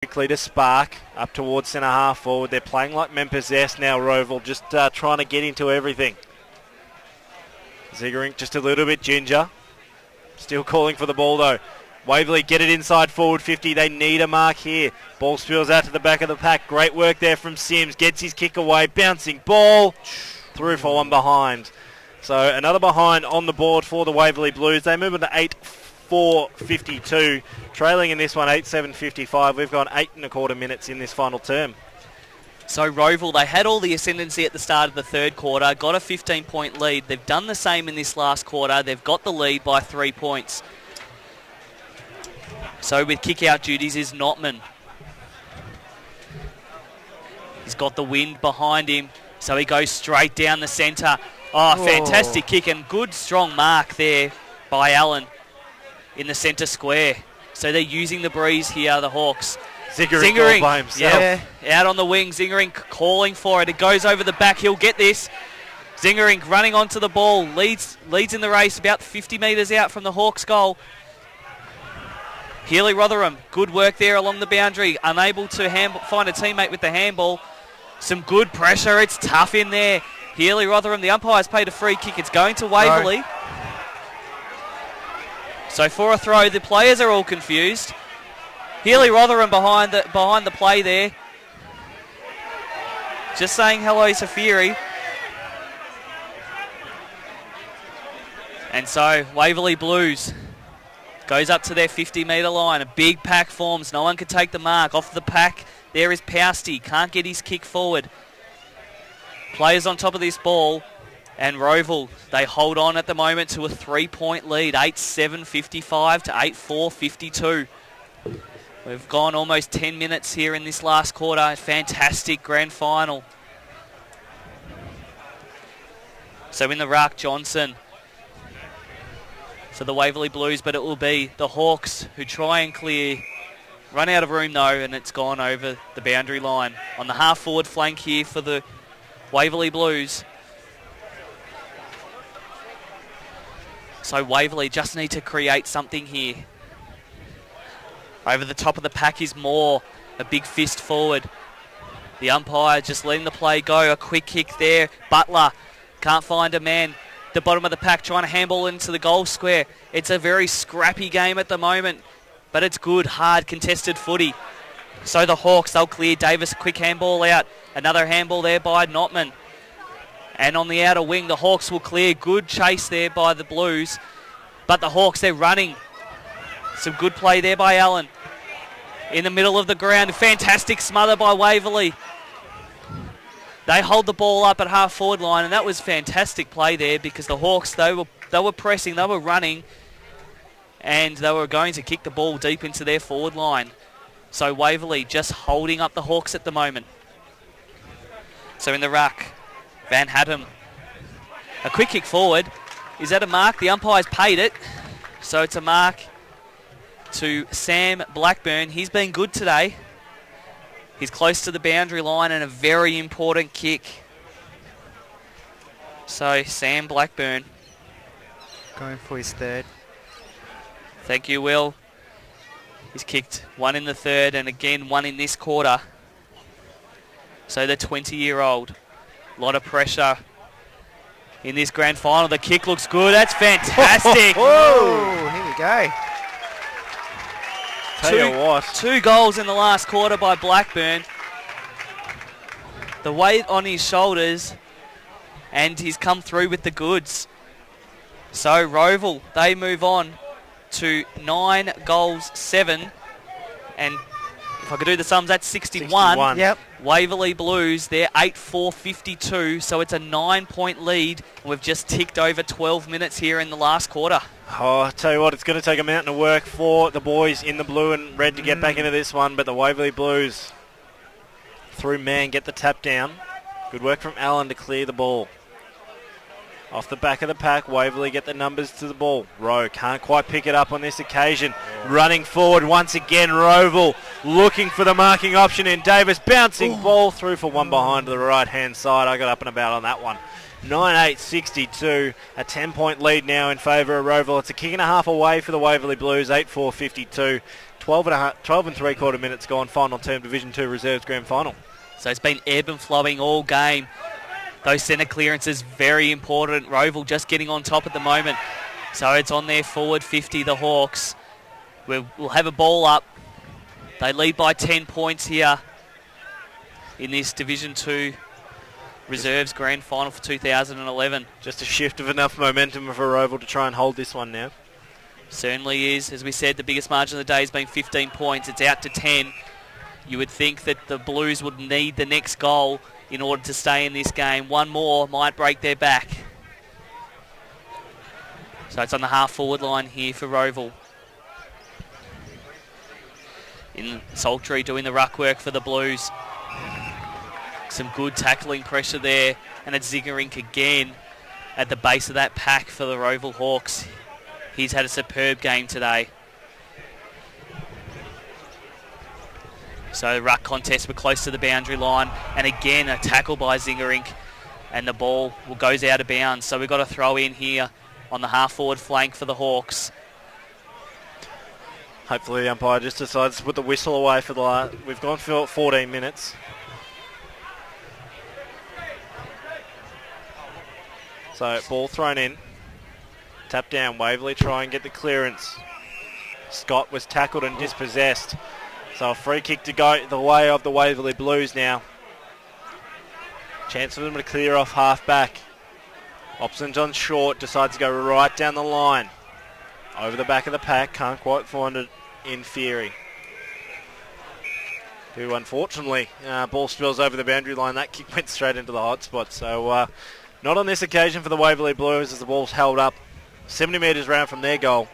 quickly to Spark, up towards centre half forward. They're playing like men possessed now, Roval, just trying to get into everything. Ziegering just a little bit ginger. Still calling for the ball though. Waverley get it inside forward 50. They need a mark here. Ball spills out to the back of the pack. Great work there from Sims. Gets his kick away. Bouncing ball. Through for one behind. So another behind on the board for the Waverley Blues. They move on to 8-4-52. Trailing in this one 8-7-55. We've gone 8.25 minutes in this final term. So Roval, they had all the ascendancy at the start of the third quarter. Got a 15-point lead. They've done the same in this last quarter. They've got the lead by 3 points. So with kick-out duties is Notman. He's got the wind behind him, so he goes straight down the centre. Oh, fantastic kick and good strong mark there by Allen in the centre square. So they're using the breeze here, the Hawks. Ziegering by himself. Yeah, out on the wing. Ziegering calling for it. It goes over the back. He'll get this. Ziegering running onto the ball. Leads in the race about 50 metres out from the Hawks' goal. Healy Rotherham, good work there along the boundary. Unable to find a teammate with the handball. Some good pressure. It's tough in there. Healy Rotherham, the umpire's paid a free kick. It's going to Waverley. So for a throw, the players are all confused. Healy Rotherham behind the play there. Just saying hello to Fury. And so Waverley Blues goes up to their 50-metre line. A big pack forms. No one can take the mark. Off the pack, there is Pousty. Can't get his kick forward. Players on top of this ball. And Roval, they hold on at the moment to a 3-point lead. 8-7-55 to 8-4-52. We've gone almost 10 minutes here in this last quarter. Fantastic grand final. So in the ruck, Johnson. For the Waverley Blues, but it will be the Hawks who try and clear. Run out of room though, and it's gone over the boundary line. On the half-forward flank here for the Waverley Blues. So Waverley just need to create something here. Over the top of the pack is Moore. A big fist forward. The umpire just letting the play go. A quick kick there. Butler can't find a man. The bottom of the pack trying to handball into the goal square. It's a very scrappy game at the moment, but it's good, hard, contested footy. So the Hawks, they'll clear. Davis, quick handball out. Another handball there by Notman. And on the outer wing, the Hawks will clear. Good chase there by the Blues. But the Hawks, they're running. Some good play there by Allen. In the middle of the ground, fantastic smother by Waverley. They hold the ball up at half-forward line, and that was fantastic play there because the Hawks, they were pressing, they were running, and they were going to kick the ball deep into their forward line. So Waverley just holding up the Hawks at the moment. So in the ruck, Van Hattem. A quick kick forward. Is that a mark? The umpire's paid it. So it's a mark to Sam Blackburn. He's been good today. He's close to the boundary line and a very important kick. So Sam Blackburn. Going for his third. Thank you, Will. He's kicked one in the third and again one in this quarter. So the 20-year-old. A lot of pressure in this grand final. The kick looks good. That's fantastic. Whoa, here we go. Two goals in the last quarter by Blackburn. The weight on his shoulders, and he's come through with the goods. So Roval, they move on to 9 goals, 7. And if I could do the sums, that's 61. Yep. Waverley Blues, they're 8-4-52, so it's a 9-point lead. We've just ticked over 12 minutes here in the last quarter. Oh, I tell you what, it's going to take a mountain of work for the boys in the blue and red to get back into this one, but the Waverley Blues, through man, get the tap down. Good work from Allen to clear the ball. Off the back of the pack, Waverley get the numbers to the ball. Rowe can't quite pick it up on this occasion. Running forward once again, Roval looking for the marking option in Davis. Bouncing ball through for one behind to the right-hand side. I got up and about on that one. 9-8-62, a 10-point lead now in favour of Roval. It's a kick and a half away for the Waverley Blues, 8-4-52. 12 and three-quarter minutes gone, final term Division 2 Reserves Grand Final. So it's been ebb and flowing all game. Those centre clearances, very important. Roval just getting on top at the moment. So it's on their forward 50, the Hawks. We'll have a ball up. They lead by 10 points here in this Division 2 Reserves Grand Final for 2011. Just a shift of enough momentum for Roval to try and hold this one now. Certainly is. As we said, the biggest margin of the day has been 15 points. It's out to 10. You would think that the Blues would need the next goal in order to stay in this game. One more might break their back. So it's on the half-forward line here for Roval. In Sultry doing the ruck work for the Blues. Some good tackling pressure there. And it's Zingerink again at the base of that pack for the Roval Hawks. He's had a superb game today. So ruck contest, we're close to the boundary line. And again, a tackle by Zingerink. And the ball goes out of bounds. So we've got a throw in here on the half-forward flank for the Hawks. Hopefully the umpire just decides to put the whistle away for the last. We've gone for 14 minutes. So ball thrown in. Tap down. Waverley try and get the clearance. Scott was tackled and dispossessed. So a free kick to go the way of the Waverley Blues now. Chance for them to clear off half back. Opson's on short, decides to go right down the line. Over the back of the pack, can't quite find it in Fury. Who unfortunately, ball spills over the boundary line. That kick went straight into the hot spot. So not on this occasion for the Waverley Blues as the ball's held up 70 metres round from their goal.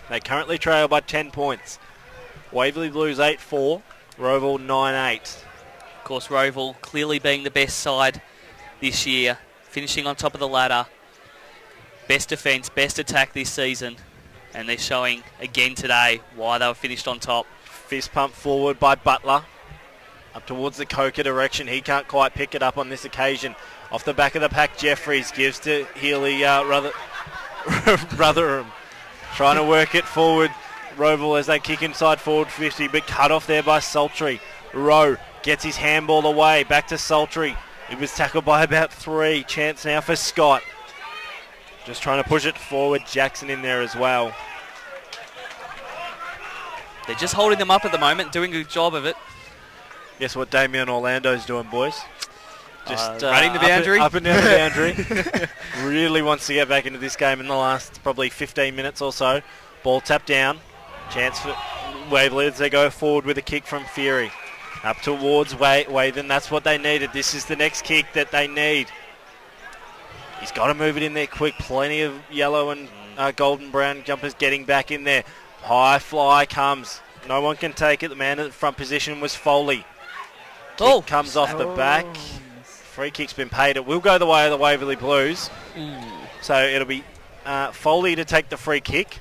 They currently trail by 10 points. Waverley Blues 8-4, Roval 9-8. Of course, Roval clearly being the best side this year, finishing on top of the ladder. Best defence, best attack this season. And they're showing again today why they were finished on top. Fist pump forward by Butler. Up towards the Coker direction. He can't quite pick it up on this occasion. Off the back of the pack, Jeffries gives to Healy Rotherham. Trying to work it forward. Roval as they kick inside forward 50, but cut off there by Sultry. Rowe gets his handball away. Back to Sultry. He was tackled by about 3. Chance now for Scott. Just trying to push it forward. Jackson in there as well. They're just holding them up at the moment, doing a good job of it. Guess what Damien Orlando's doing, boys? Just running the boundary. Up and down the boundary. Really wants to get back into this game in the last probably 15 minutes or so. Ball tapped down. Chance for Waverley as they go forward with a kick from Fury. Up towards Wathen. That's what they needed. This is the next kick that they need. He's got to move it in there quick. Plenty of yellow and golden brown jumpers getting back in there. High fly comes. No one can take it. The man in the front position was Foley. Kick comes off the back. Free kick's been paid. It will go the way of the Waverley Blues. So it'll be Foley to take the free kick.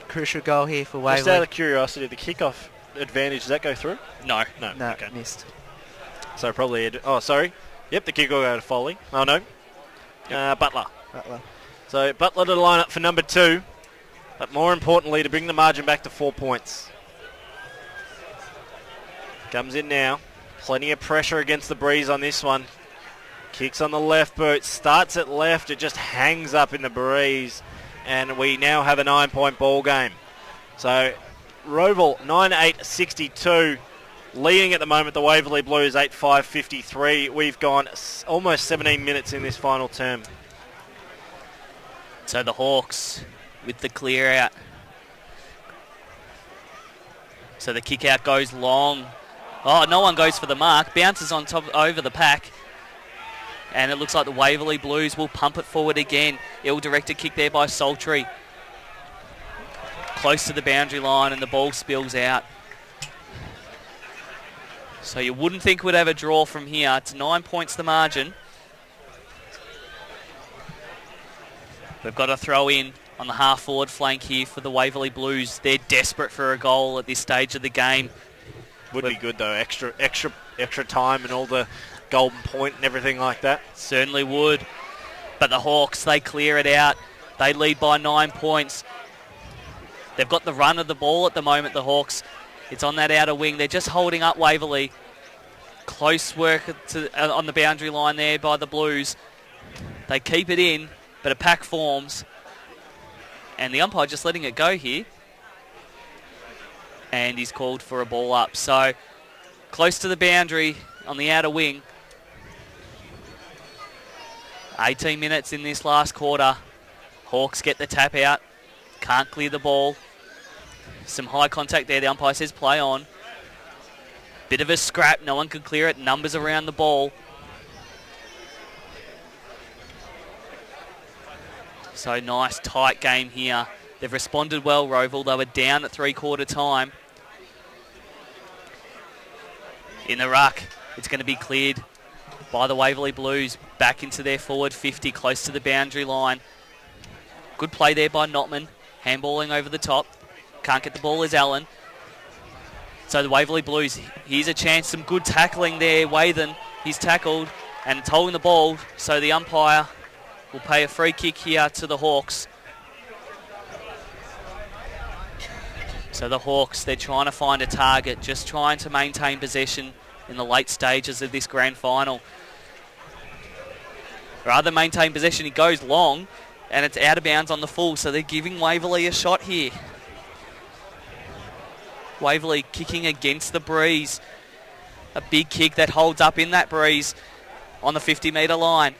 Crucial goal here for Waverley. Just out of curiosity, the kickoff advantage, does that go through? No. No, Okay. missed. So probably... sorry. Yep, the kick will go to Foley. Oh, no. Butler. So Butler to line up for number 2. But more importantly, to bring the margin back to 4 points. Comes in now. Plenty of pressure against the breeze on this one. Kicks on the left boot. Starts at left. It just hangs up in the breeze. And we now have a 9-point ball game. So Roval 9-8-62. Leading at the moment, the Waverley Blues 8-5-53. We've gone almost 17 minutes in this final term. So the Hawks with the clear out. So the kick out goes long. Oh, no one goes for the mark. Bounces on top over the pack. And it looks like the Waverley Blues will pump it forward again. Ill-directed kick there by Sultry. Close to the boundary line and the ball spills out. So you wouldn't think we'd have a draw from here. It's 9 points the margin. We've got a throw in on the half-forward flank here for the Waverley Blues. They're desperate for a goal at this stage of the game. Would be good though, extra time and all the golden point and everything like that. Certainly would. But the Hawks, they clear it out. They lead by 9 points. They've got the run of the ball at the moment, the Hawks. It's on that outer wing. They're just holding up Waverley. Close work on the boundary line there by the Blues. They keep it in, but a pack forms. And the umpire just letting it go here. And he's called for a ball up. So close to the boundary on the outer wing. 18 minutes in this last quarter. Hawks get the tap out. Can't clear the ball. Some high contact there. The umpire says play on. Bit of a scrap. No one can clear it. Numbers around the ball. So nice tight game here. They've responded well, Roval. They were down at 3/4 time. In the ruck, it's going to be cleared by the Waverley Blues. Back into their forward 50, close to the boundary line. Good play there by Notman. Handballing over the top. Can't get the ball as Allen. So the Waverley Blues, here's a chance. Some good tackling there. Wathen, he's tackled and it's holding the ball. So the umpire will pay a free kick here to the Hawks. So the Hawks, they're trying to find a target, just trying to maintain possession in the late stages of this grand final. Rather maintain possession, he goes long and it's out of bounds on the full, so they're giving Waverley a shot here. Waverley kicking against the breeze. A big kick that holds up in that breeze on the 50-metre line.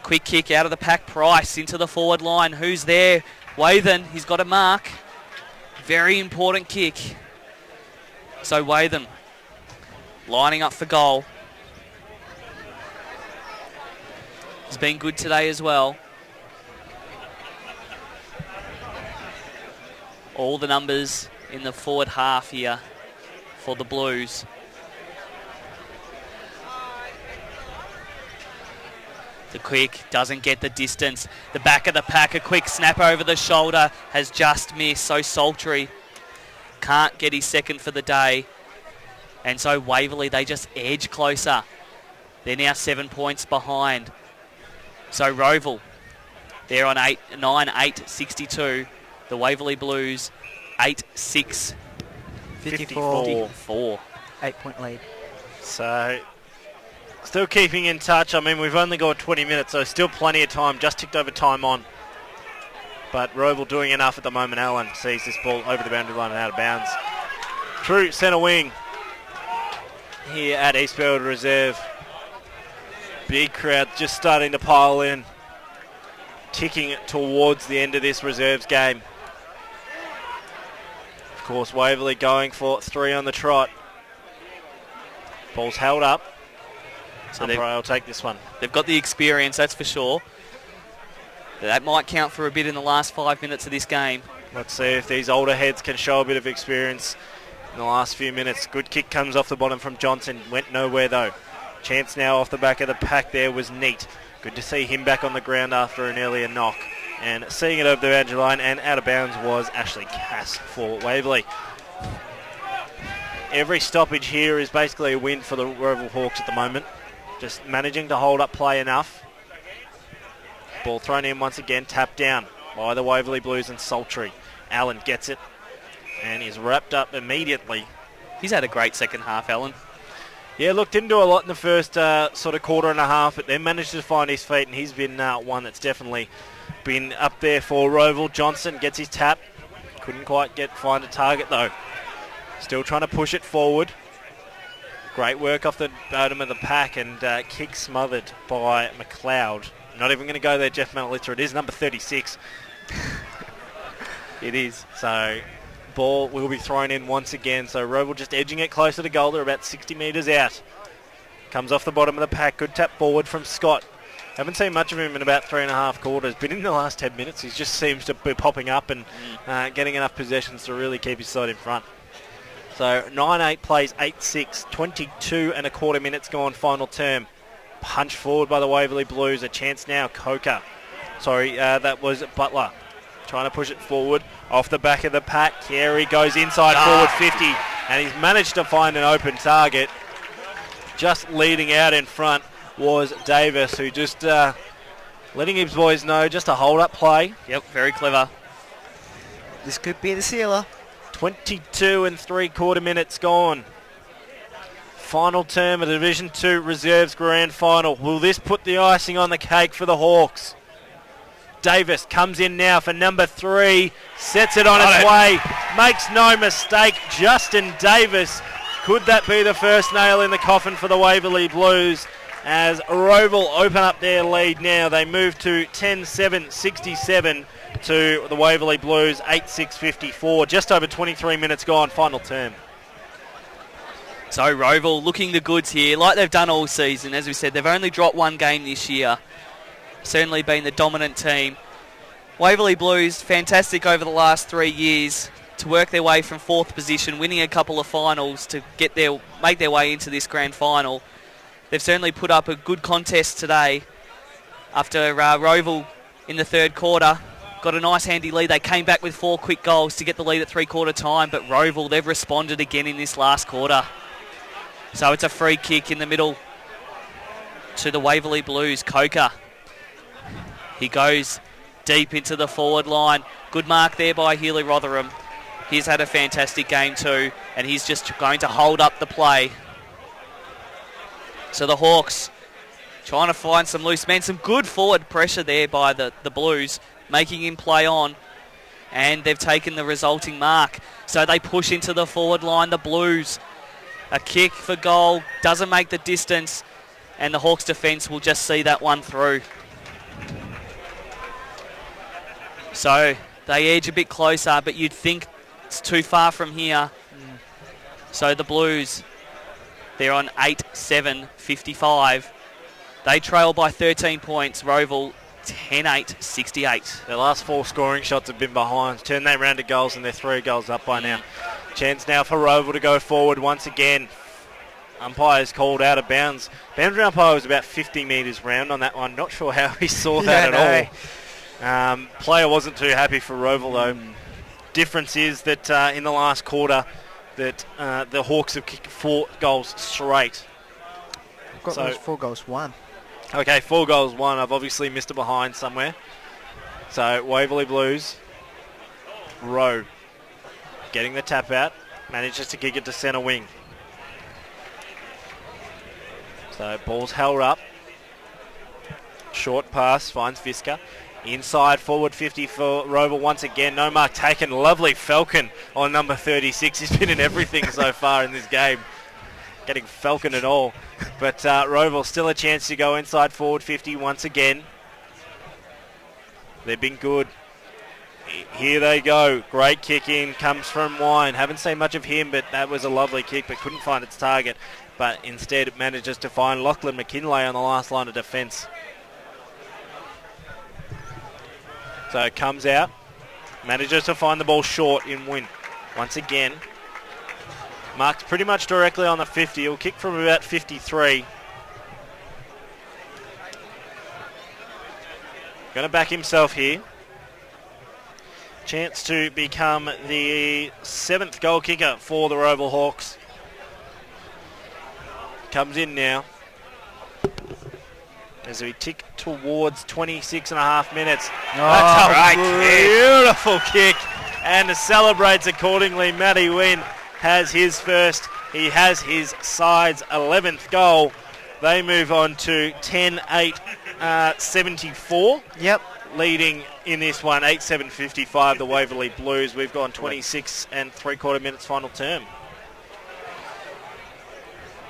Quick kick out of the pack. Price into the forward line. Who's there? Wathen, he's got a mark. Very important kick. So Wathen lining up for goal. He's been good today as well. All the numbers in the forward half here for the Blues. The quick doesn't get the distance. The back of the pack, a quick snap over the shoulder has just missed. So Sultry can't get his second for the day. And so Waverley, they just edge closer. They're now 7 points behind. So Roval, they're on 9-8-62. The Waverley Blues, 8-6. 54. 8-point lead. So still keeping in touch. I mean, we've only got 20 minutes, so still plenty of time. Just ticked over time on. But Roval doing enough at the moment. Allen sees this ball over the boundary line and out of bounds. True centre wing here at East Burwood Reserve. Big crowd just starting to pile in. Ticking towards the end of this Reserves game. Of course, Waverley going for 3 on the trot. Ball's held up. So umpire will take this one. They've got the experience, that's for sure. That might count for a bit in the last 5 minutes of this game. Let's see if these older heads can show a bit of experience in the last few minutes. Good kick comes off the bottom from Johnson. Went nowhere though. Chance now off the back of the pack there was neat. Good to see him back on the ground after an earlier knock. And seeing it over the boundary line and out of bounds was Ashley Cass for Waverley. Every stoppage here is basically a win for the Roval Hawks at the moment. Just managing to hold up play enough. Ball thrown in once again, tapped down by the Waverley Blues and Sultry. Allen gets it and is wrapped up immediately. He's had a great second half, Allen. Yeah, look, didn't do a lot in the first sort of quarter and a half, but then managed to find his feet, and he's been one that's definitely been up there for Roval. Johnson gets his tap. Couldn't quite find a target though. Still trying to push it forward. Great work off the bottom of the pack, and kick smothered by McLeod. Not even going to go there, Jeff Manalitza. It is number 36. It is. So ball will be thrown in once again. So Roval just edging it closer to goal. They're about 60 metres out. Comes off the bottom of the pack. Good tap forward from Scott. Haven't seen much of him in about 3.5 quarters, but in the last 10 minutes he just seems to be popping up and getting enough possessions to really keep his side in front. So 9-8 plays 8-6, 22 and a quarter minutes gone, final term. Punch forward by the Waverley Blues. A chance now, Coker. That was Butler. Trying to push it forward. Off the back of the pack, Carey goes inside forward 50, and he's managed to find an open target. Just leading out in front was Davis, who just letting his boys know just a hold-up play. Yep, very clever. This could be the sealer. 22 and 3/4 minutes gone. Final term of the Division 2 Reserves Grand Final. Will this put the icing on the cake for the Hawks? Davis comes in now for number 3. Sets it on its way. Makes no mistake. Justin Davis. Could that be the first nail in the coffin for the Waverley Blues? As Roval open up their lead now. They move to 10-7-67 to the Waverley Blues 8-6-54. Just over 23 minutes gone. Final term. So Roval looking the goods here, like they've done all season. As we said, they've only dropped one game this year. Certainly been the dominant team. Waverley Blues, fantastic over the last 3 years to work their way from 4th position, winning a couple of finals to make their way into this grand final. They've certainly put up a good contest today after Roval in the 3rd quarter got a nice handy lead. They came back with 4 quick goals to get the lead at 3/4 time, but Roval, they've responded again in this last quarter. So it's a free kick in the middle to the Waverley Blues. Coker. He goes deep into the forward line. Good mark there by Healy Rotherham. He's had a fantastic game too, and he's just going to hold up the play. So the Hawks trying to find some loose men. Some good forward pressure there by the Blues, making him play on. And they've taken the resulting mark. So they push into the forward line, the Blues. A kick for goal, doesn't make the distance, and the Hawks defence will just see that one through. So they edge a bit closer, but you'd think it's too far from here. So the Blues, they're on 8-7-55. They trail by 13 points. Roval 10-8-68. Their last 4 scoring shots have been behind. Turn that round to goals and they're 3 goals up by now. Chance now for Roval to go forward once again. Umpire's called out of bounds. Boundary umpire was about 50 metres round on that one. Not sure how he saw that at all. Player wasn't too happy for Roval though. Difference is that in the last quarter that the Hawks have kicked 4 goals straight. I've got those 4 goals won. Okay, 4 goals won. I've obviously missed it behind somewhere. So Waverley Blues, Rowe, getting the tap out, manages to kick it to centre wing. So ball's held up. Short pass, finds Visca. Inside forward 50 for Roval once again. No mark taken. Lovely Falcon on number 36. He's been in everything so far in this game. Getting Falcon at all. But Roval still a chance to go inside forward 50 once again. They've been good. Here they go. Great kick in. Comes from Wine. Haven't seen much of him, but that was a lovely kick, but couldn't find its target. But instead it manages to find Lachlan McKinlay on the last line of defence. So it comes out. Manages to find the ball short in win. Once again. Marked pretty much directly on the 50. He'll kick from about 53. Going to back himself here. Chance to become the 7th goal kicker for the Roval Hawks. Comes in now. As we tick towards 26 and a half minutes. That's a beautiful kick. And celebrates accordingly. Matty Wynn has his first. He has his side's 11th goal. They move on to 10-8-74. Yep. Leading in this one, 8-7-55, the Waverley Blues. We've gone 26 and 3/4 minutes final term.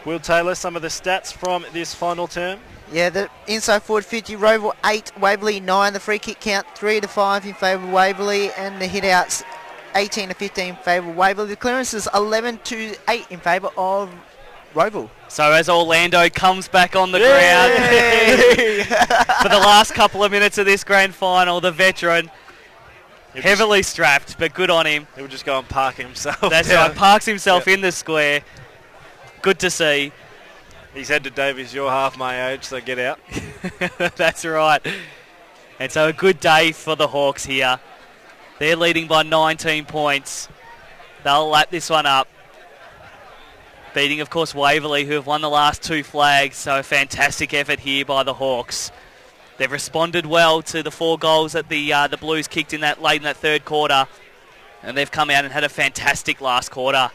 Will Taylor, some of the stats from this final term. Yeah, the inside forward 50, Roval 8, Waverley 9. The free kick count 3-5 in favour of Waverley, and the hit outs 18-15 in favour of Waverley. The clearances 11-8 in favour of Roval. So as Orlando comes back on the ground for the last couple of minutes of this grand final, the veteran, heavily strapped, but good on him. He'll just go and park himself. That's right, parks himself in the square. Good to see. He said to Davies, you're half my age, so get out. That's right. And so a good day for the Hawks here. They're leading by 19 points. They'll lap this one up. Beating, of course, Waverley, who have won the last 2 flags. So a fantastic effort here by the Hawks. They've responded well to the 4 goals that the Blues kicked in that late in that 3rd quarter. And they've come out and had a fantastic last quarter.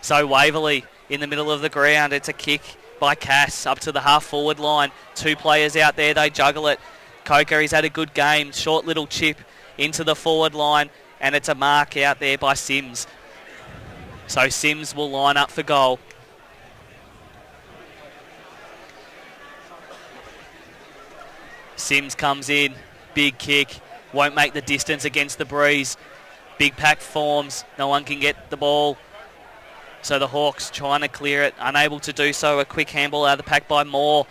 So Waverley in the middle of the ground. It's a kick by Cass up to the half-forward line. 2 players out there. They juggle it. Coker, he's had a good game. Short little chip into the forward line. And it's a mark out there by Sims. So Sims will line up for goal. Sims comes in. Big kick. Won't make the distance against the breeze. Big pack forms. No one can get the ball. So the Hawks trying to clear it. Unable to do so. A quick handball out of the pack by Moore.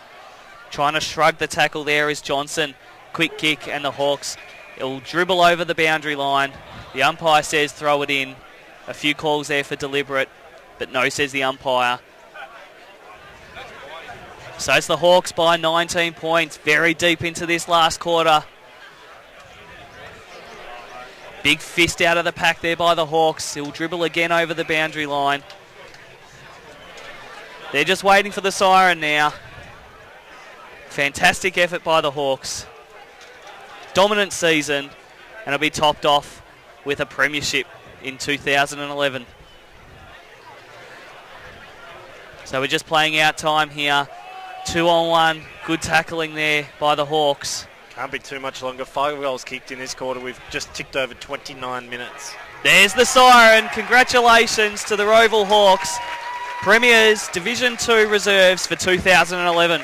Trying to shrug the tackle there is Johnson. Quick kick and the Hawks. It will dribble over the boundary line. The umpire says throw it in. A few calls there for deliberate. But no, says the umpire. So it's the Hawks by 19 points. Very deep into this last quarter. Big fist out of the pack there by the Hawks. He'll dribble again over the boundary line. They're just waiting for the siren now. Fantastic effort by the Hawks. Dominant season, and it'll be topped off with a premiership in 2011. So we're just playing out time here. 2-on-1. Good tackling there by the Hawks. Can't be too much longer. 5 goals kicked in this quarter. We've just ticked over 29 minutes. There's the siren. Congratulations to the Roval Hawks. Premiers Division 2 reserves for 2011.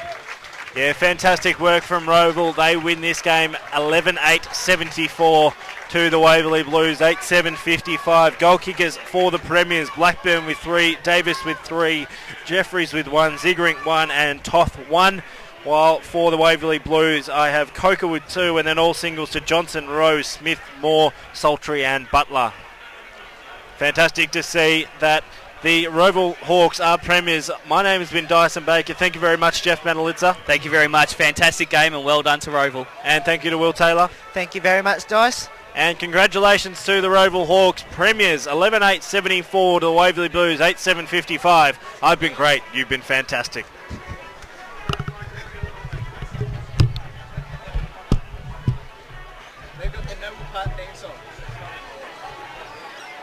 Yeah, fantastic work from Roval. They win this game 11-8-74 to the Waverley Blues, 8-7-55. Goal kickers for the Premiers, Blackburn with 3, Davis with 3, Jeffries with 1, Ziegering 1 and Toth 1. While for the Waverley Blues, I have Coker with 2 and then all singles to Johnson, Rose, Smith, Moore, Sultry and Butler. Fantastic to see that the Roval Hawks are premiers. My name has been Dyson Baker. Thank you very much, Jeff Manalitza. Thank you very much. Fantastic game and well done to Roval. And thank you to Will Taylor. Thank you very much, Dice. And congratulations to the Roval Hawks premiers, 11-8-74 to the Waverley Blues, 8-7-55. I've been great. You've been fantastic. They've got the Noble Park theme song.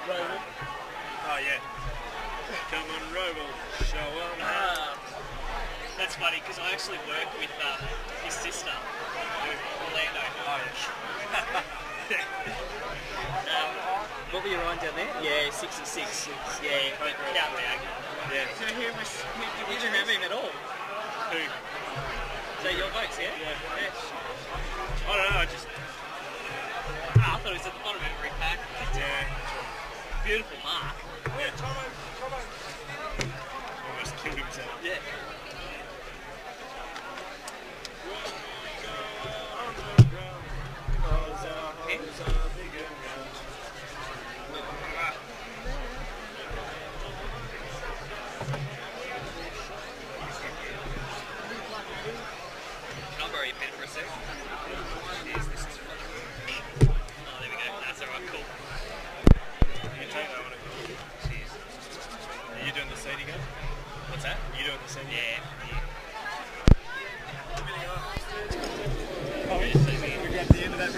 Roval. Oh, yeah. Come on, Roval. Show 'em. That's funny because I actually work with his sister, Orlando. Oh, yeah. What were you on down there? Yeah, 66. Yeah, but count back. Yeah. So who did you have him at all? Who? So your votes, yeah? Yeah. Yeah. I don't know, I just... I thought it was at the bottom of every pack. Yeah. Beautiful mark. Yeah. Almost killed himself. Yeah. Can I borrow your pen for a sec? Yes, this is from... Oh, there we go. That's alright, cool. You can take that one. Cheers. Are you doing the seat again? What's that? Are you doing the seat? Yeah. At the end of that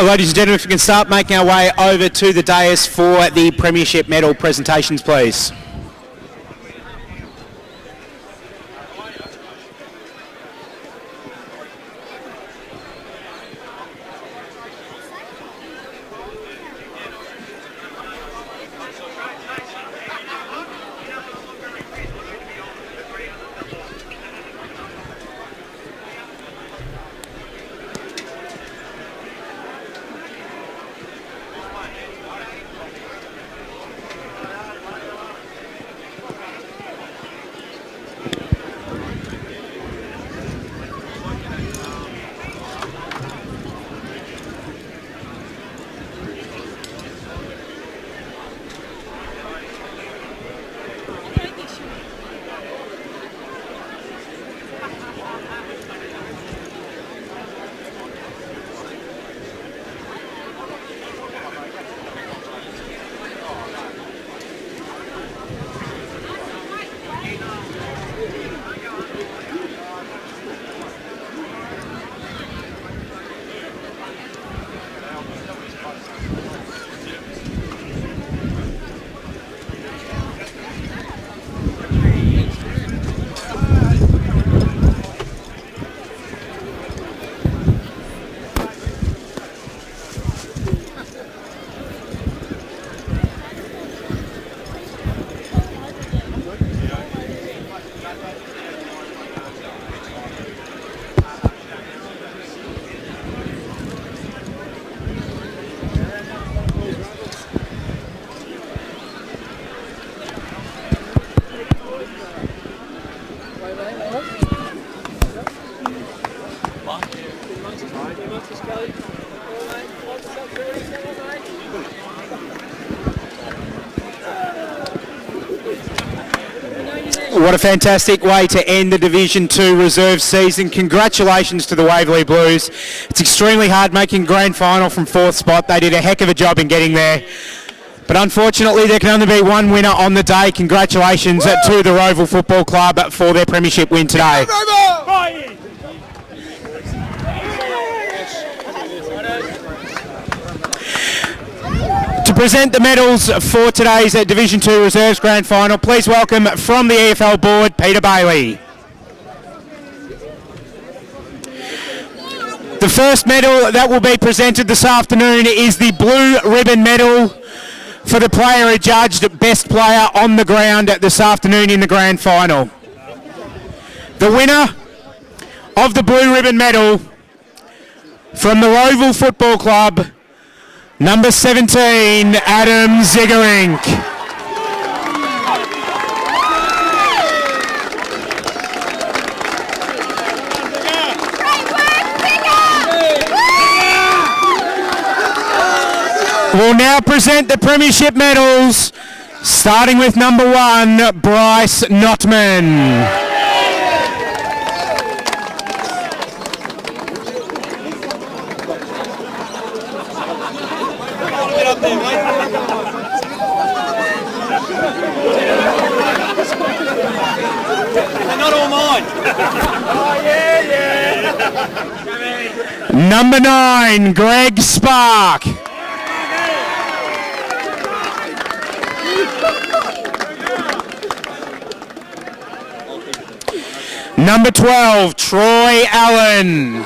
Ladies and gentlemen, if we can start making our way over to the dais for the Premiership medal presentations, please. What a fantastic way to end the Division 2 reserve season. Congratulations to the Waverley Blues. It's extremely hard making grand final from 4th spot. They did a heck of a job in getting there. But unfortunately, there can only be one winner on the day. Congratulations to the Roval Football Club for their premiership win today. To present the medals for today's Division 2 Reserves Grand Final, please welcome from the EFL board, Peter Bailey. The first medal that will be presented this afternoon is the Blue Ribbon Medal for the player adjudged best player on the ground this afternoon in the Grand Final. The winner of the Blue Ribbon Medal from the Roval Football Club, number 17, Adam Zigerink. We'll now present the Premiership medals, starting with number 1, Bryce Notman. They're not all mine. Oh, yeah. Number 9, Greg Spark. Number 12, Troy Allen.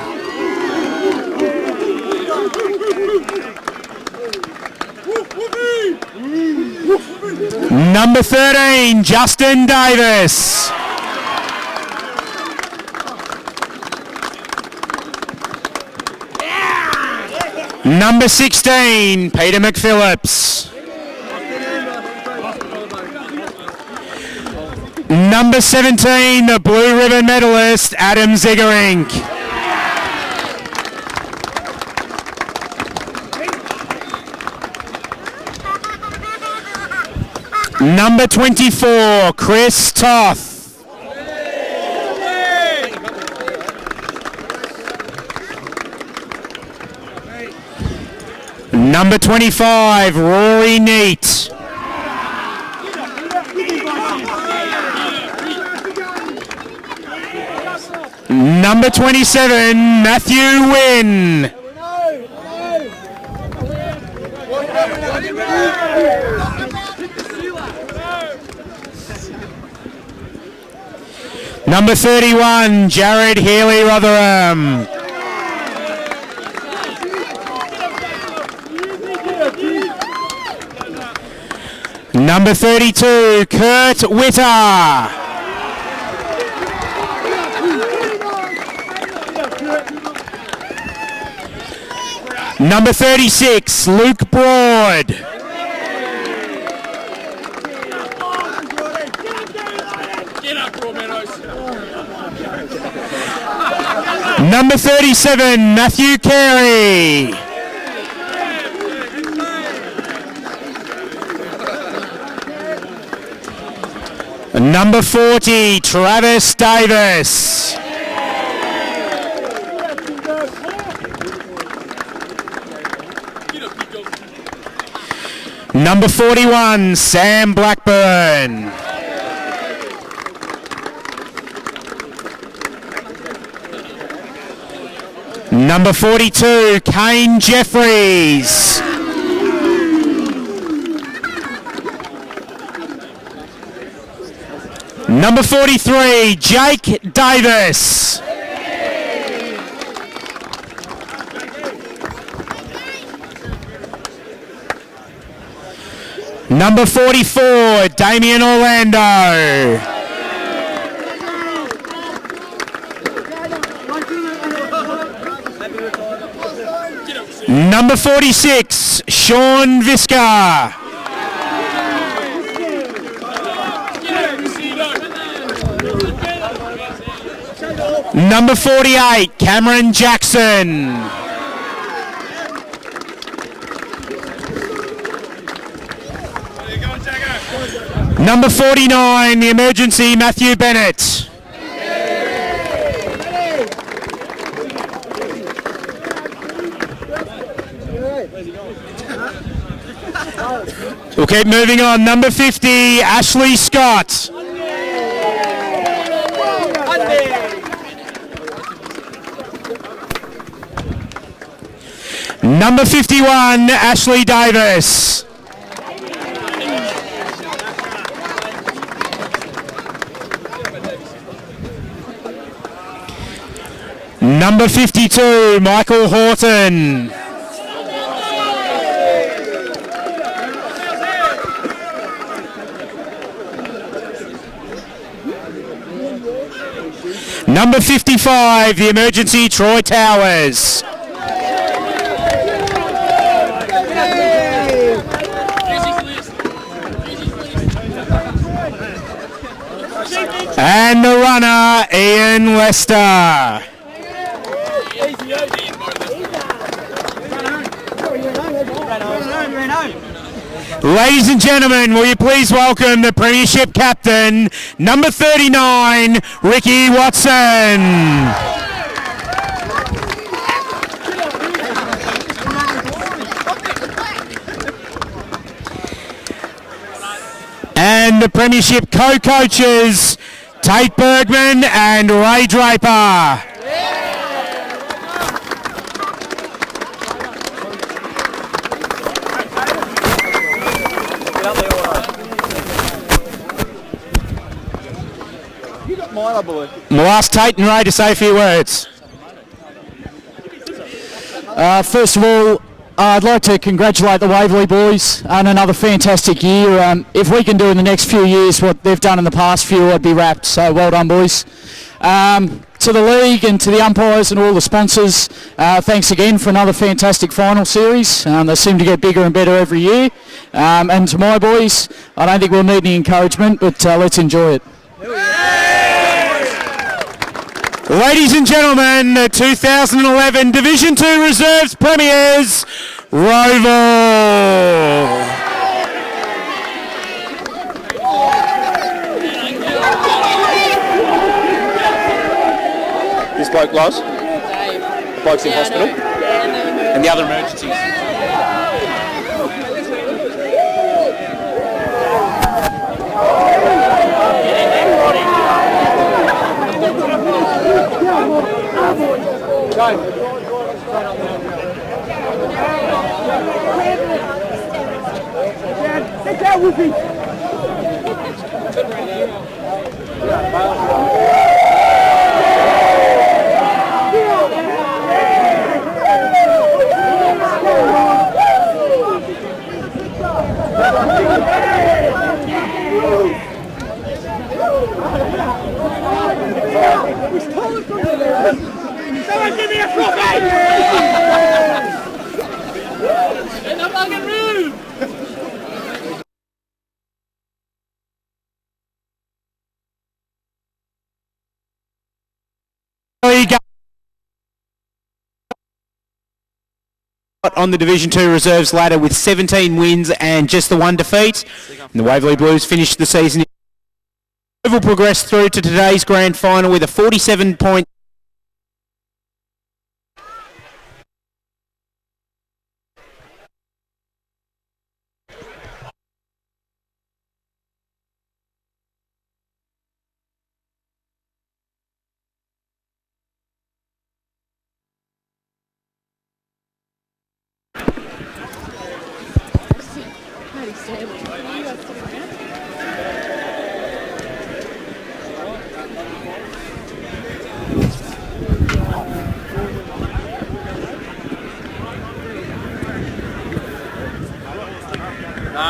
Number 13, Justin Davis. Number 16, Peter McPhillips. Number 17, the Blue Ribbon medalist, Adam Zigerink. Number 24, Chris Toth. Number 25, Rory Neat. Number 27, Matthew Wynn. Number 31, Jared Healy-Rotherham. Number 32, Kurt Witter. Number 36, Luke Broad. Number 37, Matthew Carey. Number 40, Travis Davis. Number 41, Sam Blackburn. Number 42, Kane Jeffries. Number 43, Jake Davis. Number 44, Damien Orlando. Number 46, Sean Visca. Number 48, Cameron Jackson. Number 49, the emergency, Matthew Bennett. We'll keep moving on. Number 50, Ashley Scott. Number 51, Ashley Davis. Number 52, Michael Horton. Number 55, the emergency, Troy Towers. And the runner, Ian Lester. Ladies and gentlemen, will you please welcome the Premiership captain, number 39, Ricky Watson. And the Premiership co-coaches, Tate Bergman and Ray Draper. We'll ask Tate and Ray to say a few words. First of all, I'd like to congratulate the Waverley boys on another fantastic year. If we can do in the next few years what they've done in the past few, I'd be wrapped. So well done, boys. To the league and to the umpires and all the sponsors, thanks again for another fantastic final series. They seem to get bigger and better every year. And to my boys, I don't think we'll need any encouragement, but let's enjoy it. Ladies and gentlemen, the 2011 Division 2 Reserves Premiers, Roval. This bloke was? The bloke's in hospital? And the other emergencies? Get down with me! on the Division 2 reserves ladder with 17 wins and just the 1 defeat. And the Waverley Blues finished the season. Will progress through to today's grand final with a 47-point.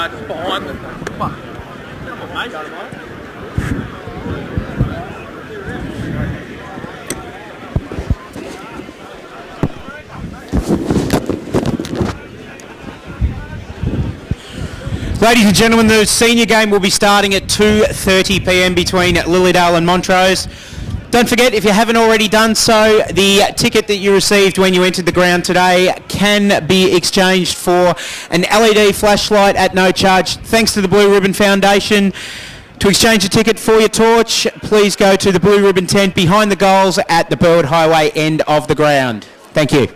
Just behind them. Ladies and gentlemen, the senior game will be starting at 2:30 p.m. between Lilydale and Montrose. Don't forget, if you haven't already done so, the ticket that you received when you entered the ground today can be exchanged for an LED flashlight at no charge. Thanks to the Blue Ribbon Foundation. To exchange a ticket for your torch, please go to the Blue Ribbon tent behind the goals at the Burwood Highway end of the ground. Thank you.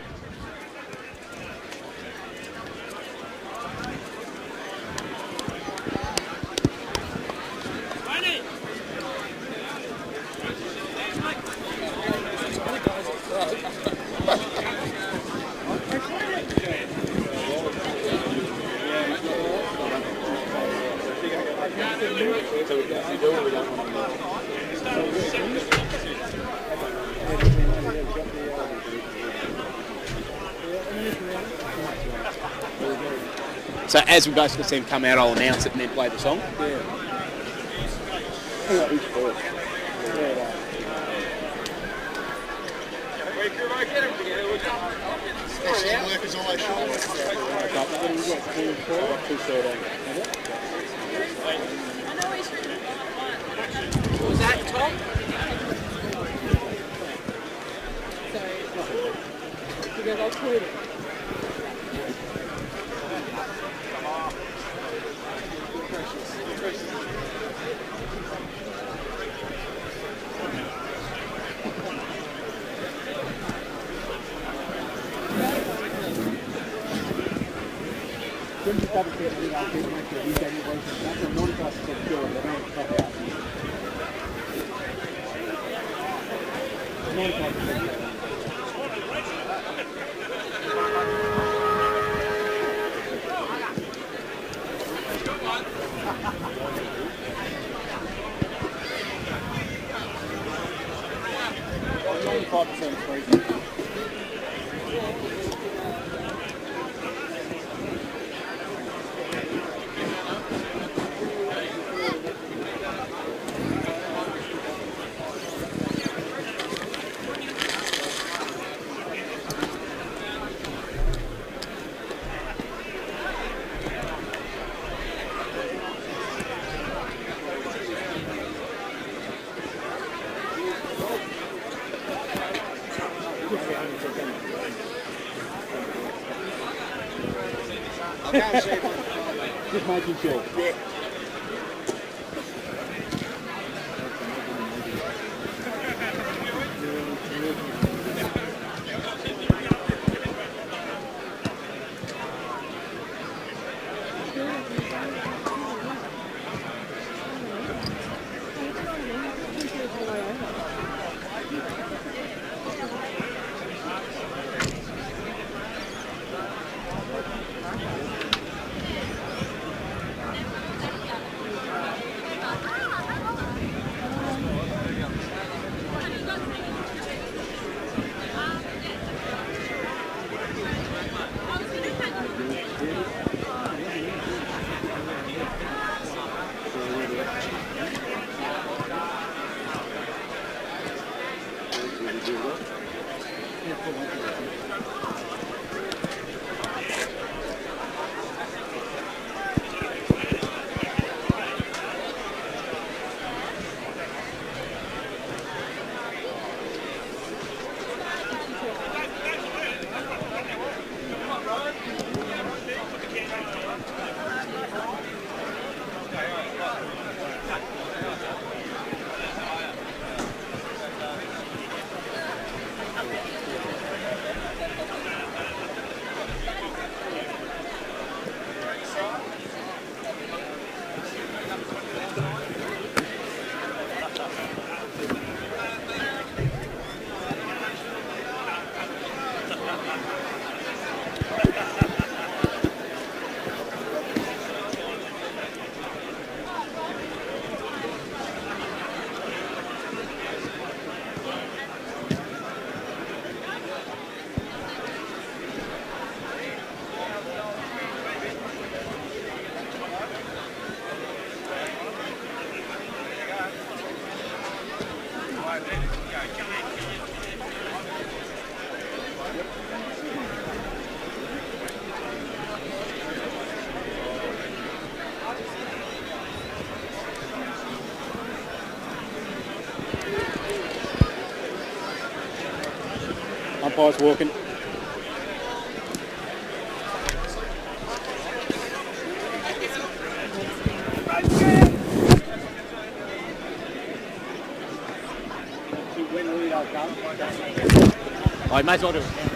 So as we basically see him come out, I'll announce it and then play the song. Was that Tom? Just making sure. Yeah. umpire's walking. I may as well do it.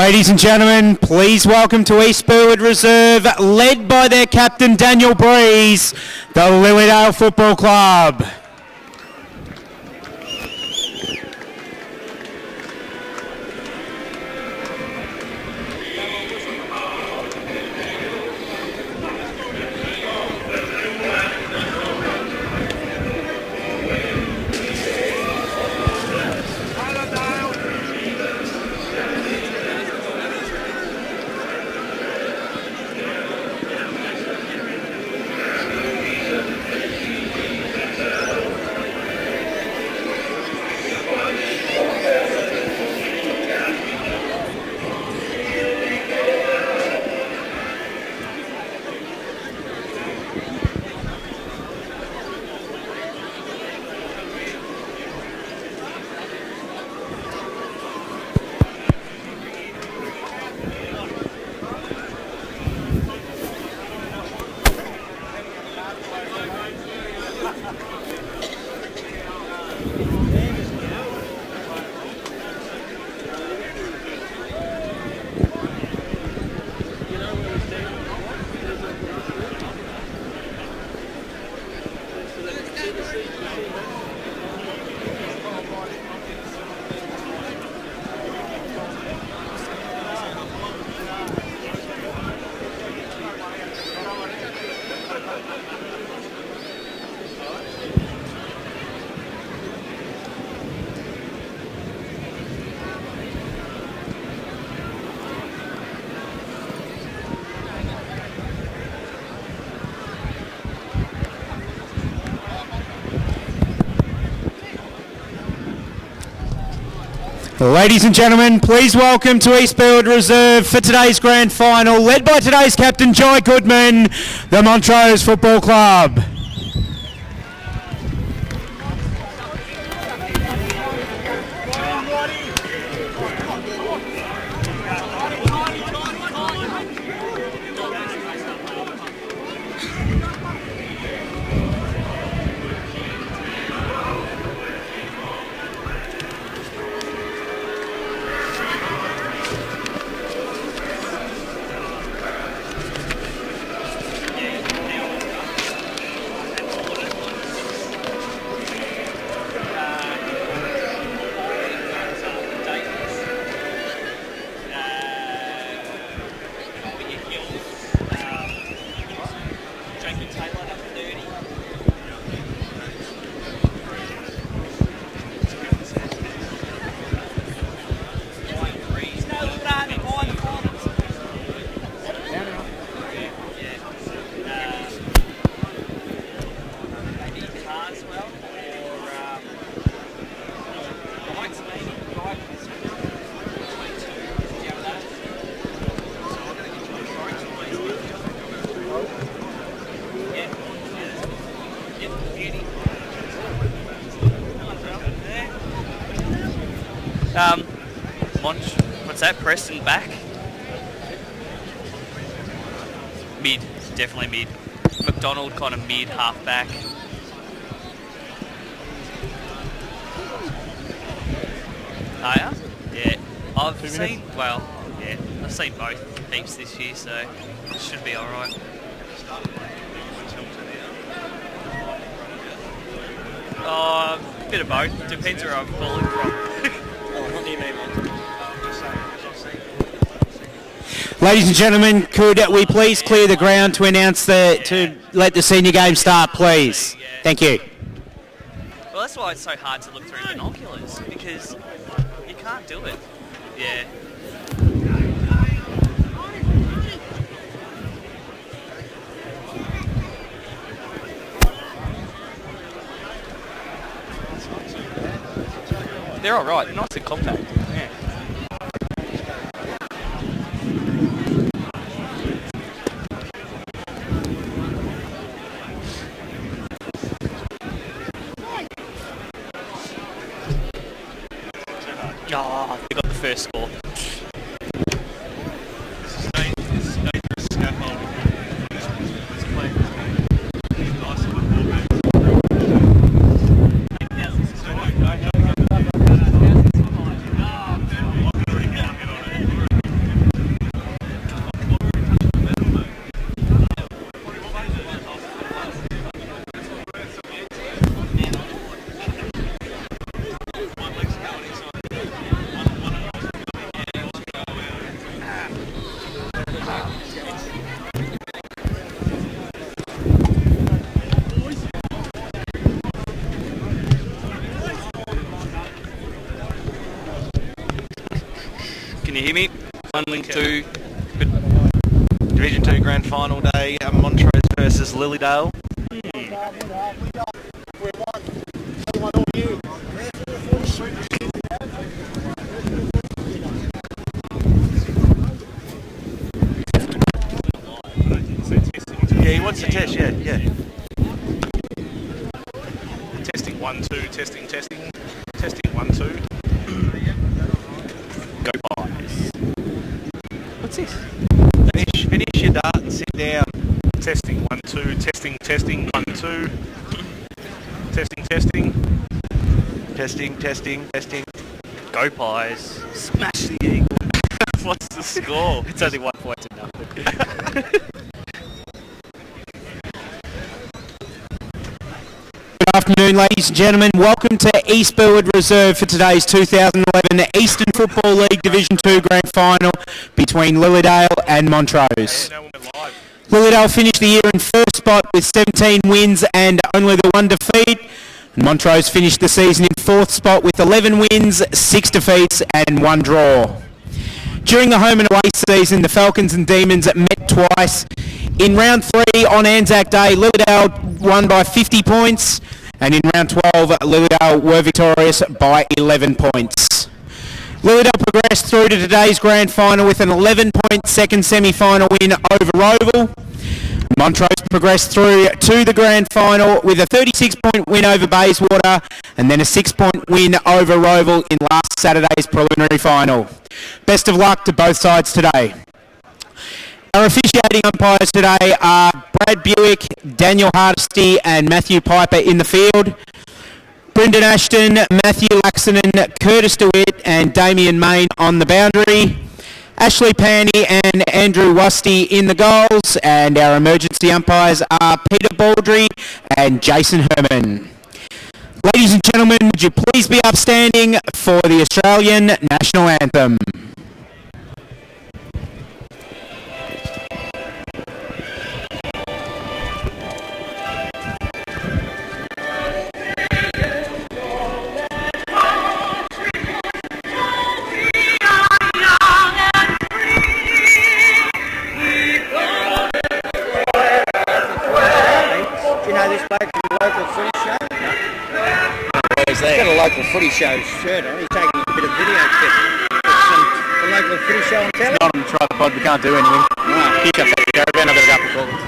Ladies and gentlemen, please welcome to East Burwood Reserve, led by their captain Daniel Breeze, the Lilydale Football Club. Ladies and gentlemen, please welcome to East Burwood Reserve for today's grand final, led by today's captain, Jai Goodman, the Montrose Football Club. What's that? Preston back? Mid, definitely mid. McDonald kind of mid, half back. Oh yeah? Yeah. I've seen both heaps this year, so it should be alright. Bit of both. Depends where I'm pulling from. What do you mean, man? Ladies and gentlemen, could we please clear the ground to let the senior game start, please? Thank you. Well, that's why it's so hard to look through binoculars, because you can't do it. Yeah. They're all right. They're nice and compact. Yeah. Oh, they got the first score. Can you hear me? 1 and 2. Division 2 grand final day, Montrose versus Lilydale. Yeah, he wants to test, yeah. Testing 1 2, testing 1 2. Go Pies. What's this? Finish your dart and sit down. Testing 1 2, testing 1 2. Testing. Go Pies. Smash the eagle. What's the score? It's only 1 point to nothing. Good afternoon, ladies and gentlemen. Welcome to East Burwood Reserve for today's 2011 Eastern Football League Division 2 Grand Final between Lilydale and Montrose. Lilydale finished the year in first spot with 17 wins and only the 1 defeat. Montrose finished the season in fourth spot with 11 wins, 6 defeats and 1 draw. During the home and away season, the Falcons and Demons met twice. In round 3 on Anzac Day, Lilydale won by 50 points, and in round 12, Lilydale were victorious by 11 points. Lilydale progressed through to today's grand final with an 11-point second semi-final win over Roval. Montrose progressed through to the grand final with a 36-point win over Bayswater and then a 6-point win over Roval in last Saturday's preliminary final. Best of luck to both sides today. Our officiating umpires today are Brad Buick, Daniel Hardesty and Matthew Piper in the field. Brendan Ashton, Matthew Laxonen, Curtis DeWitt and Damien Main on the boundary. Ashley Panny and Andrew Wusty in the goals, and our emergency umpires are Peter Baldry and Jason Herman. Ladies and gentlemen, would you please be upstanding for the Australian National Anthem? He's got a local footy show shirt on. He's taking a bit of video clip. The local footy show on telly. Not on the tripod, we can't do anything. Right. Here comes the caravan, I've got to go up and call them.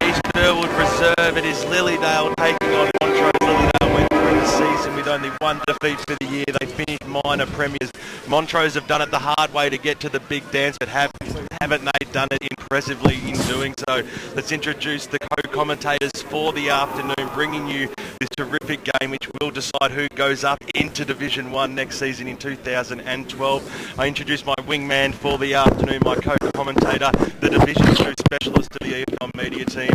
East Burwood Reserve. It is Lilydale taking on Montrose. Lilydale went through the season with only one defeat for the year. They finished minor premiers. Montrose have done it the hard way to get to the big dance, but haven't they done it impressively in doing so? Let's introduce the co-commentators for the afternoon, bringing you this terrific game which will decide who goes up into Division 1 next season in 2012. I introduce my wingman for the afternoon, my co-commentator, the Division 2 specialist of the EFL media team.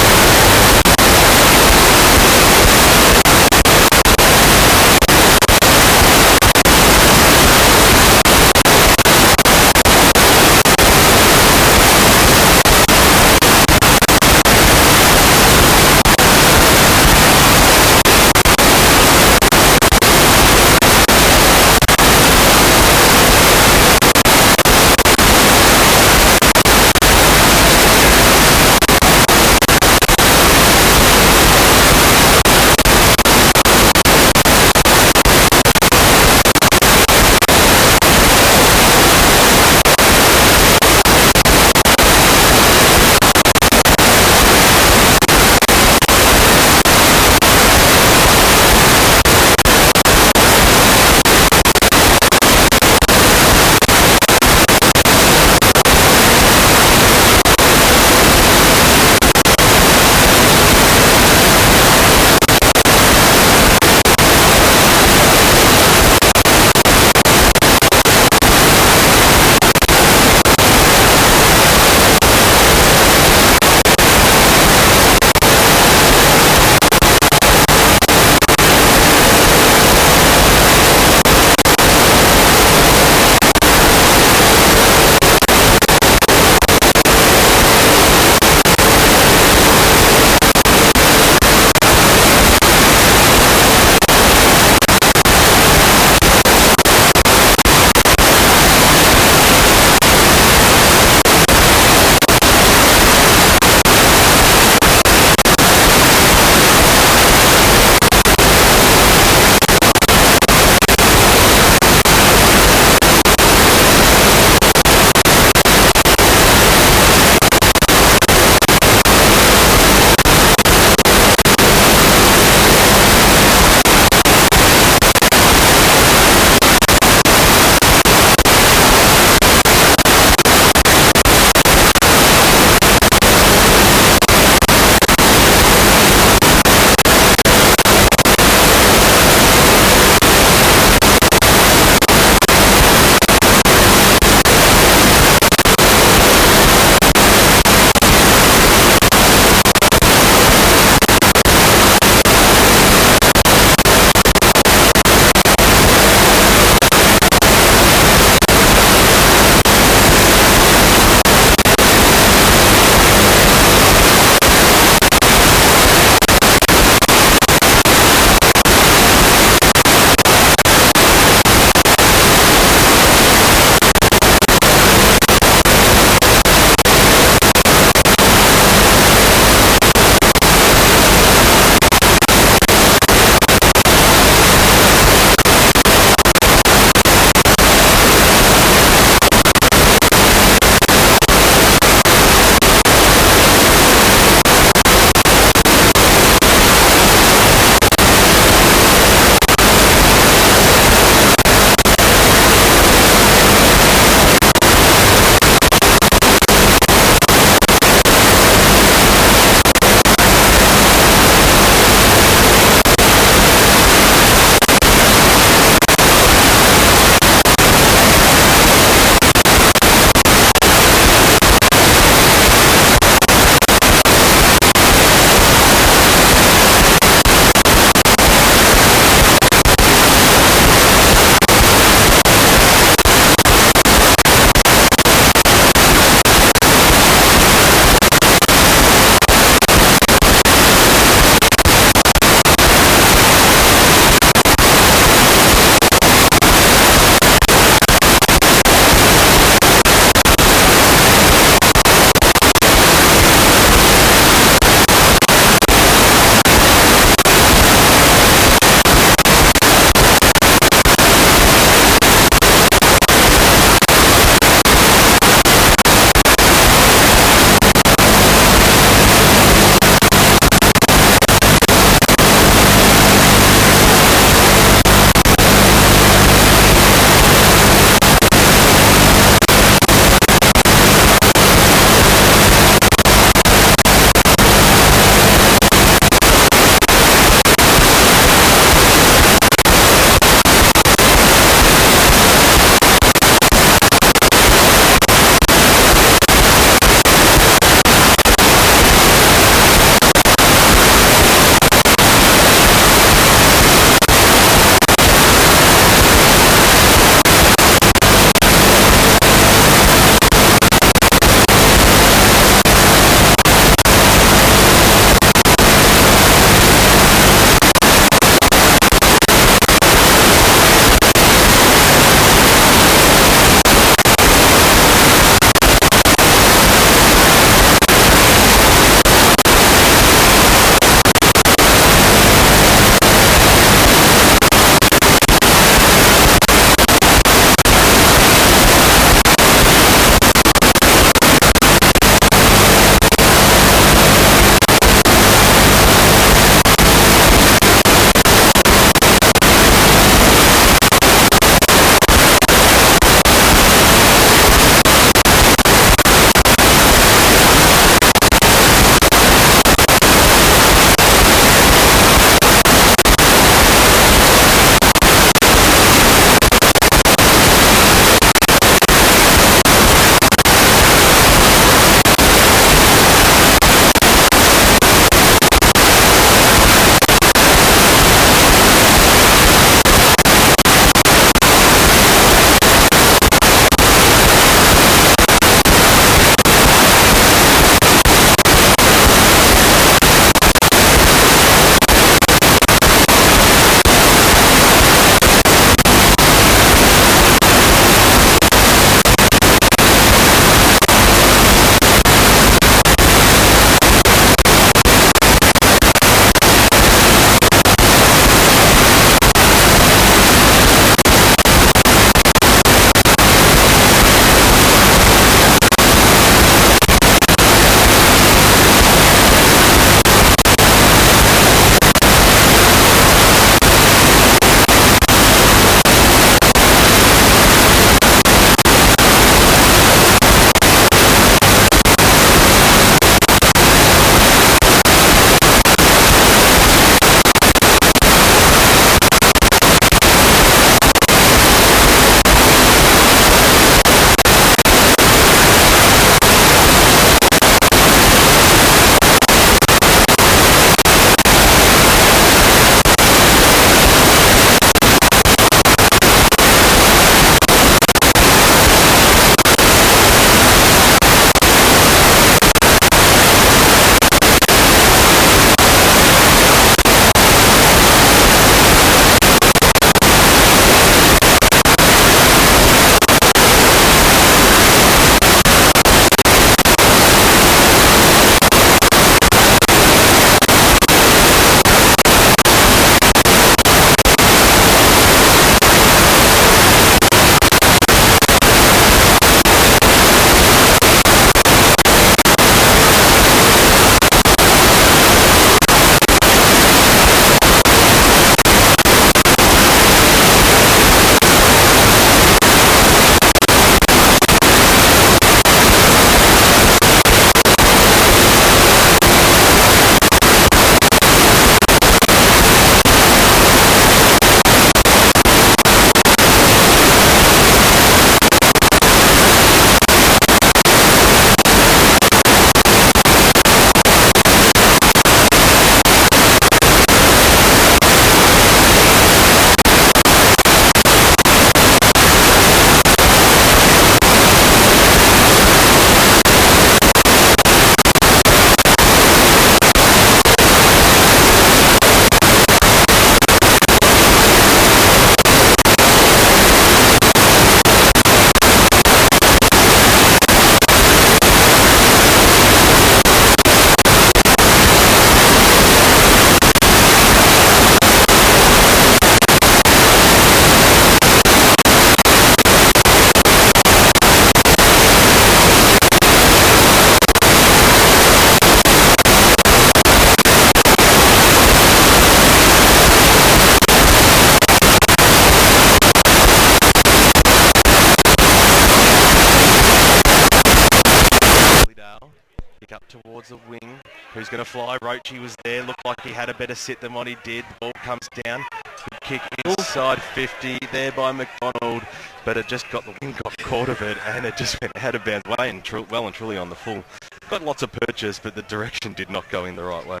Kick up towards the wing. Who's going to fly? Roche was there. Looked like he had a better sit than what he did. The ball comes down. Good kick inside 50 there by McDonald. But it just got the wing got caught of it and it just went out of bounds way and well and truly on the full. Got lots of purchase, but the direction did not go in the right way.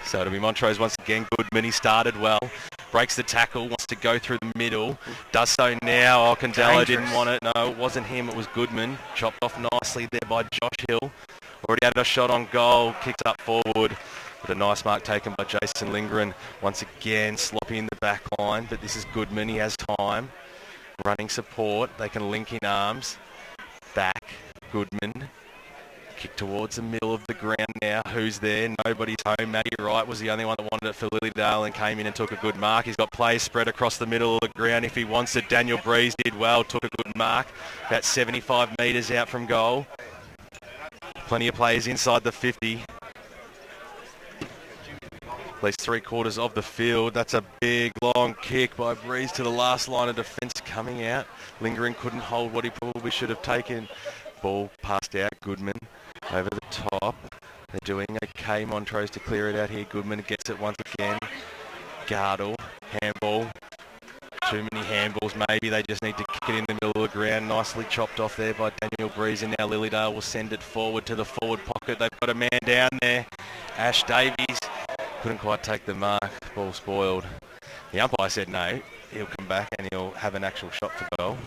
So it'll be Montrose once again. Goodman, he started well. Breaks the tackle, wants to go through the middle. Does so now. Oh, Candela didn't want it. No, it wasn't him. It was Goodman. Chopped off nicely there by Josh Hill. Already had a shot on goal. Kicks up forward. But a nice mark taken by Jason Lindgren. Once again, sloppy in the back line. But this is Goodman. He has time. Running support. They can link in arms. Back. Goodman. Kick towards the middle of the ground now. Who's there? Nobody's home. Matty Wright was the only one that wanted it for Lilydale and came in and took a good mark. He's got players spread across the middle of the ground if he wants it. Daniel Breeze did well, took a good mark. About 75 metres out from goal. Plenty of players inside the 50. At least 3/4 of the field. That's a big, long kick by Breeze to the last line of defence coming out. Lingering couldn't hold what he probably should have taken. Ball passed out. Goodman over the top. They're doing okay. Montrose to clear it out here. Goodman gets it once again. Gardle. Handball. Too many handballs maybe. They just need to kick it in the middle of the ground. Nicely chopped off there by Daniel Breeze. And now Lilydale will send it forward to the forward pocket. They've got a man down there. Ash Davies. Couldn't quite take the mark. Ball spoiled. The umpire said no. He'll come back and he'll have an actual shot for goal.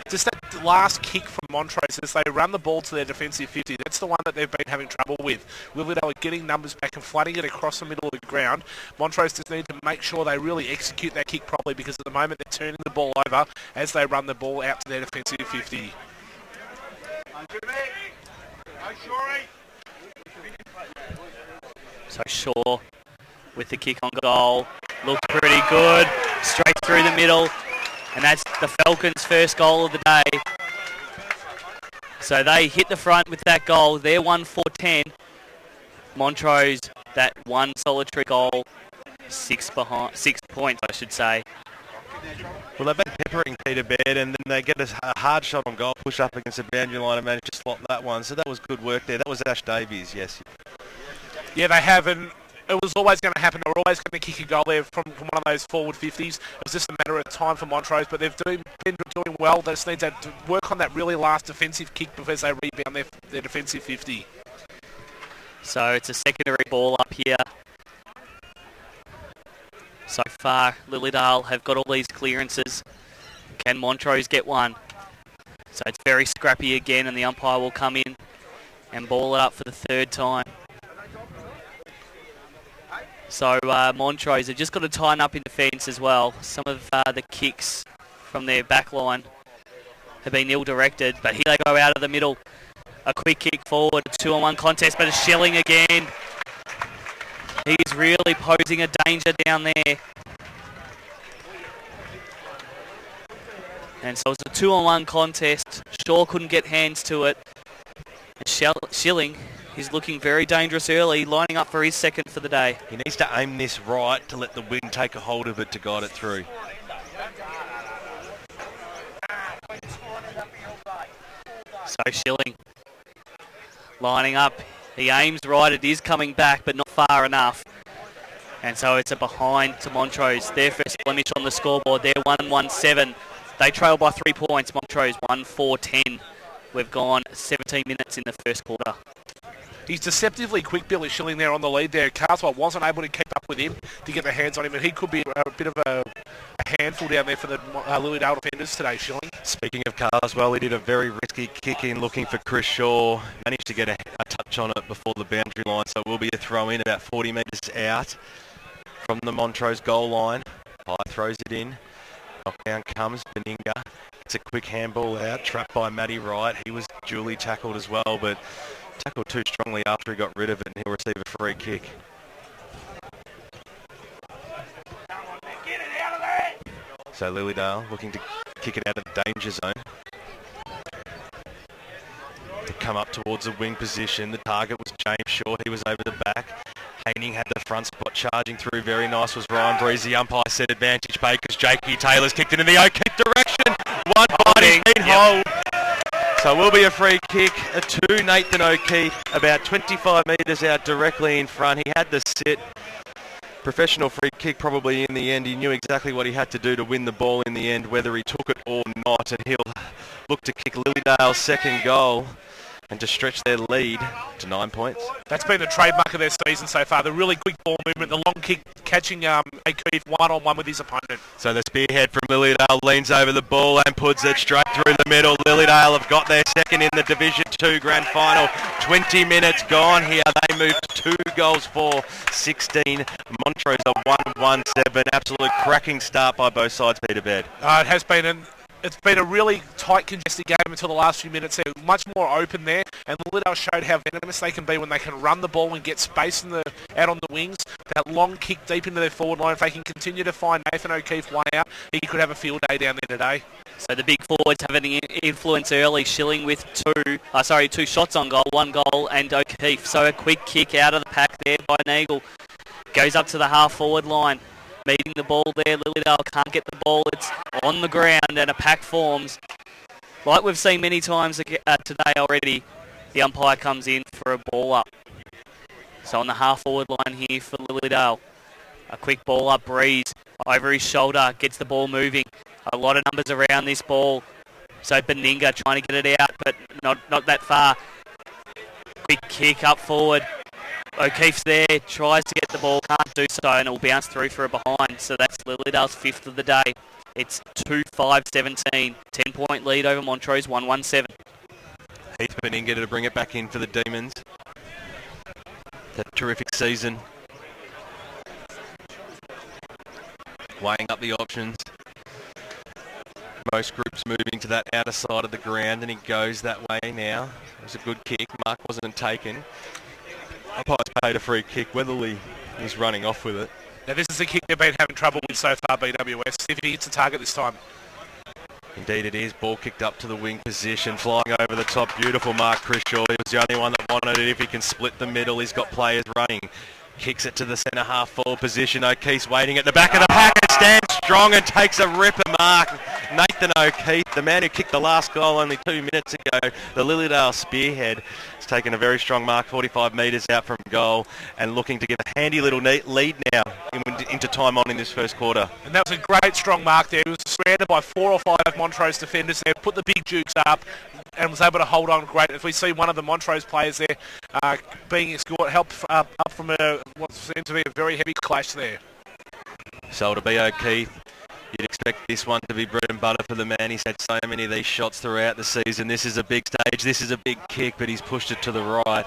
Just that last kick from Montrose as they run the ball to their defensive 50. That's the one that they've been having trouble with. Lilydale are getting numbers back and flooding it across the middle of the ground. Montrose just need to make sure they really execute that kick properly because at the moment they're turning the ball over as they run the ball out to their defensive 50. So Shaw with the kick on goal. Looked pretty good. Straight through the middle. And that's the Falcons' first goal of the day. So they hit the front with that goal. They're 1-4-10. Montrose, that one solitary goal, 6 points, I should say. Well, they've been peppering Peter Baird and then they get a hard shot on goal, push up against the boundary line and manage to slot that one. So that was good work there. That was Ash Davies, yes. Yeah, they have, and it was always going to happen. They were always going to kick a goal there from one of those forward 50s. It was just a matter of time for Montrose, but they've been doing well. They just need to work on that really last defensive kick before they rebound their defensive 50. So it's a secondary ball up here. So far, Lilydale have got all these clearances. Can Montrose get one? So it's very scrappy again, and the umpire will come in and ball it up for the third time. So Montrose have just got to tighten up in defence as well. Some of the kicks from their back line have been ill-directed, but here they go out of the middle. A quick kick forward, a 2-on-1 contest, but a Schilling again. He's really posing a danger down there. And so it's a 2-on-1 contest. Shaw couldn't get hands to it. And Schilling, he's looking very dangerous early, lining up for his second for the day. He needs to aim this right to let the wind take a hold of it to guide it through. So Schilling lining up. He aims right. It is coming back, but not far enough. And so it's a behind to Montrose. Their first blemish on the scoreboard. They're 1-1-7. They trail by 3 points. Montrose 1-4-10. We've gone 17 minutes in the first quarter. He's deceptively quick, Billy Schilling, there on the lead there. Carswell wasn't able to keep up with him to get the hands on him, and he could be a bit of a handful down there for the Lilydale defenders today, Schilling. Speaking of Carswell, he did a very risky kick in looking for Chris Shaw. Managed to get a touch on it before the boundary line, so it will be a throw in about 40 metres out from the Montrose goal line. Pye throws it in. Knockdown comes. Beninga. It's a quick handball out, trapped by Matty Wright. He was duly tackled as well, but tackled too strongly after he got rid of it, and he'll receive a free kick. So Lilydale looking to kick it out of the danger zone. To come up towards the wing position. The target was James Shaw. He was over the back. Haining had the front spot, charging through. Very nice was Ryan Breeze. The umpire said advantage Bakers. J.K. Taylor's kicked it in the O-kick direction. One body, hold. So it will be a free kick to Nathan O'Keefe, about 25 metres out directly in front. He had to sit. Professional free kick probably in the end. He knew exactly what he had to do to win the ball in the end, whether he took it or not. And he'll look to kick Lilydale's second goal and to stretch their lead to 9 points. That's been the trademark of their season so far. The really quick ball movement, the long kick, catching O'Keefe one-on-one with his opponent. So the spearhead from Lilydale leans over the ball and puts it straight through the middle. Lilydale have got their second in the Division 2 Grand Final. 20 minutes gone here. They moved 2 goals for 16. Montrose a 1-1-7. Absolute cracking start by both sides, Peter Baird. It has been It's been a really tight, congested game until the last few minutes. They're much more open there, and Lilydale showed how venomous they can be when they can run the ball and get space out on the wings. That long kick deep into their forward line. If they can continue to find Nathan O'Keefe one out, he could have a field day down there today. So the big forwards have an influence early. Schilling with two shots on goal, 1 goal, and O'Keefe. So a quick kick out of the pack there by Nagel. Goes up to the half-forward line. Meeting the ball there, Lilydale can't get the ball. It's on the ground and a pack forms. Like we've seen many times today already, the umpire comes in for a ball up. So on the half-forward line here for Lilydale. A quick ball up, Breeze over his shoulder, gets the ball moving. A lot of numbers around this ball. So Beninga trying to get it out, but not that far. Quick kick up forward. O'Keefe's there, tries to get the ball, can't do so, and it will bounce through for a behind. So that's Lilydale's 5th of the day. It's 2-5-17. 10-point lead over Montrose, 1-1-7. Heath Beninga to bring it back in for the Demons. That terrific season. Weighing up the options. Most groups moving to that outer side of the ground, and he goes that way now. It was a good kick. Mark wasn't taken. Umpires paid a free kick. Weatherly was running off with it. Now this is a kick they've been having trouble with so far, BWS. See if he hits the target this time. Indeed it is. Ball kicked up to the wing position. Flying over the top. Beautiful Mark Crishaw. He was the only one that wanted it. If he can split the middle, he's got players running. Kicks it to the centre half forward position. O'Keefe's waiting at the back of the pack and stands strong and takes a ripper mark. Nathan O'Keefe, the man who kicked the last goal only 2 minutes ago, the Lilydale spearhead, has taken a very strong mark, 45 metres out from goal, and looking to give a handy little lead now into time on in this first quarter. And that was a great strong mark there. He was surrounded by 4 or 5 Montrose defenders there, put the big jukes up, and was able to hold on great. If we see one of the Montrose players there being escorted, help up from what seemed to be a very heavy clash there. So to be O'Keefe, you'd expect this one to be bread and butter for the man. He's had so many of these shots throughout the season. This is a big stage, this is a big kick, but he's pushed it to the right.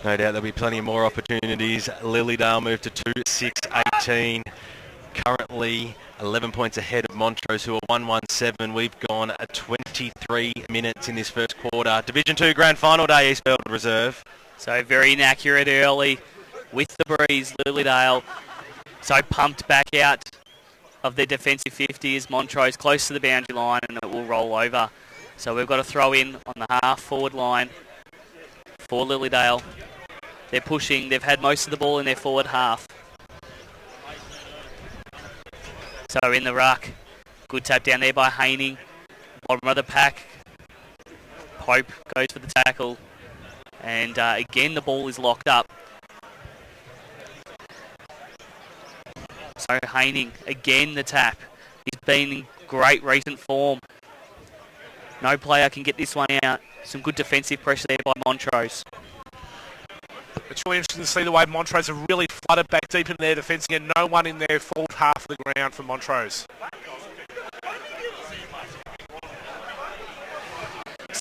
No doubt there'll be plenty more opportunities. Lilydale moved to 2-6-18. Currently 11 points ahead of Montrose, who are 1-1-7. We've gone 23 minutes in this first quarter. Division 2 Grand Final day, East Burwood Reserve. So very inaccurate early with the breeze, Lilydale. So pumped back out of their defensive 50 is Montrose, close to the boundary line, and it will roll over. So we've got to throw in on the half-forward line for Lilydale. They're pushing. They've had most of the ball in their forward half. So in the ruck. Good tap down there by Haining. Bottom of the pack. Pope goes for the tackle. And again, the ball is locked up. So Haining, again the tap. He's been in great recent form. No player can get this one out. Some good defensive pressure there by Montrose. It's really interesting to see the way Montrose have really flooded back deep in their defence and no one in their forward half of the ground for Montrose.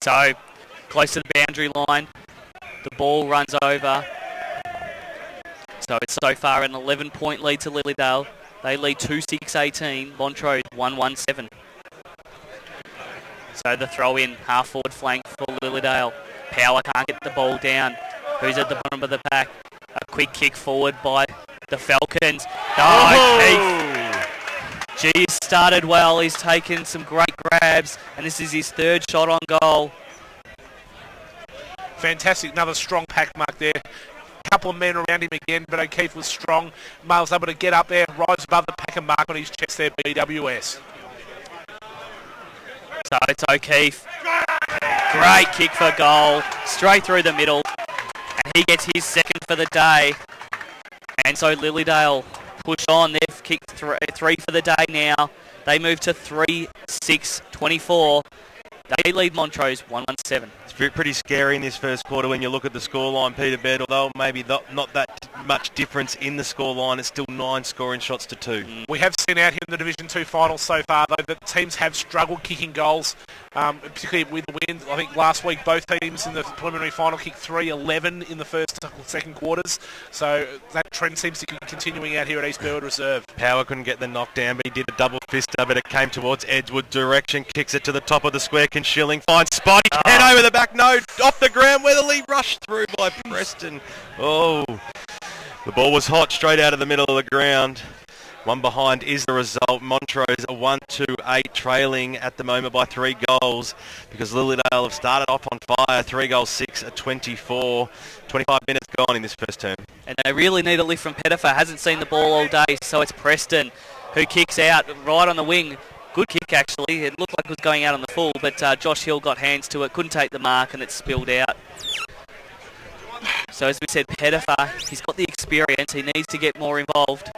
So, close to the boundary line. The ball runs over. So it's so far an 11-point lead to Lilydale. They lead 2-6-18. Montrose 1-1-7. So the throw in, half-forward flank for Lilydale. Power can't get the ball down. Who's at the bottom of the pack? A quick kick forward by the Falcons. He's started well. He's taken some great grabs, and this is his 3rd shot on goal. Fantastic. Another strong pack mark there. A couple of men around him again, but O'Keefe was strong. Male's able to get up there, rise above the pack and mark on his chest there, BWS. So it's O'Keefe. Great kick for goal, straight through the middle. And he gets his second for the day. And so Lilydale push on. They've kicked three for the day now. They move to 3-6-24. They lead Montrose 1-17. It's pretty scary in this first quarter when you look at the scoreline, Peter Baird. Although maybe not that much difference in the scoreline, it's still 9 scoring shots to 2. We have seen out here in the Division 2 finals so far, though, that teams have struggled kicking goals, particularly with the wind. I think last week both teams in the preliminary final kicked 3-11 in the first and second quarters. So that trend seems to be continuing out here at East Burwood Reserve. Power couldn't get the knockdown, but he did a double fister, but it came towards Edgewood direction, kicks it to the top of the square. Schilling finds spot, he can over the back, no, off the ground, Weatherly rushed through by Preston. Oh, the ball was hot straight out of the middle of the ground. One behind is the result. Montrose a 1-2-8 trailing at the moment by 3 goals because Lilydale have started off on fire. 3 goals, 6 at 24. 25 minutes gone in this first term. And they really need a lift from Pettifer. Hasn't seen the ball all day, so it's Preston who kicks out right on the wing. Good kick, actually. It looked like it was going out on the full, but Josh Hill got hands to it, couldn't take the mark, and it spilled out. So as we said, Pettifer, he's got the experience. He needs to get more involved.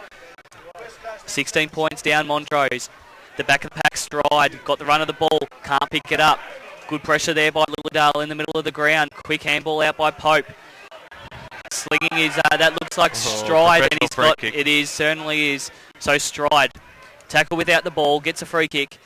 16 points down, Montrose. The back of the pack stride, got the run of the ball, can't pick it up. Good pressure there by Lilydale in the middle of the ground. Quick handball out by Pope. Slinging his, that looks like stride, and he's got, it is, certainly is. So stride. Tackle without the ball, gets a free kick.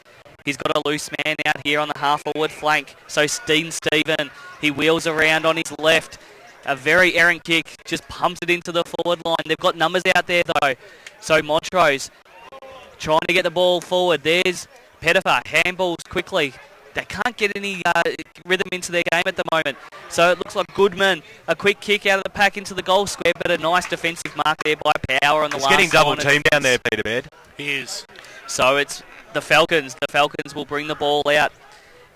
He's got a loose man out here on the half-forward flank. So Dean Stephen, he wheels around on his left. A very errant kick, just pumps it into the forward line. They've got numbers out there though. So Montrose trying to get the ball forward. There's Pettifer, handballs quickly. They can't get any rhythm into their game at the moment. So it looks like Goodman, a quick kick out of the pack into the goal square, but a nice defensive mark there by Power on the last. He's getting double teamed down there, Peter Baird. He is. So it's the Falcons. The Falcons will bring the ball out.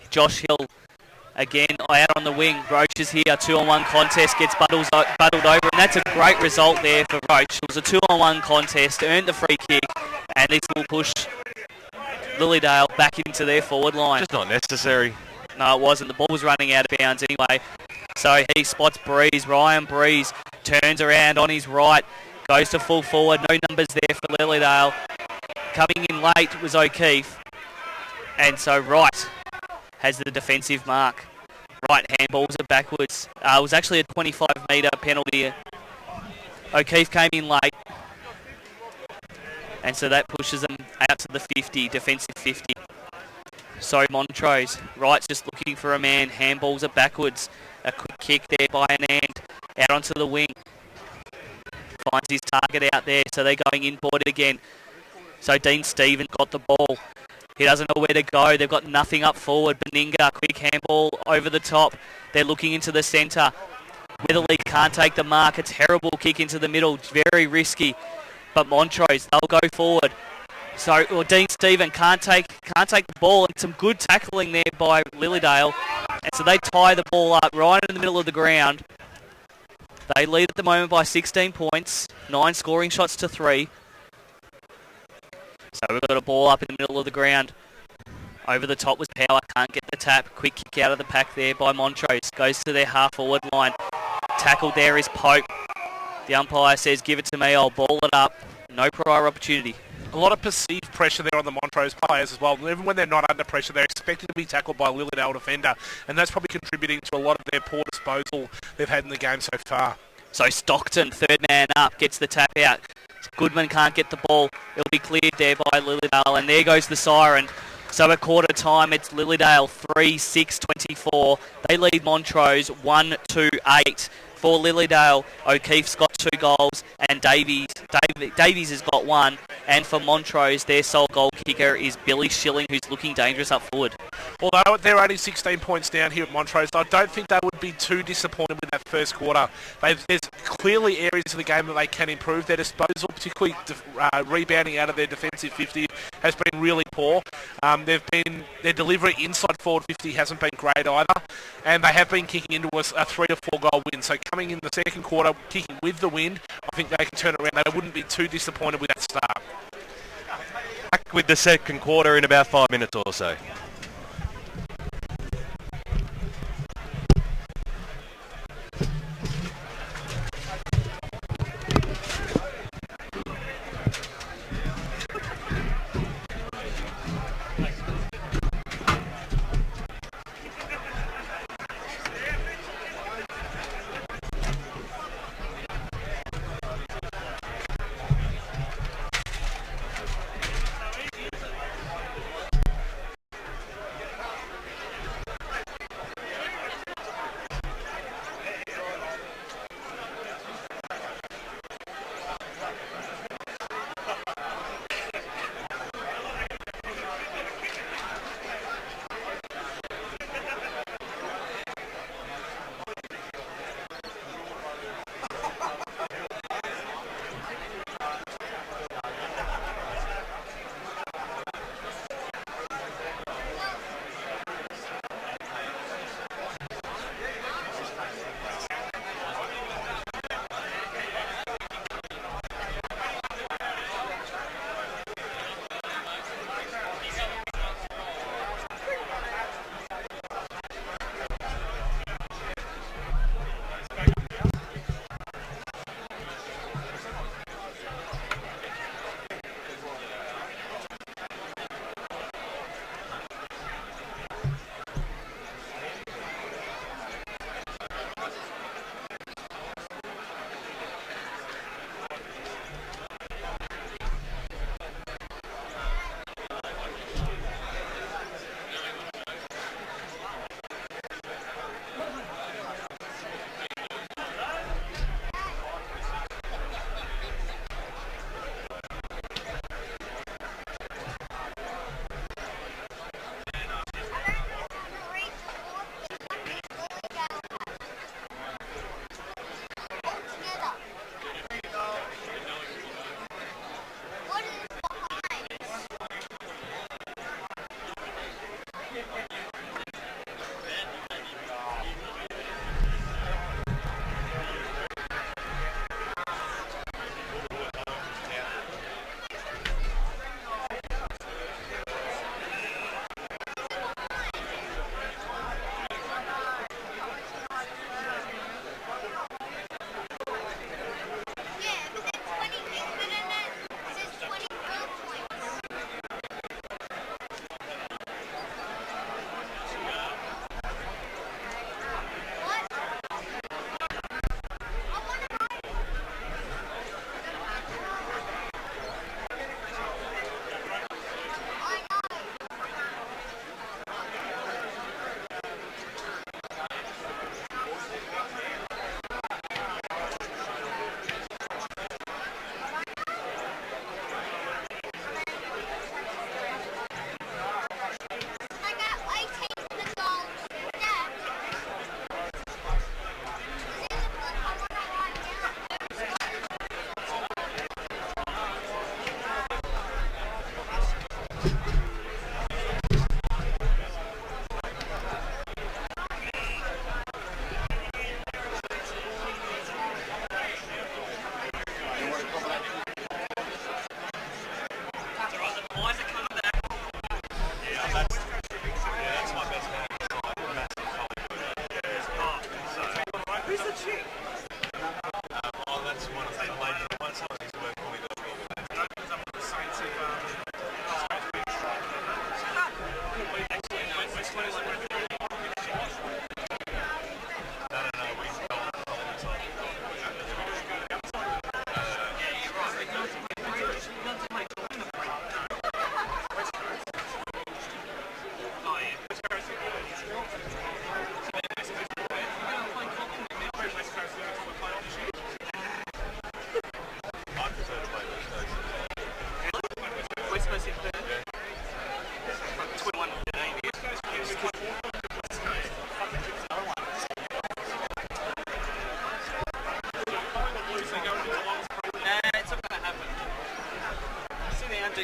Josh Hill again out on the wing. Roach is here. 2-on-1 contest, gets bundled over, and that's a great result there for Roach. It was a 2-on-1 contest, earned the free kick, and this will push Lilydale back into their forward line. Just not necessary. No, it wasn't. The ball was running out of bounds anyway. So he spots Breeze. Ryan Breeze turns around on his right, goes to full forward. No numbers there for Lilydale. Coming in late was O'Keefe. And so Wright has the defensive mark. Right handballs are backwards. It was actually a 25-metre penalty. O'Keefe came in late. And so that pushes them out to the 50, defensive 50. So Montrose, Wright's just looking for a man. Handballs are backwards. A quick kick there by an end. Out onto the wing. Finds his target out there, so they're going inboard again. So Dean Stephen got the ball. He doesn't know where to go. They've got nothing up forward. Beninga, quick handball over the top. They're looking into the centre. Weatherly can't take the mark. A terrible kick into the middle. Very risky. But Montrose, they'll go forward. So Dean Stephen can't take the ball, and some good tackling there by Lilydale. And so they tie the ball up right in the middle of the ground. They lead at the moment by 16 points, 9 scoring shots to 3. So we've got a ball up in the middle of the ground. Over the top was Power, can't get the tap. Quick kick out of the pack there by Montrose. Goes to their half-forward line. Tackled there is Pope. The umpire says, give it to me, I'll ball it up. No prior opportunity. A lot of perceived pressure there on the Montrose players as well. Even when they're not under pressure, they're expected to be tackled by a Lilydale defender, and that's probably contributing to a lot of their poor disposal they've had in the game so far. So Stockton, third man up, gets the tap out. Goodman can't get the ball. It'll be cleared there by Lilydale, and there goes the siren. So at quarter time, it's Lilydale 3-6-24. They lead Montrose 1-2-8. For Lilydale, O'Keefe's got 2 goals, and Davies has got 1. And for Montrose, their sole goal kicker is Billy Schilling, who's looking dangerous up forward. Although they're only 16 points down here at Montrose, I don't think they would be too disappointed with that first quarter. There's clearly areas of the game that they can improve. Their disposal, particularly rebounding out of their defensive 50, has been really poor. Their delivery inside forward 50 hasn't been great either, and they have been kicking into a 3 to 4 goal win. So coming in the second quarter, kicking with the wind, I think they can turn it around. They wouldn't be too disappointed with that start. Back with the second quarter in about 5 minutes or so.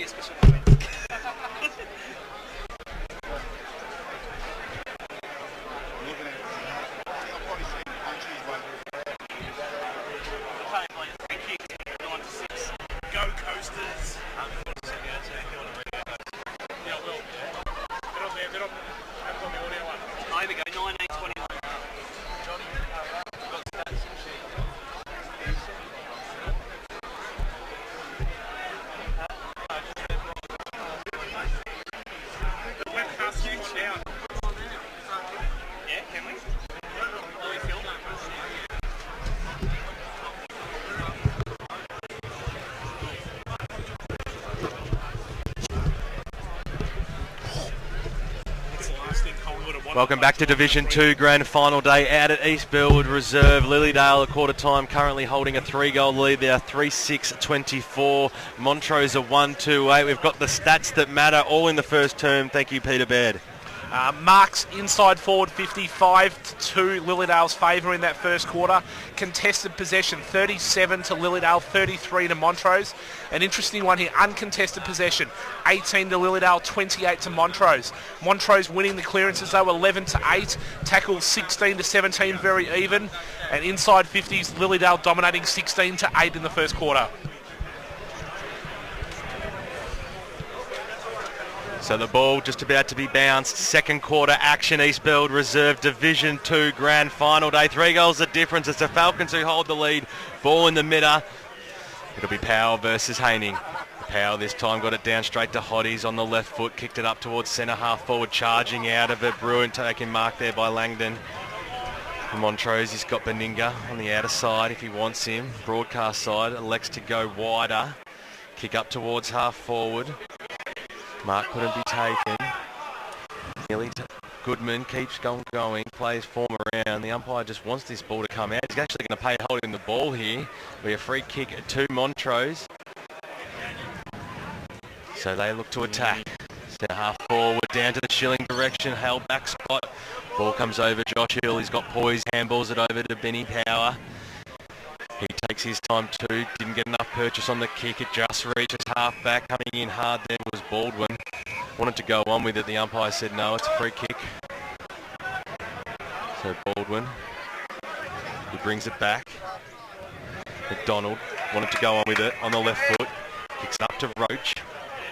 Go Coasters. There we go, 9-8-21. The webcast is down. Yeah, can we? That's the last thing Collingwood have wanted. Welcome back to Division 2 Grand Final Day out at East Burwood Reserve. Lilydale at quarter time currently holding a 3-goal lead. They are 3-6-24. Montrose are 1-2-8. We've got the stats that matter all in the first term. Thank you, Peter Baird. Marks inside forward 55-2, Lilydale's favour in that first quarter. Contested possession 37 to Lilydale, 33 to Montrose. An interesting one here, uncontested possession 18 to Lilydale, 28 to Montrose. Montrose winning the clearances though 11-8, tackles 16-17, very even. And inside 50s, Lilydale dominating 16-8 in the first quarter. So the ball just about to be bounced. Second quarter action, East Burwood Reserve Division 2 Grand Final Day. 3 goals the difference. It's the Falcons who hold the lead. Ball in the middle. It'll be Powell versus Haining. Powell this time got it down straight to Hotties on the left foot. Kicked it up towards centre half forward. Charging out of it. Bruin taking mark there by Langdon. For Montrose, he's got Beninga on the outer side if he wants him. Broadcast side elects to go wider. Kick up towards half forward. Mark couldn't be taken. Nearly Goodman keeps going, plays form around. The umpire just wants this ball to come out. He's actually going to pay holding the ball here. Be a free kick to Montrose. So they look to attack. Centre half forward, down to the Schilling direction, held back spot. Ball comes over Josh Hill. He's got poise, handballs it over to Benny Power. He takes his time too, didn't get enough purchase on the kick, it just reaches half back, coming in hard there was Baldwin. Wanted to go on with it, the umpire said no, it's a free kick. So Baldwin, he brings it back. McDonald wanted to go on with it on the left foot, kicks it up to Roach.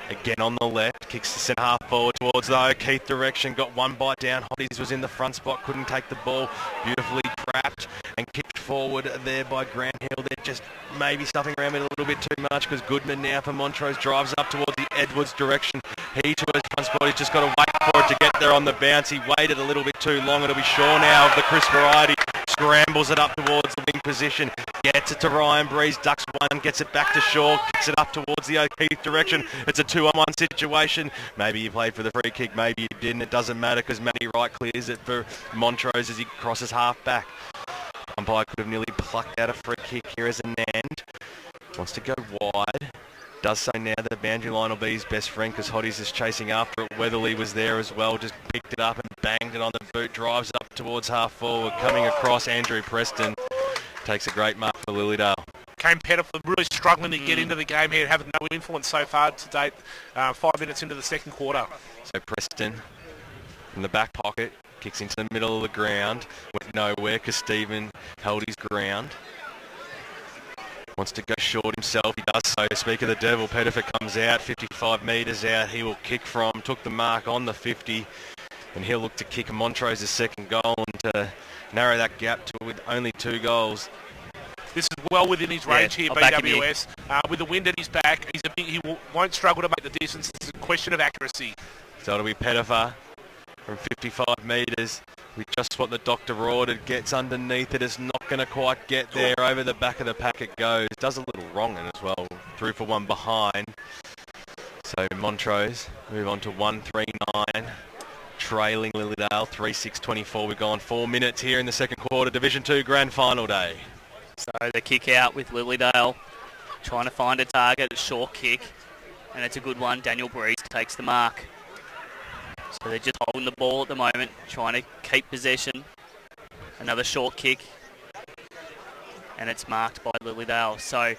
Again on the left, kicks the centre half forward towards the O'Keefe direction, got one bite down, Hotties was in the front spot, couldn't take the ball, beautifully trapped and kicked forward there by Grant Hill. They're just maybe stuffing around it a little bit too much because Goodman now for Montrose drives up towards the Edwards direction. He to his front spot, he's just got to wait for it to get there on the bounce. He waited a little bit too long. It'll be Shaw now of the Chris variety. Scrambles it up towards the wing position. Gets it to Ryan Breeze, ducks one, gets it back to Shaw, kicks it up towards the O'Keefe direction. It's a 2-on-1 situation. Maybe he played for the free kick, maybe he didn't. It doesn't matter because Matty Wright clears it for Montrose as he crosses half back. Umpire could have nearly plucked out a free kick here as Anand. Wants to go wide. Does so now. The boundary line will be his best friend because Hotties is chasing after it. Weatherly was there as well. Just picked it up and banged it on the boot. Drives it up towards half forward. Coming across, Andrew Preston takes a great mark for Lilydale. Kane Pettifer really struggling to get into the game here, having no influence so far to date. 5 minutes into the second quarter. So Preston in the back pocket. Kicks into the middle of the ground. Went nowhere because Stephen held his ground. Wants to go short himself. He does so. Speak of the devil, Pettifer comes out, 55 metres out. He will kick from, took the mark on the 50. And he'll look to kick Montrose's second goal and to narrow that gap to with only 2 goals. This is well within his range here, BWS. With the wind at his back, he won't struggle to make the distance. It's a question of accuracy. So it'll be Pettifer from 55 metres with just what the doctor ordered. Gets underneath it. It's not going to quite get there. Over the back of the pack it goes. Does a little wrong as well. Through for one behind. So Montrose move on to 1-3-9. Trailing Lilydale 3-6-24. We've gone 4 minutes here in the second quarter. Division 2 Grand Final Day. So the kick out with Lilydale trying to find a target, a short kick, and it's a good one. Daniel Breeze takes the mark. So they're just holding the ball at the moment, trying to keep possession. Another short kick, and it's marked by Lilydale. So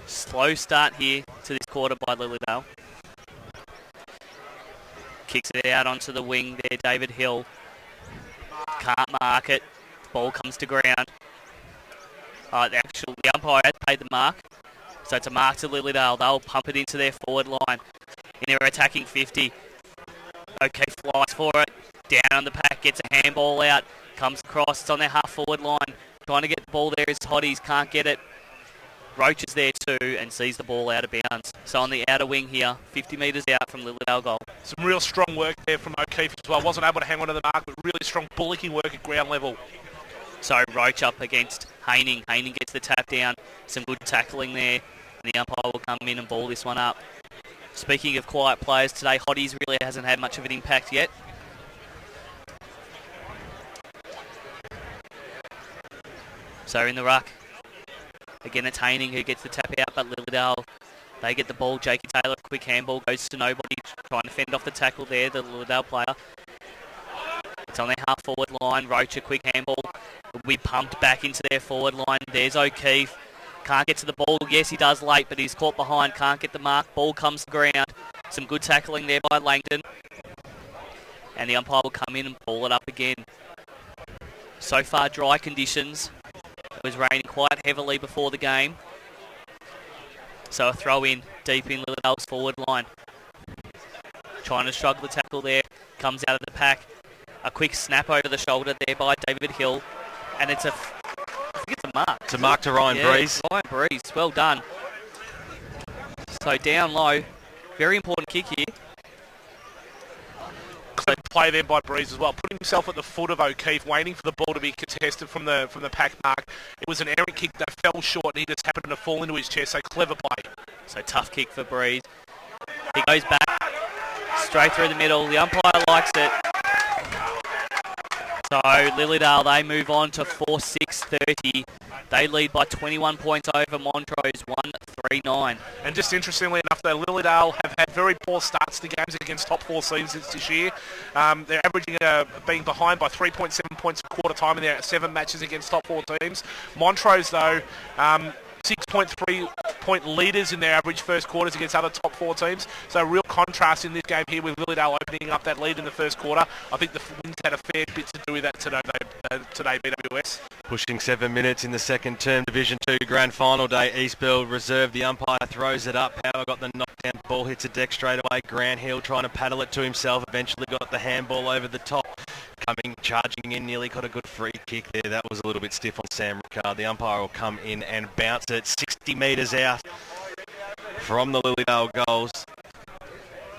slow start here to this quarter by Lilydale. Kicks it out onto the wing there, David Hill. Can't mark it. Ball comes to ground. The umpire has paid the mark. So it's a mark to Lilydale. They'll pump it into their forward line. In their attacking 50. Okay, flies for it. Down on the pack, gets a handball out. Comes across, it's on their half forward line. Trying to get the ball there is Hotties, can't get it. Roach is there too and sees the ball out of bounds. So on the outer wing here, 50 metres out from Lilydale goal. Some real strong work there from O'Keefe as well. Wasn't able to hang on to the mark, but really strong bullocking work at ground level. So Roach up against Haining. Haining gets the tap down. Some good tackling there. And the umpire will come in and ball this one up. Speaking of quiet players today, Hotties really hasn't had much of an impact yet. So in the ruck. Again, it's Haining who gets the tap out, but Lilydale, they get the ball. Jakey Taylor, quick handball, goes to nobody, trying to fend off the tackle there, the Lilydale player. It's on their half forward line. Roach, a quick handball. We pumped back into their forward line. There's O'Keefe. Can't get to the ball. Yes, he does late, but he's caught behind. Can't get the mark. Ball comes to ground. Some good tackling there by Langdon. And the umpire will come in and ball it up again. So far, dry conditions. It was raining quite heavily before the game. So a throw in deep in Lilydale's forward line. Trying to shrug the tackle there. Comes out of the pack. A quick snap over the shoulder there by David Hill. And it's a mark. It's a mark to Ryan Breeze. Ryan Breeze, well done. So down low. Very important kick here. Clever play there by Breeze as well, putting himself at the foot of O'Keefe, waiting for the ball to be contested from the pack mark. It was an errant kick that fell short and he just happened to fall into his chest, so clever play. So tough kick for Breeze. He goes back, straight through the middle. The umpire likes it. So Lilydale, they move on to 4-6-30. They lead by 21 points over Montrose, 1-3-9. And just interestingly enough, though, Lilydale have had very poor starts to games against top four teams this year. They're averaging being behind by 3.7 points a quarter time in their 7 matches against top four teams. Montrose, though, 6.3 point leaders in their average first quarters against other top four teams. So a real contrast in this game here with Lilydale opening up that lead in the first quarter. I think the wins had a fair bit to do with that today, BWS. Pushing 7 minutes in the second term, Division 2 Grand Final day, East Burwood Reserve. The umpire throws it up. Power got the knockdown. Ball hits a deck straight away. Grant Hill trying to paddle it to himself. Eventually got the handball over the top. Coming, charging in, nearly got a good free kick there. That was a little bit stiff on Sam Ricard. The umpire will come in and bounce it 60 metres out from the Lilydale goals.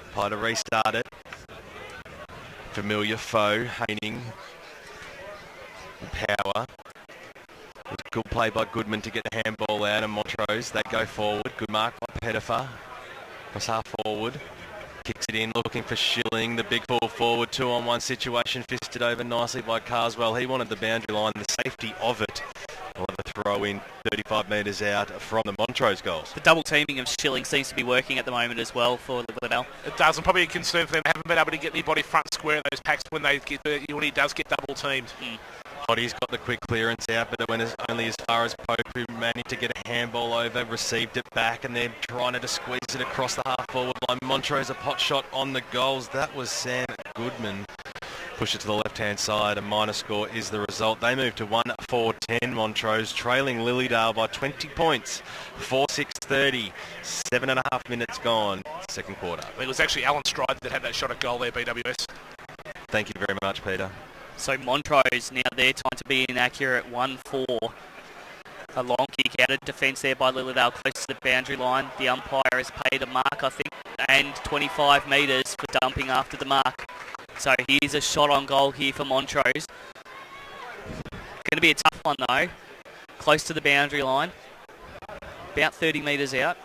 Umpire to restart it. Familiar foe, Haining. Power. Good play by Goodman to get the handball out, and Montrose, they go forward. Good mark by Pettifer. Cross half forward. Kicks it in, looking for Schilling. The big full forward, 2-on-1 situation, fisted over nicely by Carswell. He wanted the boundary line, the safety of it. We'll have a throw in 35 metres out from the Montrose goals. The double teaming of Schilling seems to be working at the moment as well for Lilydale. It does, and probably a concern for them. They haven't been able to get anybody front square in those packs when he does get double teamed. Hottie's got the quick clearance out, but it went only as far as Pope, who managed to get a handball over, received it back, and then trying to squeeze it across the half-forward line. Montrose a pot shot on the goals. That was Sam Goodman. Push it to the left-hand side. A minor score is the result. They move to 1-4-10 Montrose, trailing Lilydale by 20 points. 4-6-30. 7.5 minutes gone. Second quarter. I think it was actually Alan Stride that had that shot at goal there, BWS. Thank you very much, Peter. So Montrose, now their time to be inaccurate, 1-4. A long kick out of defence there by Lilydale, close to the boundary line. The umpire has paid a mark, I think, and 25 metres for dumping after the mark. So here's a shot on goal here for Montrose. Going to be a tough one though. Close to the boundary line. About 30 metres out.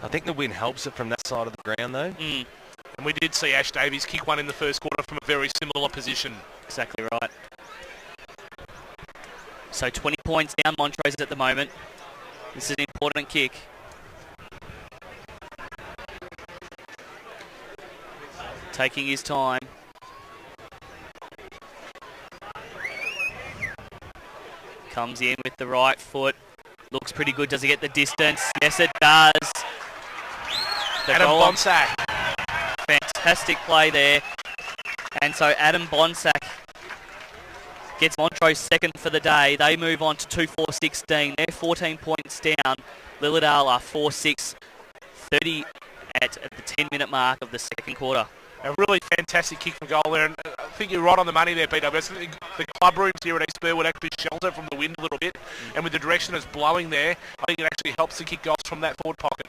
I think the wind helps it from that side of the ground though. And we did see Ash Davies kick one in the first quarter from a very similar position. Exactly right. So 20 points down Montrose at the moment. This is an important kick. Taking his time. Comes in with the right foot. Looks pretty good. Does he get the distance? Yes, it does. The Adam goal on- Bonsack. Fantastic play there. And so Adam Bonsack gets Montrose second for the day. They move on to 2-4-16. They're 14 points down. Lilydale are 4-6, 30 at the 10-minute mark of the second quarter. A really fantastic kick from goal there, and I think you're right on the money there, BWS. I think the club rooms here at East Burwood actually shelter from the wind a little bit, and with the direction it's blowing there, I think it actually helps to kick goals from that forward pocket.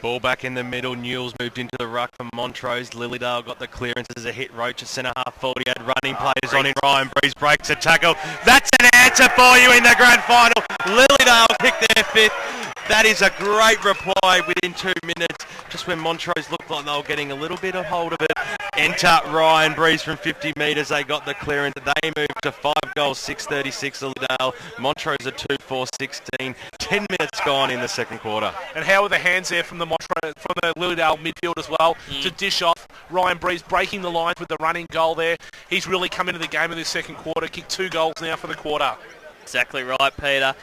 Ball back in the middle. Newell's moved into the ruck for Montrose. Lilydale got the clearance as a hit. Roach at centre half forward. He had running players on in. Ryan Breeze breaks a tackle. That's an answer for you in the grand final. Lilydale picked their fifth. That is a great reply within 2 minutes. Just when Montrose looked like they were getting a little bit of hold of it. Enter Ryan Breeze from 50 metres. They got the clearance. They moved to 5 goals, 6:36 Lilydale. Montrose at 2-4-16. 10 minutes gone in the second quarter. And how were the hands there from the Lilydale midfield as well to dish off. Ryan Breeze breaking the lines with the running goal there. He's really come into the game in this second quarter. Kicked 2 goals now for the quarter. Exactly right, Peter.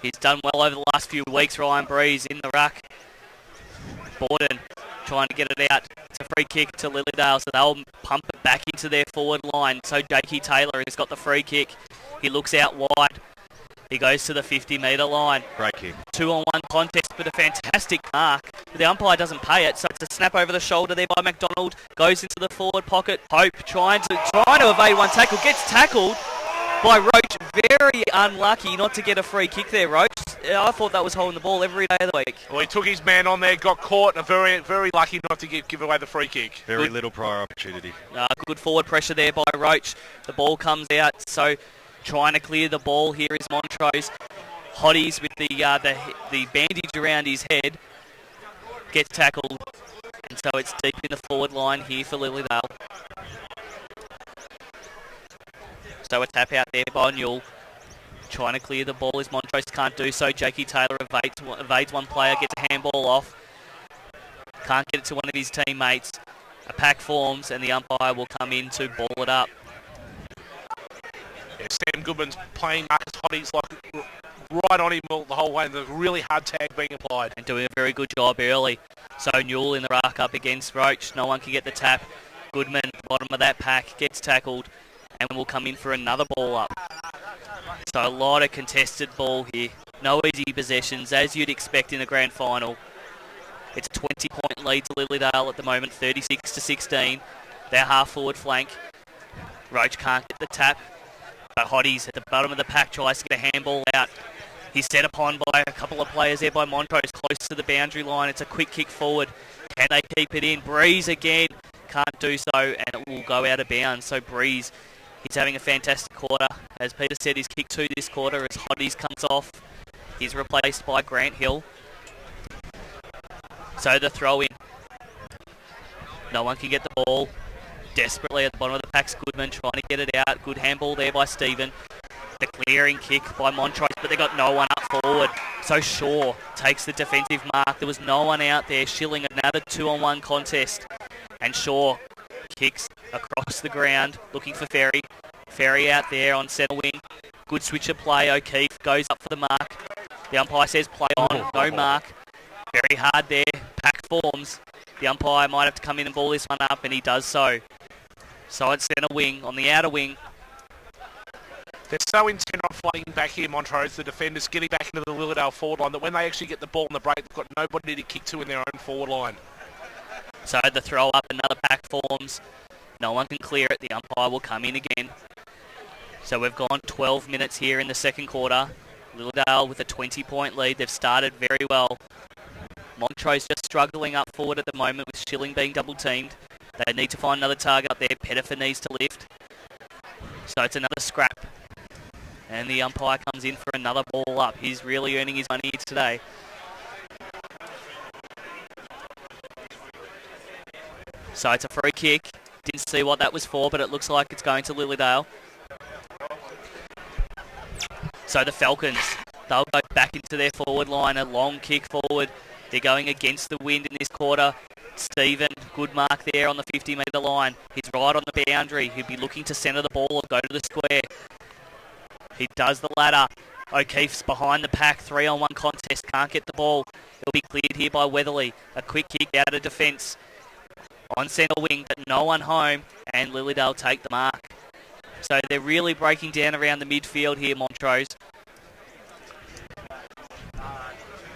He's done well over the last few weeks, Ryan Breeze in the ruck. Borden trying to get it out. It's a free kick to Lilydale, so they'll pump it back into their forward line. So Jakey Taylor has got the free kick. He looks out wide. He goes to the 50-metre line. Great kick. 2-on-1 contest, but a fantastic mark. The umpire doesn't pay it, so it's a snap over the shoulder there by McDonald. Goes into the forward pocket. Pope trying to evade one tackle. Gets tackled by Roach. Very unlucky not to get a free kick there, Roach. I thought that was holding the ball every day of the week. Well, he took his man on there, got caught, and very, very lucky not to give away the free kick. Very little prior opportunity. Good forward pressure there by Roach. The ball comes out, so trying to clear the ball here is Montrose. Hotties with the bandage around his head gets tackled, and so it's deep in the forward line here for Lilydale. So a tap out there by Newell. Trying to clear the ball as Montrose can't do so. Jakey Taylor evades one player, gets a handball off. Can't get it to one of his teammates. A pack forms and the umpire will come in to ball it up. Yeah, Sam Goodman's playing Marcus Hotties like right on him the whole way. There's a really hard tag being applied. And doing a very good job early. So Newell in the ruck up against Roach. No one can get the tap. Goodman, bottom of that pack, gets tackled and will come in for another ball up. So a lot of contested ball here. No easy possessions, as you'd expect in a grand final. It's a 20-point lead to Lilydale at the moment, 36-16. Their half-forward flank. Roach can't get the tap, but Hotties at the bottom of the pack tries to get a handball out. He's set upon by a couple of players there by Montrose, close to the boundary line. It's a quick kick forward. Can they keep it in? Breeze again. Can't do so, and it will go out of bounds. So Breeze, he's having a fantastic quarter. As Peter said, he's kicked 2 this quarter as Hotties comes off. He's replaced by Grant Hill. So the throw in. No one can get the ball. Desperately at the bottom of the pack's Goodman trying to get it out. Good handball there by Stephen. The clearing kick by Montrose, but they got no one up forward. So Shaw takes the defensive mark. There was no one out there. Schilling another 2-on-1 contest. And Shaw kicks across the ground looking for Ferry. Ferry out there on centre wing. Good switch of play. O'Keefe goes up for the mark. The umpire says play on. No mark. Very hard there. Pack forms. The umpire might have to come in and ball this one up, and he does so. So it's centre wing. On the outer wing, they're so intent on fighting back here, Montrose, the defenders getting back into the Lilydale forward line, that when they actually get the ball in the break, they've got nobody to kick to in their own forward line. So the throw up, another pack forms. No one can clear it. The umpire will come in again. So we've gone 12 minutes here in the second quarter. Lilydale with a 20-point lead. They've started very well. Montrose just struggling up forward at the moment with Schilling being double-teamed. They need to find another target up there. Pettifer needs to lift. So it's another scrap. And the umpire comes in for another ball up. He's really earning his money today. So it's a free kick. Didn't see what that was for, but it looks like it's going to Lilydale. So the Falcons, they'll go back into their forward line. A long kick forward. They're going against the wind in this quarter. Stephen, good mark there on the 50-metre line. He's right on the boundary. He'll be looking to centre the ball or go to the square. He does the ladder. O'Keefe's behind the pack, 3-on-1 contest, can't get the ball. It'll be cleared here by Weatherly. A quick kick out of defence on centre wing, but no one home, and Lilydale take the mark. So they're really breaking down around the midfield here, Montrose.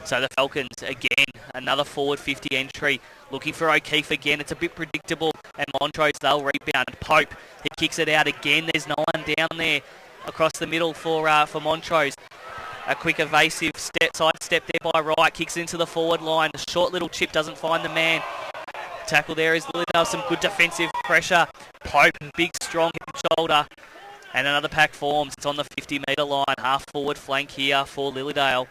So the Falcons, again, another forward 50 entry. Looking for O'Keefe again. It's a bit predictable. And Montrose, they'll rebound. Pope, he kicks it out again. There's no one down there across the middle for Montrose. A quick evasive side step there by Wright. Kicks into the forward line. A short little chip doesn't find the man. Tackle there is Lilydale. Some good defensive pressure. Pope, big, strong hip shoulder. And another pack forms. It's on the 50-metre line. Half forward flank here for Lilydale.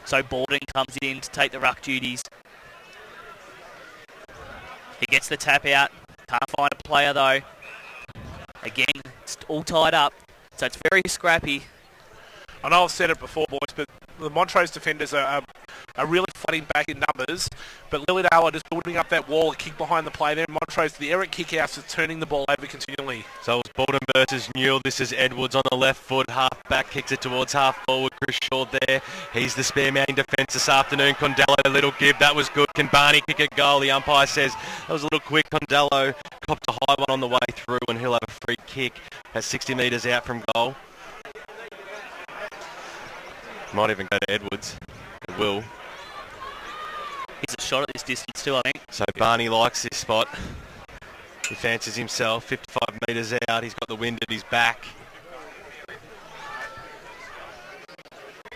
So Borden comes in to take the ruck duties. He gets the tap out. Can't find a player though. Again, it's all tied up. So it's very scrappy. I know I've said it before, boys, but the Montrose defenders are really flooding back in numbers, but Lilydale are just building up that wall, a kick behind the play there. Montrose, the errant kick-outs, are turning the ball over continually. So it's Bolton versus Newell. This is Edwards on the left foot, half back, kicks it towards half forward. Chris Shaw there. He's the spare man in defence this afternoon. Condello, a little give. That was good. Can Barney kick a goal? The umpire says that was a little quick. Condello copped a high one on the way through, and he'll have a free kick at 60 metres out from goal. Might even go to Edwards. It will. He's a shot at this distance too, I think. So Barney likes this spot. He fancies himself 55 metres out. He's got the wind at his back.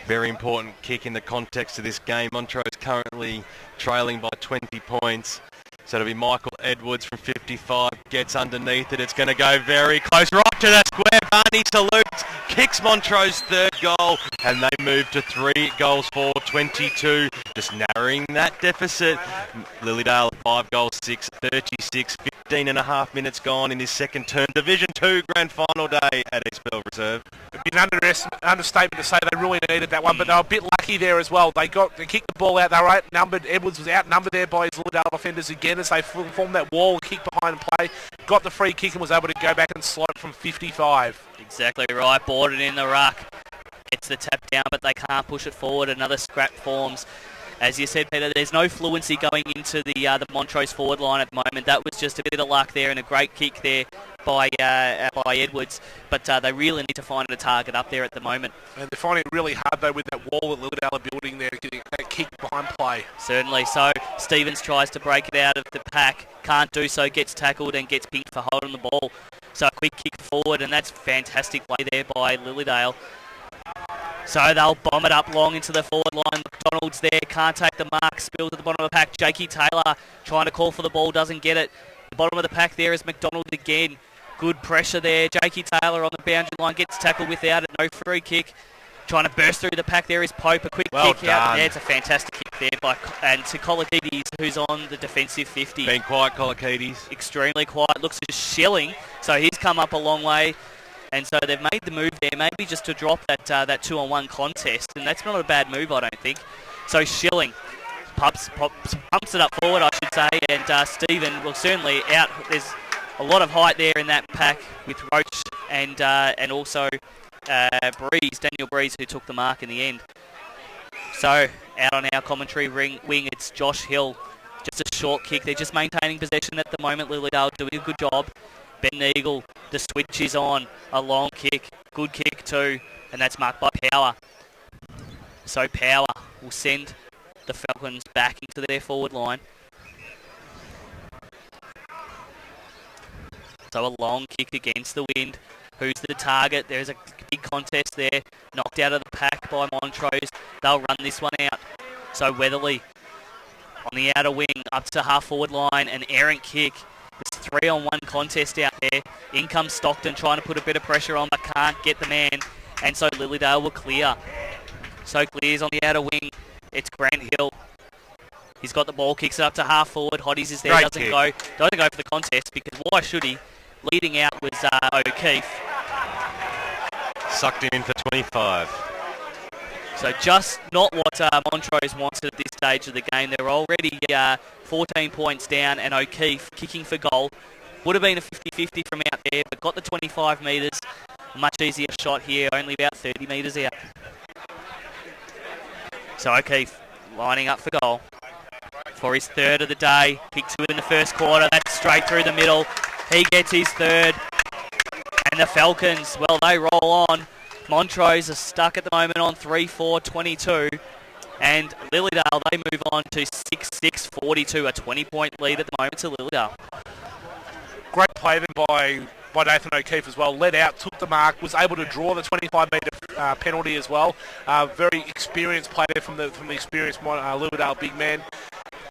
Very important kick in the context of this game. Montrose currently trailing by 20 points. So it'll be Michael Edwards from 55. Gets underneath it. It's going to go very close. Right to the square. Barney salutes. Kicks Montrose third goal. And they move to 3 goals for 22. Just narrowing that deficit. Lilydale 5 goals 6, 36. 15 and a half minutes gone in this second term. Division 2 grand final day at East Burwood Reserve. It'd be an understatement to say they really needed that one, but they were a bit lucky there as well. They kicked the ball out. They were outnumbered. Edwards was outnumbered there by his Lilydale defenders again as they formed that wall, kick behind and play. Got the free kick and was able to go back and slot from 55. Exactly right. Borden in the ruck. Gets the tap down, but they can't push it forward. Another scrap forms. As you said, Peter, there's no fluency going into the Montrose forward line at the moment. That was just a bit of luck there and a great kick there by Edwards. But they really need to find a target up there at the moment. And they're finding it really hard, though, with that wall that Lilydale are building there, getting that kick behind play. Certainly. So Stevens tries to break it out of the pack. Can't do so. Gets tackled and gets pinged for holding the ball. So a quick kick forward, and that's fantastic play there by Lilydale. So they'll bomb it up long into the forward line. McDonald's there, can't take the mark, spilled at the bottom of the pack. Jakey Taylor trying to call for the ball, doesn't get it. The bottom of the pack there is McDonald again. Good pressure there. Jakey Taylor on the boundary line, gets tackled without it. No free kick. Trying to burst through the pack there is Pope. A quick kick out. Yeah, it's a fantastic kick there and to Colakides, who's on the defensive 50. Been quiet, Colakides. Extremely quiet. Looks just shelling. So he's come up a long way. And so they've made the move there, maybe just to drop that 2-on-1 contest, and that's not a bad move, I don't think. So Schilling pumps it up forward, I should say, and Stephen will certainly out. There's a lot of height there in that pack with Roach and also Daniel Breeze, who took the mark in the end. So out on our commentary wing, it's Josh Hill. Just a short kick. They're just maintaining possession at the moment. Lilydale doing a good job. Ben Eagle, the switch is on. A long kick. Good kick too. And that's marked by Power. So Power will send the Falcons back into their forward line. So a long kick against the wind. Who's the target? There's a big contest there. Knocked out of the pack by Montrose. They'll run this one out. So Weatherly on the outer wing up to half forward line. An errant kick. It's 3-on-1 contest out there. In comes Stockton trying to put a bit of pressure on, but can't get the man. And so Lilydale will clear. So clears on the outer wing. It's Grant Hill. He's got the ball, kicks it up to half forward. Hotties is there, doesn't go for the contest because why should he? Leading out was O'Keefe. Sucked in for 25. So just not what Montrose wanted at this stage of the game. They're already 14 points down, and O'Keefe kicking for goal. Would have been a 50-50 from out there, but got the 25 metres. Much easier shot here, only about 30 metres out. So O'Keefe lining up for goal for his third of the day. Kick 2 in the first quarter. That's straight through the middle. He gets his third. And the Falcons, well, they roll on. Montrose are stuck at the moment on 3-4-22. And Lilydale, they move on to 6-6-42, a 20-point lead at the moment to Lilydale. Great play then by Nathan O'Keefe as well. Led out, took the mark, was able to draw the 25-metre penalty as well. Very experienced play there from the experienced Lilydale big man.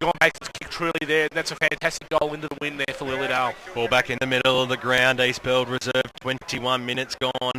John makes his kick truly there. That's a fantastic goal into the win there for Lilydale. Ball back in the middle of the ground. East Burwood Reserve, 21 minutes gone.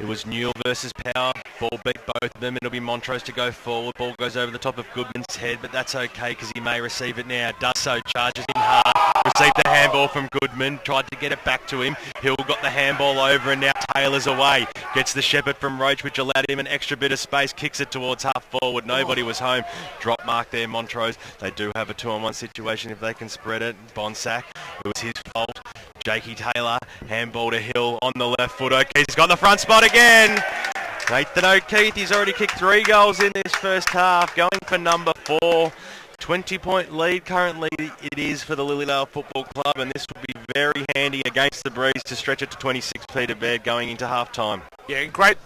It was Newell versus Power. Ball beat both of them. It'll be Montrose to go forward. Ball goes over the top of Goodman's head, but that's okay because he may receive it now. Does so, charges in hard. Received the handball from Goodman. Tried to get it back to him. Hill got the handball over and now Taylor's away. Gets the shepherd from Roach, which allowed him an extra bit of space. Kicks it towards half forward. Nobody was home. Drop mark there, Montrose. They do have a 2-on-1 situation if they can spread it. Bonsack, it was his fault. Jakey Taylor, handball to Hill on the left foot. O'Keefe's got the front spot again. Nathan O'Keefe, he's already kicked 3 goals in this first half, going for number 4. 20-point lead currently it is for the Lilydale Football Club, and this will be very handy against the Breeze to stretch it to 26 Peter Baird going into half-time. Yeah, and great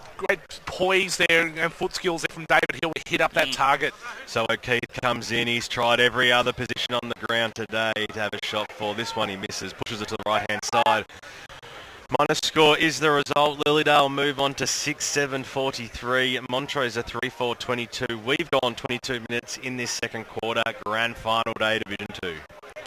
poise there and foot skills there from David Hill to hit up that target. So O'Keefe comes in. He's tried every other position on the ground today to have a shot for. This one he misses, pushes it to the right-hand side. Minus score is the result. Lilydale move on to 6-7-43. Montrose a 3-4-22. We've gone 22 minutes in this second quarter. Grand final day, Division 2.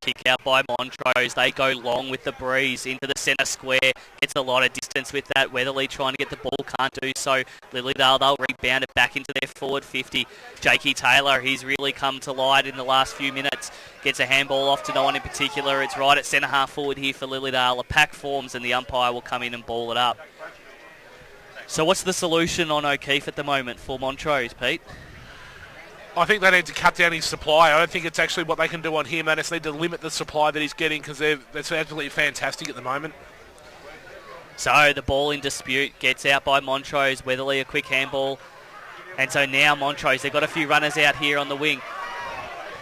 Kick out by Montrose. They go long with the Breeze into the centre square. Gets a lot of distance with that. Weatherly trying to get the ball, can't do so. Lilydale, they'll rebound it back into their forward 50. Jakey Taylor, he's really come to light in the last few minutes. Gets a handball off to no one in particular. It's right at centre half forward here for Lilydale. A pack forms and the umpire will come in and ball it up. So what's the solution on O'Keefe at the moment for Montrose, Pete? I think they need to cut down his supply. I don't think it's actually what they can do on him. They just need to limit the supply that he's getting because that's absolutely fantastic at the moment. So the ball in dispute gets out by Montrose. Weatherly a quick handball. And so now Montrose, they've got a few runners out here on the wing.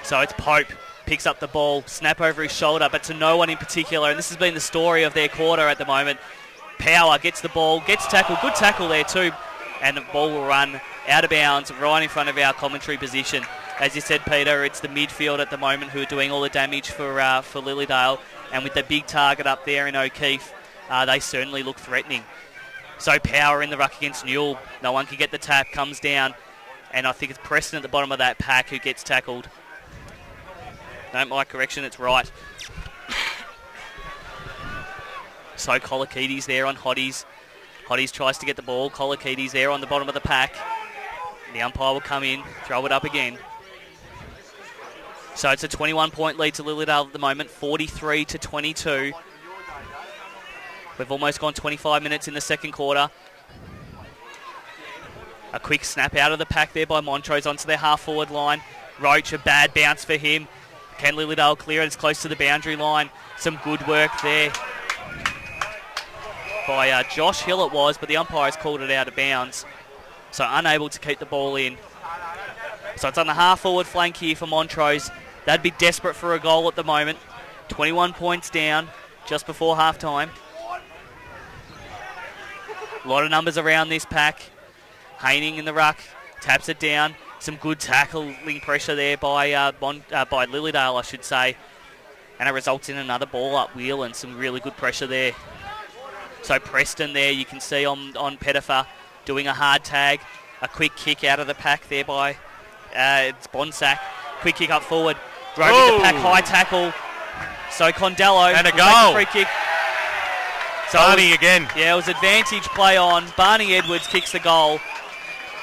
So it's Pope. Picks up the ball, snap over his shoulder, but to no one in particular. And this has been the story of their quarter at the moment. Power gets the ball, gets tackled. Good tackle there too. And the ball will run out of bounds right in front of our commentary position. As you said, Peter, it's the midfield at the moment who are doing all the damage for Lilydale. And with the big target up there in O'Keefe, they certainly look threatening. So Power in the ruck against Newell. No one can get the tap, comes down. And I think it's Preston at the bottom of that pack who gets tackled. No, my correction, it's right. So Colakides there on Hotties. Hotties tries to get the ball. Colakides there on the bottom of the pack. The umpire will come in, throw it up again. So it's a 21-point lead to Lilydale at the moment, 43-22. We've almost gone 25 minutes in the second quarter. A quick snap out of the pack there by Montrose onto their half-forward line. Roach, a bad bounce for him. Can Lilydale clear it? It's close to the boundary line. Some good work there by Josh Hill it was, but the umpire's called it out of bounds. So unable to keep the ball in. So it's on the half-forward flank here for Montrose. They'd be desperate for a goal at the moment. 21 points down just before half-time. A lot of numbers around this pack. Haining in the ruck, taps it down. Some good tackling pressure there by Lilydale, I should say. And it results in another ball up wheel and some really good pressure there. So Preston there, you can see on Pettifer doing a hard tag. A quick kick out of the pack there by it's Bonsack. Quick kick up forward. Roving the pack, high tackle. So Condello. And a goal. Free kick. So Barney again. Yeah, it was advantage play on. Barney Edwards kicks the goal.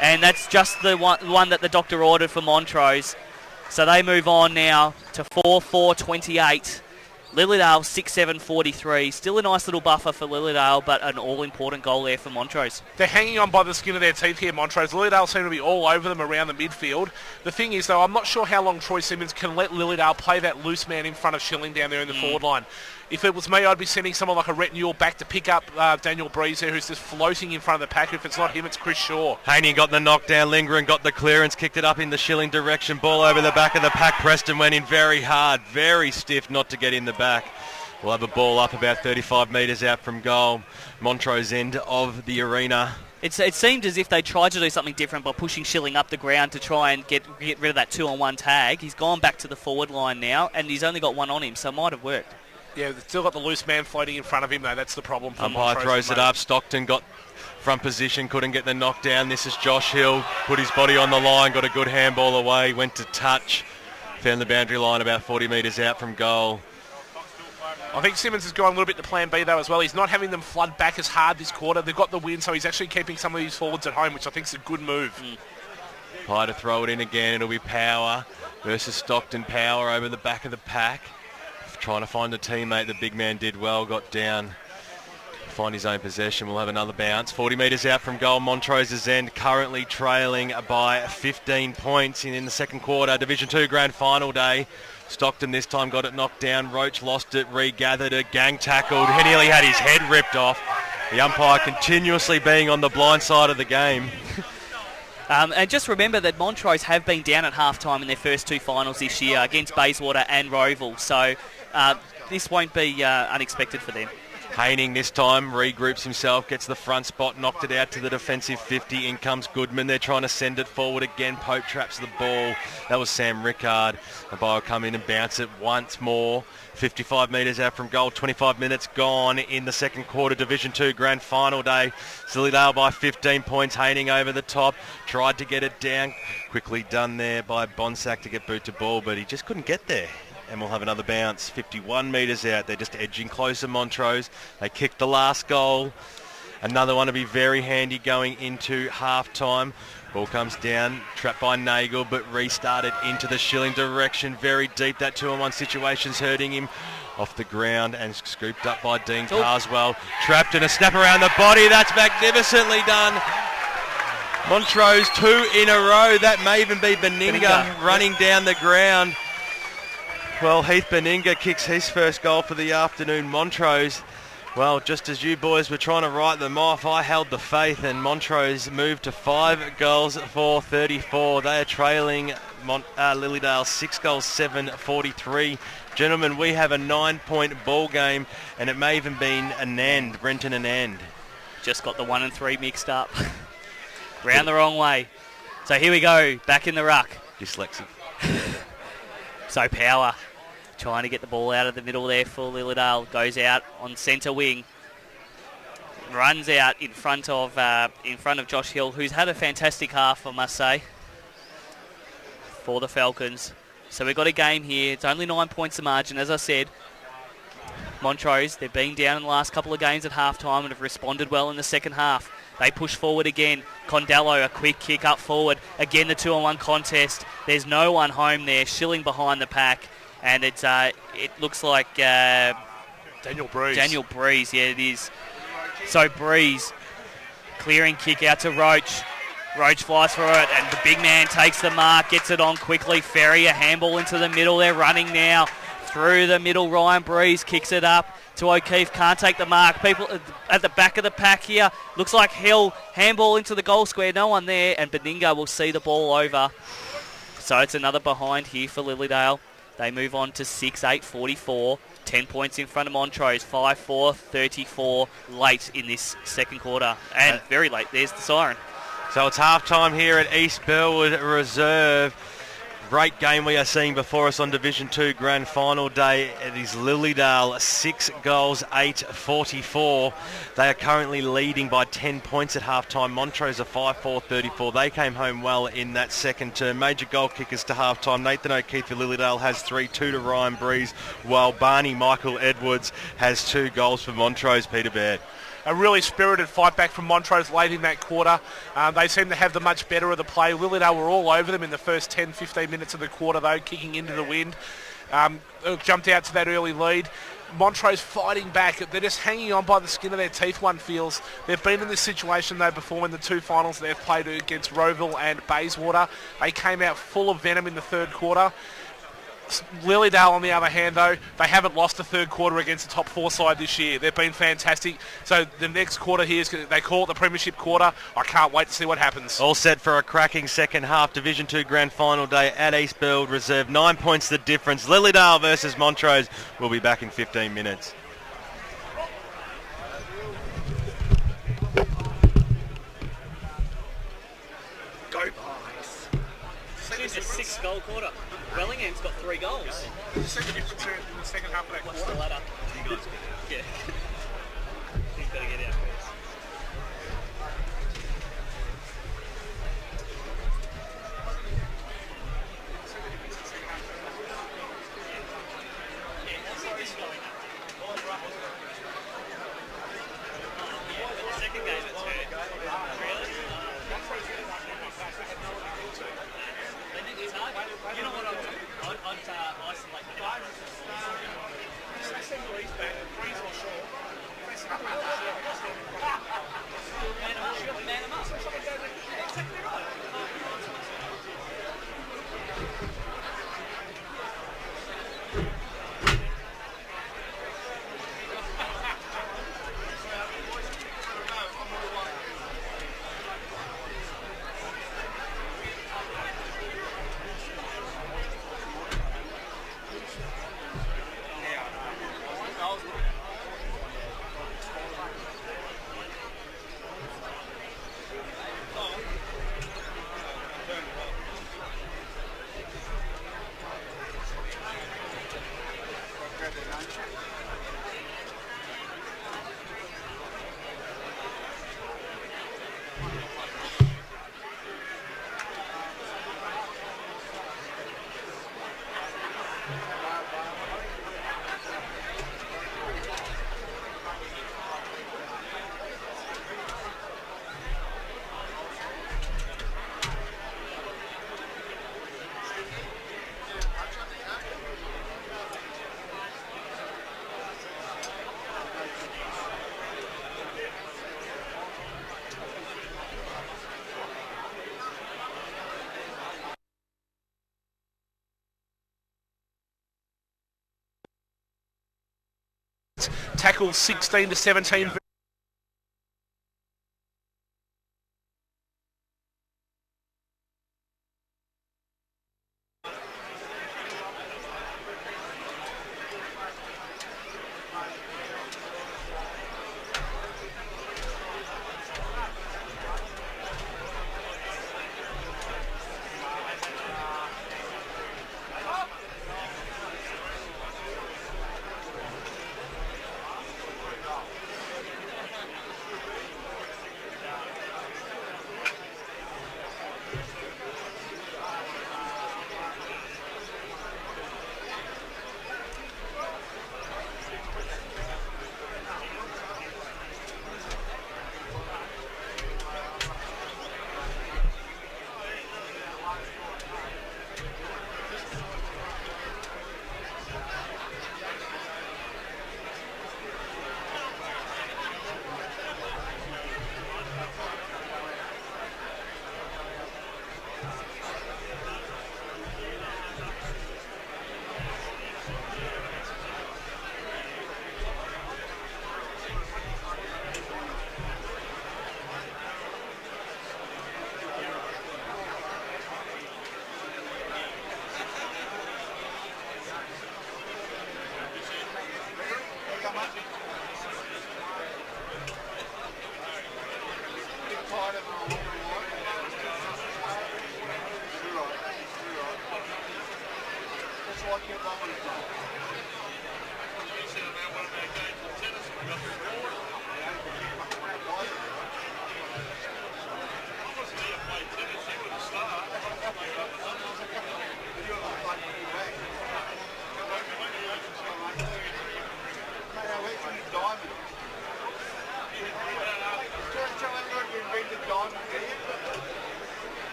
And that's just the one that the doctor ordered for Montrose. So they move on now to 4-4-28. Lilydale 6-7-43. Still a nice little buffer for Lilydale, but an all-important goal there for Montrose. They're hanging on by the skin of their teeth here, Montrose. Lilydale seem to be all over them around the midfield. The thing is, though, I'm not sure how long Troy Simmons can let Lilydale play that loose man in front of Schilling down there in the forward line. If it was me, I'd be sending someone like a Rhett Newell back to pick up Daniel Breeze there, who's just floating in front of the pack. If it's not him, it's Chris Shaw. Haney got the knockdown, Lingering got the clearance, kicked it up in the Schilling direction, ball over the back of the pack. Preston went in very hard, very stiff not to get in the back. We'll have a ball up about 35 metres out from goal. Montrose end of the arena. It seemed as if they tried to do something different by pushing Schilling up the ground to try and get rid of that 2-on-1 tag. He's gone back to the forward line now, and he's only got one on him, so it might have worked. Yeah, they've still got the loose man floating in front of him, though. That's the problem for Umpire Montrose. throws it up. Stockton got front position, couldn't get the knockdown. This is Josh Hill, put his body on the line, got a good handball away, went to touch, found the boundary line about 40 metres out from goal. I think Simmons has gone a little bit to plan B, though, as well. He's not having them flood back as hard this quarter. They've got the win, so he's actually keeping some of these forwards at home, which I think is a good move. Pye to throw it in again. It'll be Power versus Stockton. Power over the back of the pack. Trying to find a teammate. The big man did well, got down. Find his own possession. We'll have another bounce. 40 metres out from goal. Montrose's end currently trailing by 15 points in the second quarter. Division 2 Grand Final day. Stockton this time got it knocked down. Roach lost it, regathered it, gang tackled. He nearly had his head ripped off. The umpire continuously being on the blind side of the game. And just remember that Montrose have been down at half-time in their first two finals this year against Bayswater and Roval. So this won't be unexpected for them. Haining this time regroups himself, gets the front spot, knocked it out to the defensive 50. In comes Goodman. They're trying to send it forward again. Pope traps the ball. That was Sam Rickard. The ball will come in and bounce it once more. 55 metres out from goal. 25 minutes gone in the second quarter. Division 2 Grand Final day. Lilydale by 15 points. Haining over the top. Tried to get it down. Quickly done there by Bonsack to get boot to ball, but he just couldn't get there. And we'll have another bounce. 51 metres out. They're just edging closer, Montrose. They kicked the last goal. Another one to be very handy going into half-time. Ball comes down, trapped by Nagel, but restarted into the Schilling direction. Very deep. That 2-on-1 situation's hurting him. Off the ground and scooped up by Dean Carswell. Trapped and a snap around the body. That's magnificently done. Montrose 2 in a row. That may even be Beninga running down the ground. Well, Heath Beninga kicks his first goal for the afternoon. Montrose, well, just as you boys were trying to write them off, I held the faith, and Montrose moved to 5 goals for 34. They are trailing Lilydale 6 goals, 7-43. Gentlemen, we have a 9-point ball game, and it may even been Anand, Brenton Anand. Just got the 1 and 3 mixed up. Round the wrong way. So here we go, back in the ruck. Dyslexic. So Power trying to get the ball out of the middle there for Lilydale. Goes out on centre wing. Runs out in front of Josh Hill, who's had a fantastic half, I must say, for the Falcons. So we've got a game here. It's only 9 points the margin, as I said. Montrose, they've been down in the last couple of games at half-time and have responded well in the second half. They push forward again. Condello, a quick kick up forward. Again, the 2-on-1 contest. There's no one home there. Schilling behind the pack. And it looks like Daniel Breeze. Daniel Breeze, yeah, it is. So Breeze, clearing kick out to Roach. Roach flies for it, and the big man takes the mark, gets it on quickly. Ferry, a handball into the middle. They're running now. Through the middle, Ryan Breeze kicks it up to O'Keefe. Can't take the mark. People at the back of the pack here. Looks like Hill. Handball into the goal square. No one there. And Beninga will see the ball over. So it's another behind here for Lilydale. They move on to 6-8-44. 10 points in front of Montrose. 5-4-34 late in this second quarter. And very late. There's the siren. So it's half-time here at East Burwood Reserve. Great game we are seeing before us on Division 2 Grand Final day. It is Lilydale 6 goals, 8-44. They are currently leading by 10 points at half-time. Montrose are 5-4-34. They came home well in that second term. Major goal kickers to half-time. Nathan O'Keefe for Lilydale has 3, 2 to Ryan Breeze, while Barney Michael Edwards has 2 goals for Montrose. Peter Baird. A really spirited fight back from Montrose late in that quarter. They seem to have the much better of the play. Lilydale were all over them in the first 10-15 minutes of the quarter, though, kicking into the wind. Jumped out to that early lead. Montrose fighting back. They're just hanging on by the skin of their teeth, one feels. They've been in this situation, though, before in the 2 finals they've played against Roval and Bayswater. They came out full of venom in the third quarter. Lilydale, on the other hand, though, they haven't lost a third quarter against the top 4 side this year. They've been fantastic. So the next quarter here, they call it the Premiership quarter. I can't wait to see what happens. All set for a cracking second half Division 2 Grand Final day at East Burwood Reserve. 9 points the difference. Lilydale versus Montrose. We'll be back in 15 minutes. Go, boys. It's a 6-goal quarter. Wellingham's got 3 goals. You see the difference in the second half of that What's quarter? the ladder? You guys, yeah. He's better get out first. Second game it's hurt. Really? It's hard. You know what I'd do? I'd isolate the guy. Man him up. Exactly right. Tackle 16 to 17.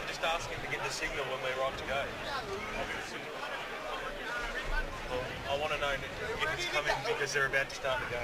Just ask him to get the signal when we're right to go. Well, I want to know if it's coming because they're about to start the game.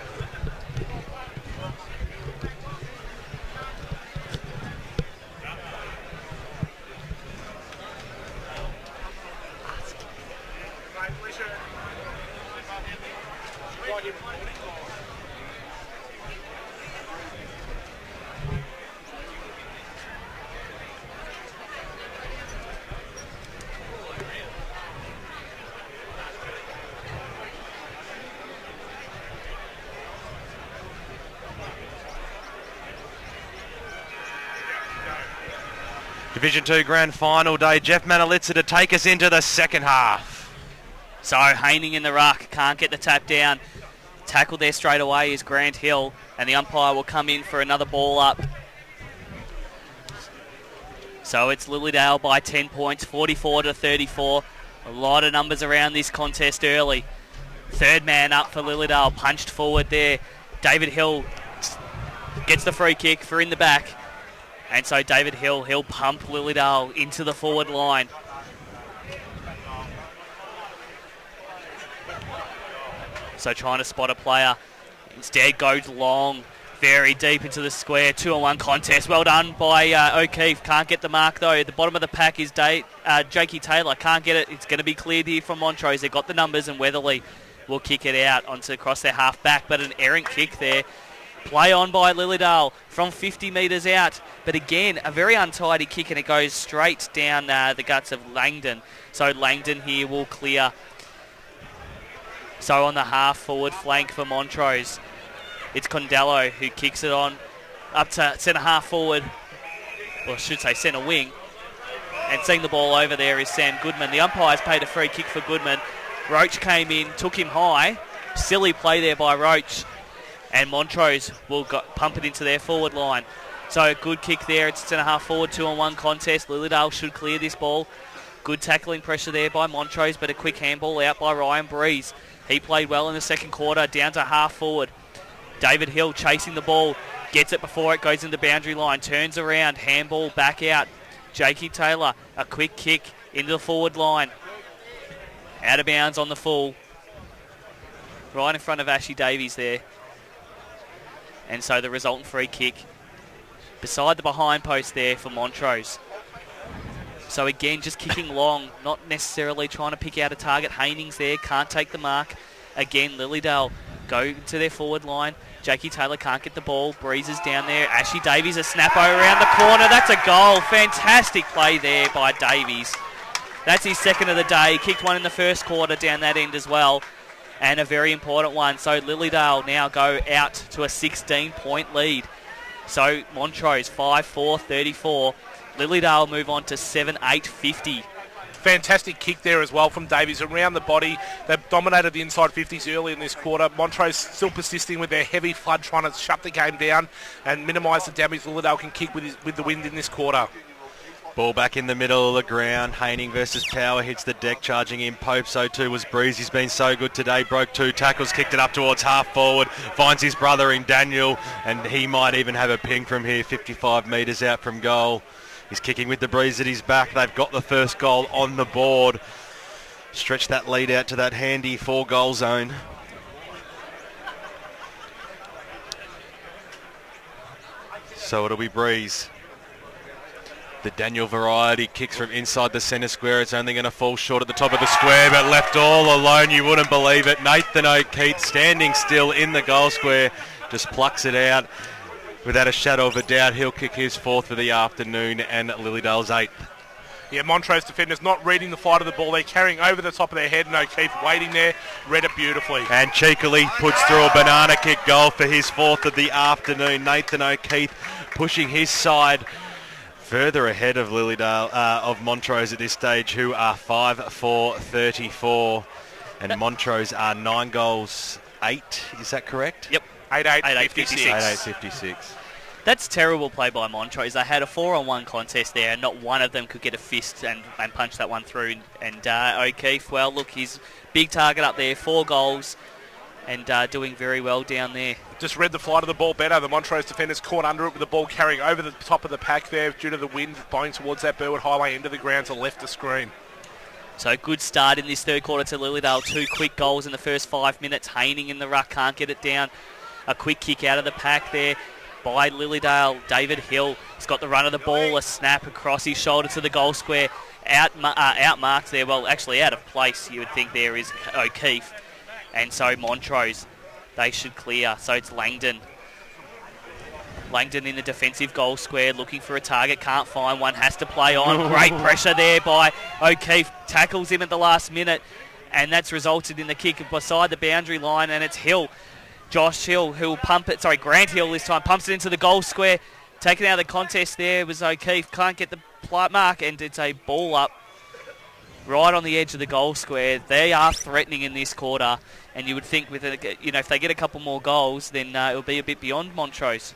Division 2 Grand Final day. Jeff Manalitza to take us into the second half. So Haining in the ruck, can't get the tap down. Tackle there straight away is Grant Hill, and the umpire will come in for another ball up. So it's Lilydale by 10 points, 44-34. A lot of numbers around this contest early. Third man up for Lilydale, punched forward there. David Hill gets the free kick for in the back. And so David Hill, he'll pump Lilydale into the forward line. So trying to spot a player. Instead goes long, very deep into the square. 2-on-1 contest. Well done by O'Keefe. Can't get the mark though. At the bottom of the pack is Jakey Taylor. Can't get it. It's going to be cleared here from Montrose. They've got the numbers, and Weatherly will kick it out onto across their half back. But an errant kick there. Play on by Lilydale from 50 metres out. But again, a very untidy kick, and it goes straight down the guts of Langdon. So Langdon here will clear. So on the half forward flank for Montrose, it's Condello who kicks it on up to centre half forward, or I should say centre wing. And seeing the ball over there is Sam Goodman. The umpire's paid a free kick for Goodman. Roach came in, took him high. Silly play there by Roach. And Montrose will pump it into their forward line. So a good kick there. It's centre half forward, 2-on-1 contest. Lilydale should clear this ball. Good tackling pressure there by Montrose, but a quick handball out by Ryan Breeze. He played well in the second quarter, down to half forward. David Hill chasing the ball, gets it before it goes in the boundary line, turns around, handball back out. Jakey Taylor, a quick kick into the forward line. Out of bounds on the full. Right in front of Ashley Davies there. And so the resultant free kick beside the behind post there for Montrose. So again, just kicking long, not necessarily trying to pick out a target. Haining's there, can't take the mark. Again, Lilydale go to their forward line. Jakey Taylor can't get the ball. Breezes down there. Ashley Davies, a snapper around the corner. That's a goal. Fantastic play there by Davies. That's his second of the day. Kicked one in the first quarter down that end as well. And a very important one. So Lilydale now go out to a 16-point lead. So Montrose 5-4-34. Lilydale move on to 7-8-50. Fantastic kick there as well from Davies around the body. They've dominated the inside 50s early in this quarter. Montrose still persisting with their heavy flood, trying to shut the game down and minimise the damage Lilydale can kick with the wind in this quarter. Ball back in the middle of the ground. Haining versus Power hits the deck, charging in. Pope, so too was Breeze. He's been so good today. Broke 2 tackles, kicked it up towards half forward. Finds his brother in Daniel, and he might even have a ping from here, 55 metres out from goal. He's kicking with the Breeze at his back. They've got the first goal on the board. Stretch that lead out to that handy 4-goal zone. So it'll be Breeze. The Daniel variety kicks from inside the centre square. It's only going to fall short at the top of the square, but left all alone. You wouldn't believe it. Nathan O'Keefe standing still in the goal square, just plucks it out without a shadow of a doubt. He'll kick his 4th for the afternoon and Lilydale's 8th. Yeah, Montrose defenders not reading the flight of the ball. They're carrying over the top of their head, and O'Keefe waiting there, read it beautifully. And cheekily puts through a banana kick goal for his 4th of the afternoon. Nathan O'Keefe pushing his side further ahead of Lilydale, of Montrose at this stage, who are 5-4-34, and Montrose are 9 goals, 8. Is that correct? Yep. 8-8-56. 8-8-56. That's terrible play by Montrose. They had a 4-on-1 contest there, and not one of them could get a fist and punch that one through. And O'Keefe, well, look, he's big target up there, 4 goals, and doing very well down there. Just read the flight of the ball better. The Montrose defenders caught under it with the ball carrying over the top of the pack there due to the wind blowing towards that Burwood Highway into the ground to left the screen. So good start in this third quarter to Lilydale. 2 quick goals in the first 5 minutes. Haining in the ruck, can't get it down. A quick kick out of the pack there by Lilydale. David Hill has got the run of the ball. A snap across his shoulder to the goal square. Outmarked there. Well, actually out of place, you would think there is O'Keefe. And so Montrose, they should clear. So it's Langdon. Langdon in the defensive goal square, looking for a target, can't find one, has to play on. Great pressure there by O'Keefe, tackles him at the last minute, and that's resulted in the kick beside the boundary line, and it's Hill, Josh Hill, who will pump it, Grant Hill this time, pumps it into the goal square. Taken out of the contest there was O'Keefe, can't get the mark, and it's a ball up right on the edge of the goal square. They are threatening in this quarter, and you would think with if they get a couple more goals, then it'll be a bit beyond Montrose.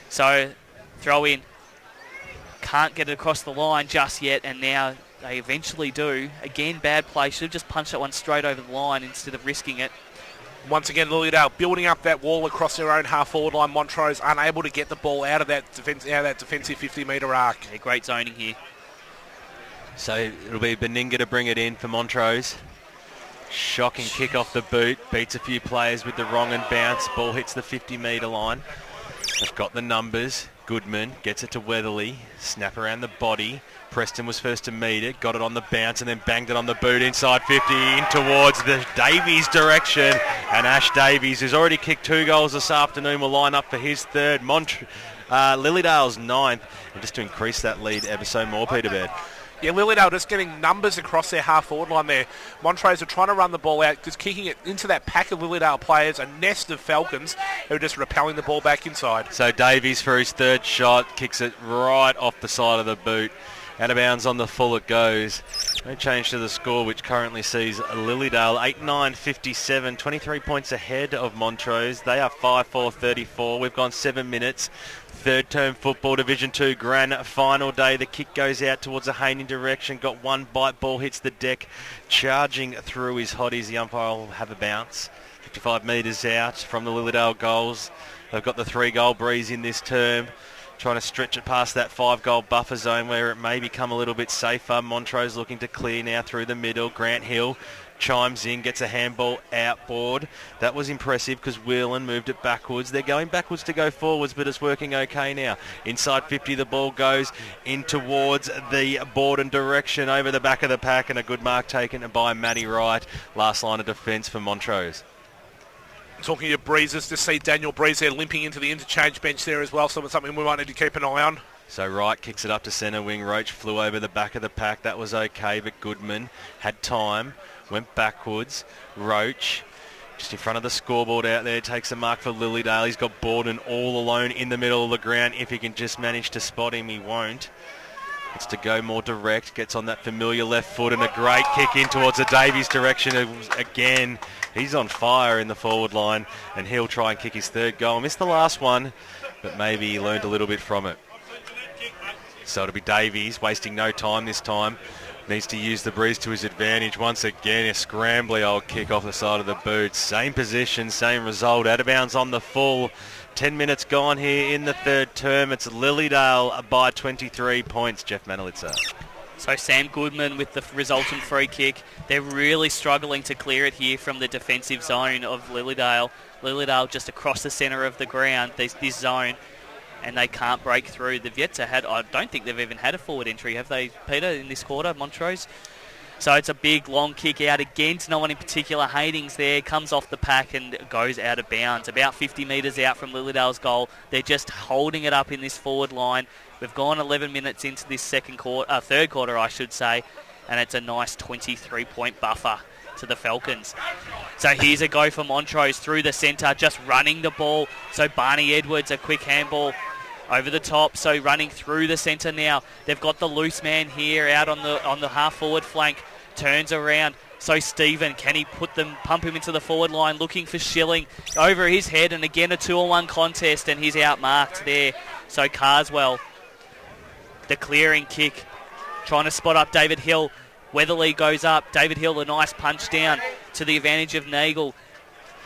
So, throw in. Can't get it across the line just yet, and now they eventually do. Again, bad play. Should have just punched that one straight over the line instead of risking it. Once again, Lilydale building up that wall across their own half-forward line. Montrose unable to get the ball out of that defensive 50-metre arc. Yeah, great zoning here. So it'll be Beninga to bring it in for Montrose. Shocking kick off the boot. Beats a few players with the wrong and bounce. Ball hits the 50-metre line. They've got the numbers. Goodman gets it to Weatherly. Snap around the body. Preston was first to meet it. Got it on the bounce and then banged it on the boot inside 50 in towards the Davies direction. And Ash Davies, who's already kicked 2 goals this afternoon, will line up for his 3rd. Lilydale's 9th. And just to increase that lead ever so more, Peter Baird. Yeah, Lilydale just getting numbers across their half-forward line there. Montrose are trying to run the ball out, just kicking it into that pack of Lilydale players, a nest of Falcons who are just repelling the ball back inside. So Davies for his 3rd shot, kicks it right off the side of the boot. Out of bounds on the full it goes. No change to the score, which currently sees Lilydale 8-9-57, 23 points ahead of Montrose. They are 5-4-34. We've gone 7 minutes. 3rd term football Division 2 grand final day. The kick goes out towards the Haining direction. Got one bite, ball hits the deck. Charging through his hotties. The umpire will have a bounce. 55 metres out from the Lilydale goals. They've got the 3-goal breeze in this term. Trying to stretch it past that 5-goal buffer zone where it may become a little bit safer. Montrose looking to clear now through the middle. Grant Hill chimes in, gets a handball outboard. That was impressive because Whelan moved it backwards. They're going backwards to go forwards, but it's working okay now. Inside 50, the ball goes in towards the Borden direction over the back of the pack, and a good mark taken by Matty Wright. Last line of defence for Montrose. Talking of Breezes, to see Daniel Breeze there limping into the interchange bench there as well, so it's something we might need to keep an eye on. So Wright kicks it up to centre wing. Roach flew over the back of the pack. That was okay, but Goodman had time, went backwards. Roach just in front of the scoreboard out there, takes a mark for Lilydale. He's got Borden all alone in the middle of the ground. If he can just manage to spot him, he won't. It's to go more direct, gets on that familiar left foot, and a great kick in towards the Davies direction. Again, he's on fire in the forward line, and he'll try and kick his 3rd goal. Missed the last one, but maybe he learned a little bit from it. So it'll be Davies wasting no time this time. Needs to use the breeze to his advantage. Once again, a scrambly old kick off the side of the boot. Same position, same result. Out of bounds on the full. 10 minutes gone here in the third term. It's Lilydale by 23 points. Jeff Manolitzer. So Sam Goodman with the resultant free kick. They're really struggling to clear it here from the defensive zone of Lilydale. Lilydale just across the centre of the ground, this zone, and they can't break through. They've yet to had, I don't think they've even had a forward entry, have they, Peter, in this quarter, Montrose? So it's a big, long kick out against no one in particular. Hastings there, comes off the pack and goes out of bounds. About 50 metres out from Lilydale's goal. They're just holding it up in this forward line. We've gone 11 minutes into this third quarter, I should say, and it's a nice 23-point buffer to the Falcons. So here's a go for Montrose through the centre, just running the ball. So Barney Edwards, a quick handball over the top, so running through the centre now. They've got the loose man here out on the half-forward flank. Turns around. So Stephen, can he pump him into the forward line, looking for Schilling over his head, and again a 2-on-1 contest, and he's outmarked there. So Carswell, the clearing kick, trying to spot up David Hill. Weatherly goes up. David Hill, a nice punch down to the advantage of Nagel.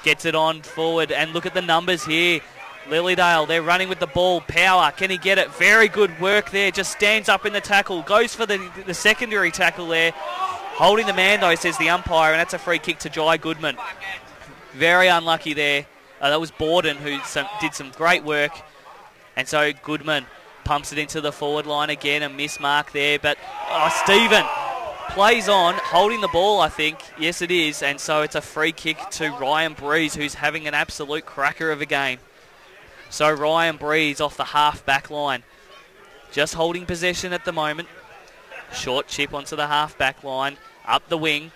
Gets it on forward, and look at the numbers here. Lilydale, they're running with the ball. Power, can he get it? Very good work there. Just stands up in the tackle. Goes for the secondary tackle there. Holding the man, though, says the umpire, and that's a free kick to Jai Goodman. Very unlucky there. That was Borden who did some great work. And so Goodman pumps it into the forward line again. A miss mark there. But Stephen plays on, holding the ball, I think. Yes, it is. And so it's a free kick to Ryan Breeze, who's having an absolute cracker of a game. So Ryan Breeze off the half-back line. Just holding possession at the moment. Short chip onto the half-back line. Up the wing.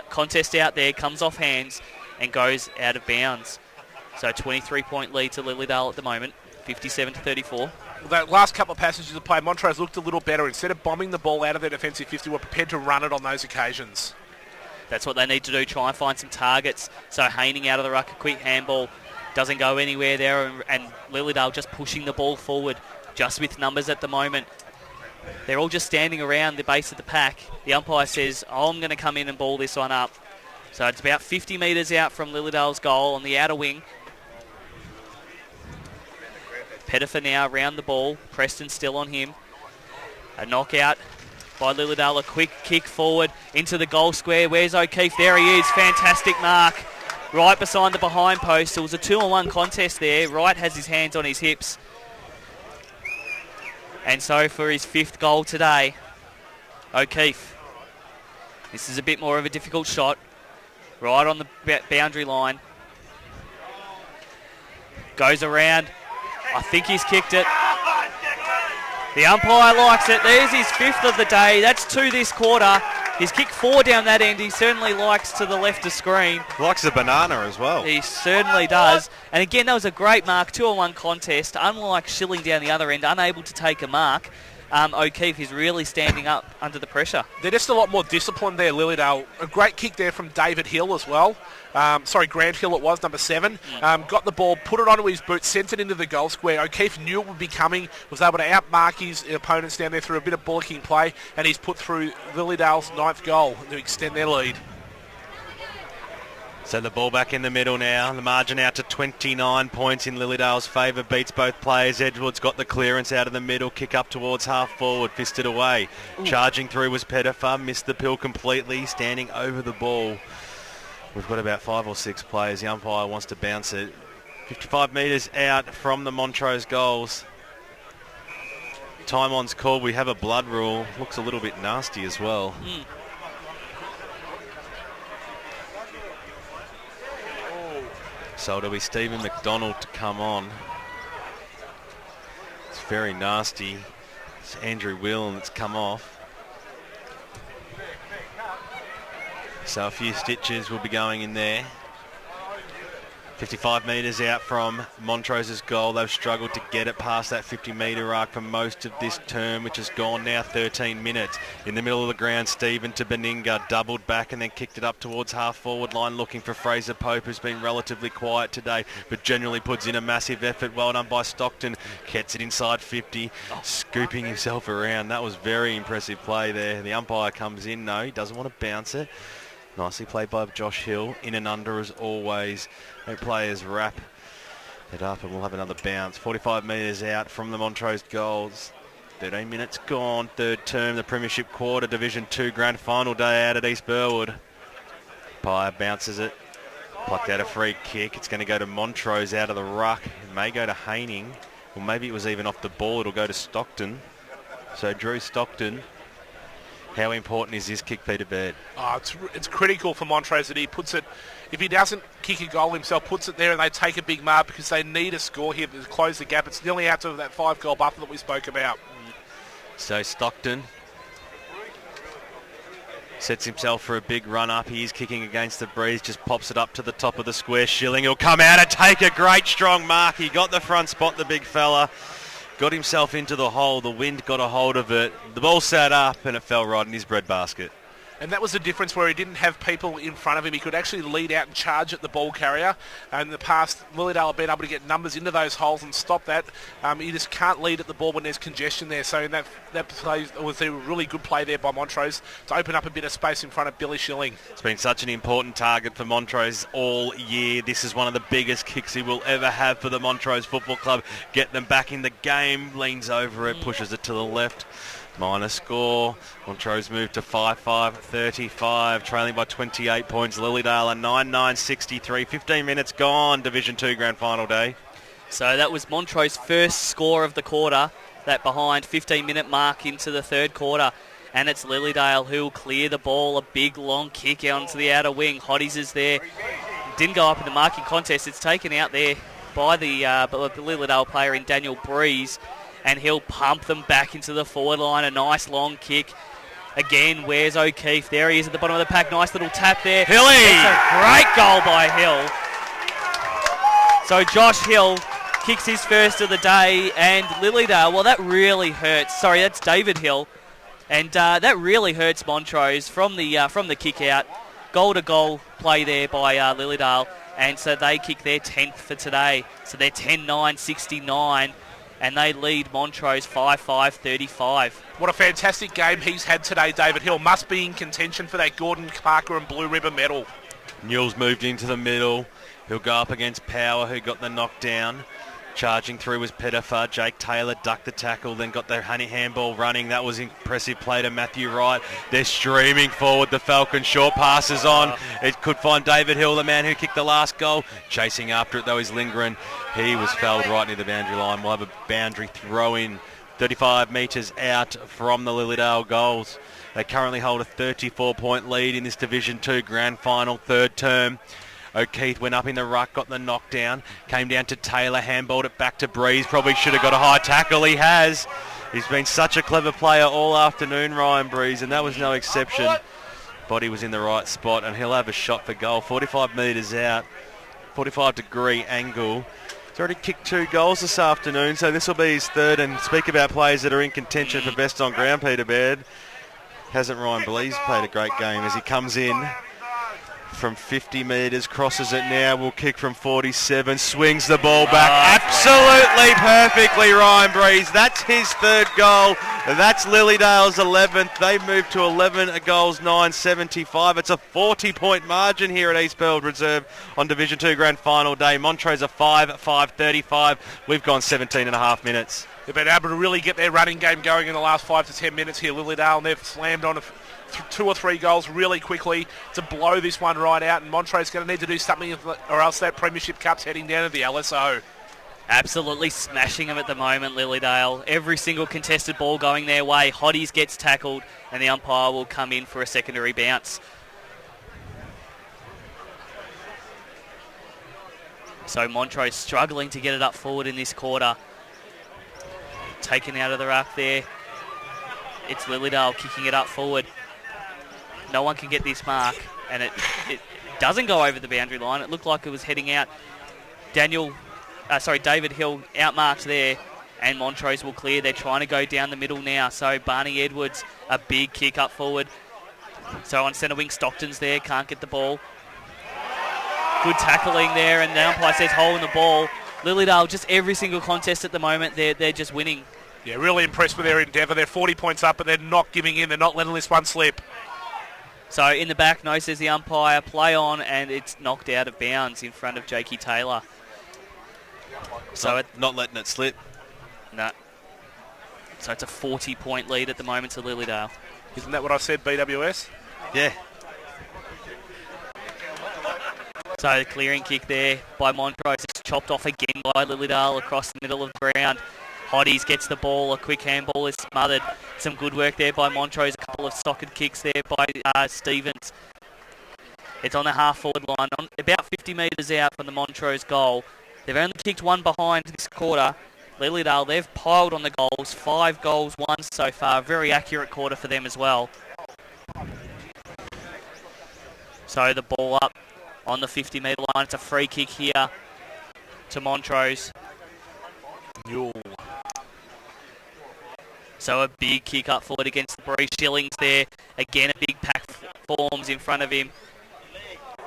Contest out there. Comes off hands and goes out of bounds. So 23-point lead to Lilydale at the moment. 57-34. That last couple of passages of play, Montrose looked a little better. Instead of bombing the ball out of their defensive 50, were prepared to run it on those occasions. That's what they need to do. Try and find some targets. So Haining out of the ruck. A quick handball. Doesn't go anywhere there. And Lilydale just pushing the ball forward. Just with numbers at the moment. They're all just standing around the base of the pack. The umpire says, I'm going to come in and ball this one up. So it's about 50 metres out from Lilydale's goal on the outer wing. Pettifer now around the ball. Preston still on him. A knockout by Lilydale. A quick kick forward into the goal square. Where's O'Keefe? There he is. Fantastic mark. Right beside the behind post. It was a 2-on-1 contest there. Wright has his hands on his hips. And so for his 5th goal today, O'Keefe. This is a bit more of a difficult shot. Right on the boundary line. Goes around. I think he's kicked it. The umpire likes it. There's his 5th of the day. That's 2 this quarter. He's kicked 4 down that end. He certainly likes to the left of screen. Likes the banana as well. He certainly does. And again, that was a great mark. 2-on-1 contest. Unlike Schilling down the other end, unable to take a mark. O'Keefe is really standing up under the pressure. They're just a lot more disciplined there, Lilydale. A great kick there from David Hill as well. Grant Hill it was, number 7. Got the ball, put it onto his boot, sent it into the goal square. O'Keefe knew it would be coming, was able to outmark his opponents down there through a bit of bullocking play, and he's put through Lilydale's 9th goal to extend their lead. So the ball back in the middle now. The margin out to 29 points in Lilydale's favour. Beats both players. Edwards got the clearance out of the middle. Kick up towards half forward. Fisted away. Ooh. Charging through was Pettifer. Missed the pill completely. Standing over the ball. We've got about 5 or 6 players. The umpire wants to bounce it. 55 metres out from the Montrose goals. Time on's called. We have a blood rule. Looks a little bit nasty as well. So it'll be Stephen McDonald to come on. It's very nasty. It's Andrew Whelan that's come off. So a few stitches will be going in there. 55 metres out from Montrose's goal. They've struggled to get it past that 50-metre arc for most of this term, which has gone now 13 minutes. In the middle of the ground, Stephen to Beninga, doubled back and then kicked it up towards half-forward line, looking for Fraser Pope, who's been relatively quiet today, but generally puts in a massive effort. Well done by Stockton. Gets it inside 50, scooping himself around. That was very impressive play there. The umpire comes in. No, he doesn't want to bounce it. Nicely played by Josh Hill, in and under as always. Their players wrap it up and we'll have another bounce. 45 metres out from the Montrose goals. 13 minutes gone, third term, the Premiership Quarter, Division 2 Grand Final day out at East Burwood. Pye bounces it, plucked out a free kick. It's going to go to Montrose out of the ruck. It may go to Haining, or maybe it was even off the ball. It'll go to Stockton. So Drew Stockton. How important is this kick, Peter Baird? It's critical for Montrose that he puts it, if he doesn't kick a goal himself, puts it there and they take a big mark because they need a score here to close the gap. It's nearly out to that 5-goal buffer that we spoke about. So Stockton sets himself for a big run up. He is kicking against the breeze, just pops it up to the top of the square. Schilling, he'll come out and take a great strong mark. He got the front spot, the big fella. Got himself into the hole, the wind got a hold of it, the ball sat up and it fell right in his breadbasket. And that was the difference where he didn't have people in front of him. He could actually lead out and charge at the ball carrier. And in the past, Lilydale have been able to get numbers into those holes and stop that. You just can't lead at the ball when there's congestion there. So that play was a really good play there by Montrose to open up a bit of space in front of Billy Schilling. It's been such an important target for Montrose all year. This is one of the biggest kicks he will ever have for the Montrose Football Club. Get them back in the game, leans over it, pushes it to the left. Minor score. Montrose moved to 5-5-35, trailing by 28 points. Lilydale are 9-9-63. 15 minutes gone, Division 2 Grand Final day. So that was Montrose's first score of the quarter, that behind 15-minute mark into the third quarter. And it's Lilydale who will clear the ball. A big, long kick out onto the outer wing. Hotties is there. Didn't go up in the marking contest. It's taken out there by the Lilydale player in Daniel Breeze. And he'll pump them back into the forward line. A nice long kick. Again, where's O'Keefe? There he is at the bottom of the pack. Nice little tap there. Hilly! It's a great goal by Hill. So Josh Hill kicks his first of the day. And Lilydale, well, that really hurts. Sorry, that's David Hill. And that really hurts Montrose from the kick out. Goal-to-goal play there by Lilydale. And so they kick their 10th for today. So they're 10-9-69. And they lead Montrose 5-5-35. What a fantastic game he's had today, David Hill. Must be in contention for that Gordon Parker and Blue Ribbon medal. Newell's moved into the middle. He'll go up against Power, who got the knockdown. Charging through was Pettifer. Jake Taylor ducked the tackle, then got their handball running. That was impressive play to Matthew Wright. They're streaming forward. The Falcons short passes on. It could find David Hill, the man who kicked the last goal. Chasing after it, though, he's lingering. He was fouled right near the boundary line. We'll have a boundary throw in 35 metres out from the Lilydale goals. They currently hold a 34-point lead in this Division 2 Grand Final, third term. O'Keefe went up in the ruck, got the knockdown, came down to Taylor, handballed it back to Breeze. Probably should have got a high tackle. He has. He's been such a clever player all afternoon, Ryan Breeze, and that was no exception. Body was in the right spot, and he'll have a shot for goal. 45 metres out, 45-degree angle. He's already kicked 2 goals this afternoon, so this will be his third. And speak about players that are in contention for best on ground, Peter Baird. Hasn't Ryan Breeze played a great game as he comes in from 50 metres, crosses it now, will kick from 47, swings the ball back. Absolutely perfectly, Ryan Breeze. That's his third goal. That's Lilydale's 11th. They move to 11 goals, 9-75. It's a 40-point margin here at East Burwood Reserve on Division 2 Grand Final day. Montrose are 5-5-35. We've gone 17 and a half minutes. They've been able to really get their running game going in the last 5 to 10 minutes here, Lilydale, and they've slammed on 2 or 3 goals really quickly to blow this one right out, and Montrose going to need to do something or else that Premiership Cup's heading down to the LSO. Absolutely smashing them at the moment, Lilydale. Every single contested ball going their way. Hotties gets tackled and the umpire will come in for a secondary bounce. So Montrose struggling to get it up forward in this quarter. Taken out of the ruck there. It's Lilydale kicking it up forward. No one can get this mark, and it doesn't go over the boundary line. It looked like it was heading out David Hill outmarked there, and Montrose will clear. They're trying to go down the middle now. So Barney Edwards, a big kick up forward. So on centre wing, Stockton's there, can't get the ball. Good tackling there, and the umpire says hole in the ball. Lilydale, just every single contest at the moment, they're just winning. Yeah, really impressed with their endeavour. They're 40 points up, but they're not giving in. They're not letting this one slip. So in the back, no, says the umpire, play on, and it's knocked out of bounds in front of Jakey Taylor. So not letting it slip. No. So it's a 40-point lead at the moment to Lilydale. Isn't that what I said, BWS? Yeah. So the clearing kick there by Montrose. It's chopped off again by Lilydale across the middle of the ground. Hotties gets the ball. A quick handball is smothered. Some good work there by Montrose. A couple of socket kicks there by Stevens. It's on the half-forward line, about 50 metres out from the Montrose goal. They've only kicked one behind this quarter. Lilydale, they've piled on the goals. 5 goals, 1 so far. Very accurate quarter for them as well. So the ball up on the 50-metre line. It's a free kick here to Montrose. Mule. So a big kick up forward against the Bree. Shillings there. Again, a big pack forms in front of him.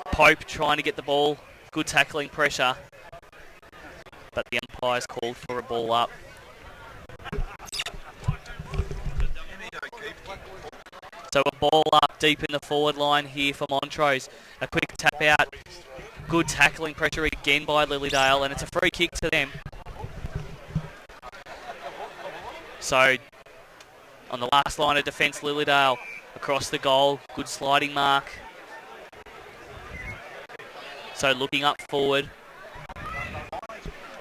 Pope trying to get the ball. Good tackling pressure. But the umpire's called for a ball up. So a ball up deep in the forward line here for Montrose. A quick tap out. Good tackling pressure again by Lilydale, and it's a free kick to them. So on the last line of defence, Lilydale across the goal. Good sliding mark. So looking up forward.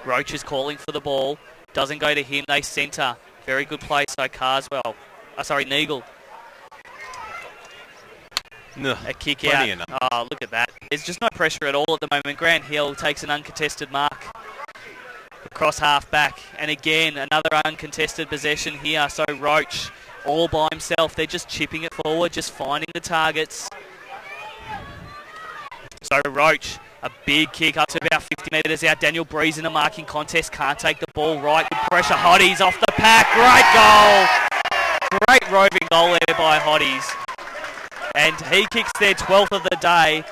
Roach is calling for the ball. Doesn't go to him. They centre. Very good play. So Carswell. Neagle. No, a kick out. Oh, look at that. There's just no pressure at all at the moment. Grant Hill takes an uncontested mark across half back. And again, another uncontested possession here. So Roach all by himself. They're just chipping it forward, just finding the targets. So Roach, a big kick up to about 50 metres out. Daniel Breeze in a marking contest. Can't take the ball right. Good pressure. Hotties off the pack. Great goal. Great roving goal there by Hotties. And he kicks their 12th of the day.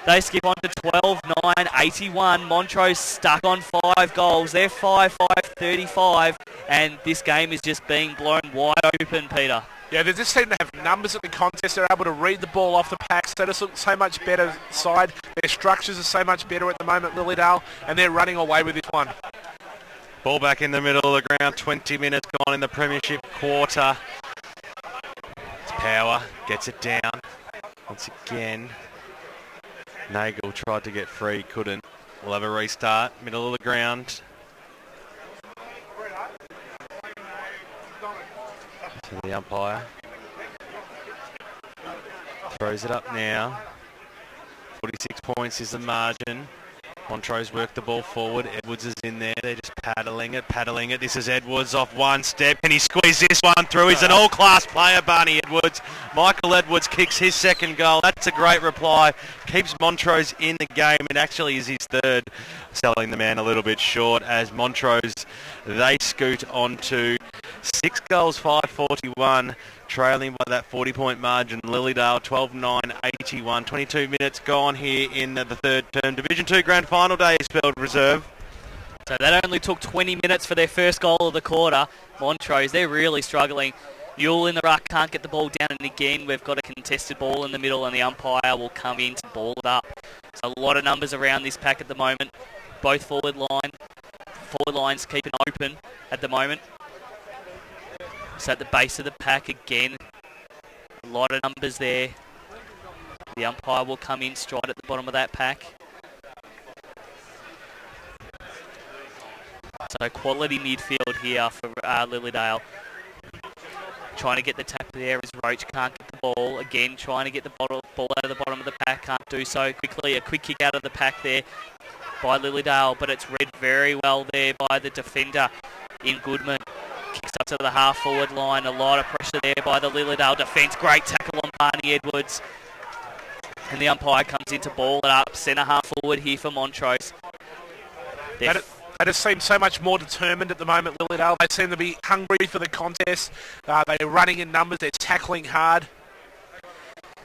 They skip on to 12-9-81. Montrose stuck on 5 goals. They're 5-5-35. And this game is just being blown wide open, Peter. Yeah, they just seem to have numbers at the contest. They're able to read the ball off the pack. So just look so much better side. Their structures are so much better at the moment, Lilydale, and they're running away with this one. Ball back in the middle of the ground. 20 minutes gone in the premiership quarter. It's Power. Gets it down. Once again. Nagel tried to get free. Couldn't. We'll have a restart. Middle of the ground. To the umpire. Throws it up now. 46 points is the margin. Montrose worked the ball forward. Edwards is in there. They're just paddling it. This is Edwards off one step. Can he squeeze this one through? He's an all-class player, Barney Edwards. Michael Edwards kicks his second goal. That's a great reply. Keeps Montrose in the game. It actually is his third. Selling the man a little bit short as Montrose, they scoot on to 6 goals, 5-41. Trailing by that 40-point margin. Lilydale 12-9-81. 22 minutes gone here in the third term. Division 2 Grand Final day, East Burwood Reserve. So that only took 20 minutes for their first goal of the quarter. Montrose, they're really struggling. Yule in the ruck, can't get the ball down, and again we've got a contested ball in the middle and the umpire will come in to ball it up. So a lot of numbers around this pack at the moment. Both forward lines keeping open at the moment. So at the base of the pack again, a lot of numbers there. The umpire will come in straight at the bottom of that pack. So quality midfield here for Lilydale. Trying to get the tap there as Roach can't get the ball. Again, trying to get the ball out of the bottom of the pack. Can't do so quickly. A quick kick out of the pack there by Lilydale, but it's read very well there by the defender in Goodman. Kicks up to the half-forward line. A lot of pressure there by the Lilydale defence. Great tackle on Barney Edwards. And the umpire comes in to ball it up. Centre half forward here for Montrose. They just seem so much more determined at the moment, Lilydale. They seem to be hungry for the contest. They're running in numbers. They're tackling hard.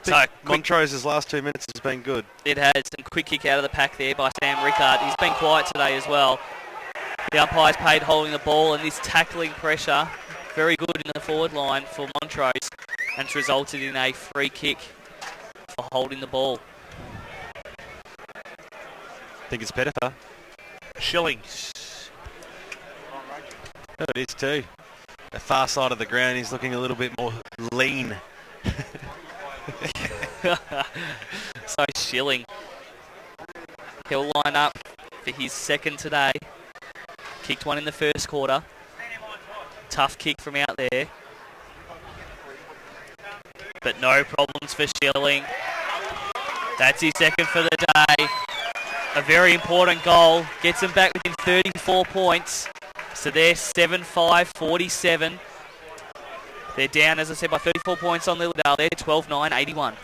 So Montrose's last 2 minutes has been good. It has. Some quick kick out of the pack there by Sam Rickard. He's been quiet today as well. The umpire's paid holding the ball, and this tackling pressure, very good in the forward line for Montrose, and it's resulted in a free kick for holding the ball. I think it's Pettifer. Schilling. Oh, it is too. The far side of the ground, he's looking a little bit more lean. So Schilling, he'll line up for his second today. Kicked one in the first quarter. Tough kick from out there. But no problems for Schilling. That's his second for the day. A very important goal. Gets them back within 34 points. So they're 7-5-47. They're down, as I said, by 34 points on Lilydale. They're 12-9-81.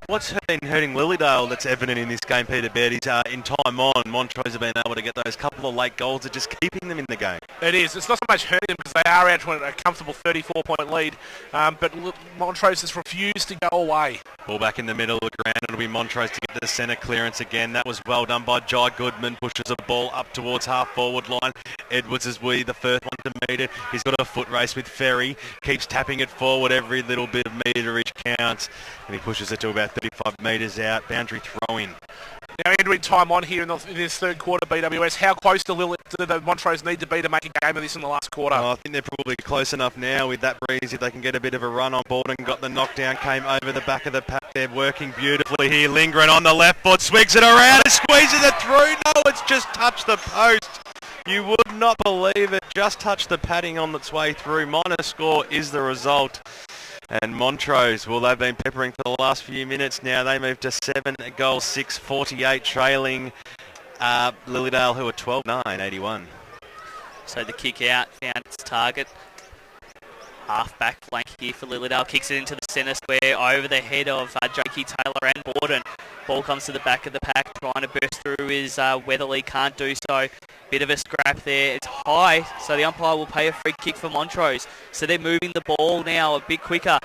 What's been hurting Lilydale that's evident in this game, Peter Baird, is in time on, Montrose have been able to get those couple of late goals that are just keeping them in the game. It is. It's not so much hurting them because they are out to a comfortable 34-point lead. But Montrose has refused to go away. Ball back in the middle of the ground. It'll be Montrose to get the centre clearance again. That was well done by Jai Goodman. Pushes a ball up towards half-forward line. Edwards is the first one to meet it. He's got a foot race with Ferry. Keeps tapping it forward. Every little bit of meterage counts. And he pushes it to about 35 metres out. Boundary throw-in. Now entering time on here in this third quarter, BWS. How close do the Montrose need to be to make a game of this in the last quarter? I think they're probably close enough now with that breeze if they can get a bit of a run on board and got the knockdown, came over the back of the pack. They're working beautifully here. Lingren on the left foot, swigs it around and squeezes it through. No, it's just touched the post. You would not believe it. Just touched the padding on its way through. Minor score is the result. And Montrose, well, they've been peppering for the last few minutes now. They moved to 7 goals, 6-48, trailing Lilydale, who are 12-9-81. So the kick out found its target. Half-back flank here for Lilydale. Kicks it into the centre square over the head of Jakey Taylor and Borden. Ball comes to the back of the pack. Trying to burst through is Weatherly. Can't do so. Bit of a scrap there. It's high, so the umpire will pay a free kick for Montrose. So they're moving the ball now a bit quicker.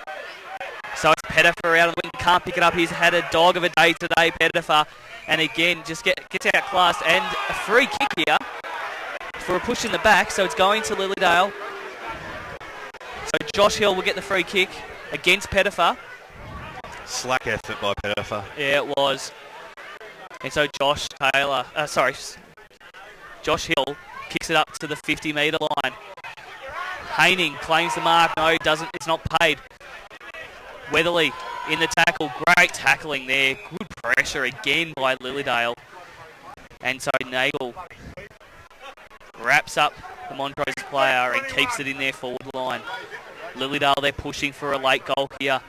So it's Pettifer out on the wing. Can't pick it up. He's had a dog of a day today, Pettifer. And again, just gets outclassed. And a free kick here for a push in the back. So it's going to Lilydale. So Josh Hill will get the free kick against Pettifer. Slack effort by Pettifer. Yeah, it was. And so Josh Hill kicks it up to the 50-metre line. Haining claims the mark. No, it doesn't. It's not paid. Weatherly in the tackle. Great tackling there. Good pressure again by Lilydale. And so Nagel wraps up the Montrose player and keeps it in their forward line. Lilydale, they're pushing for a late goal here.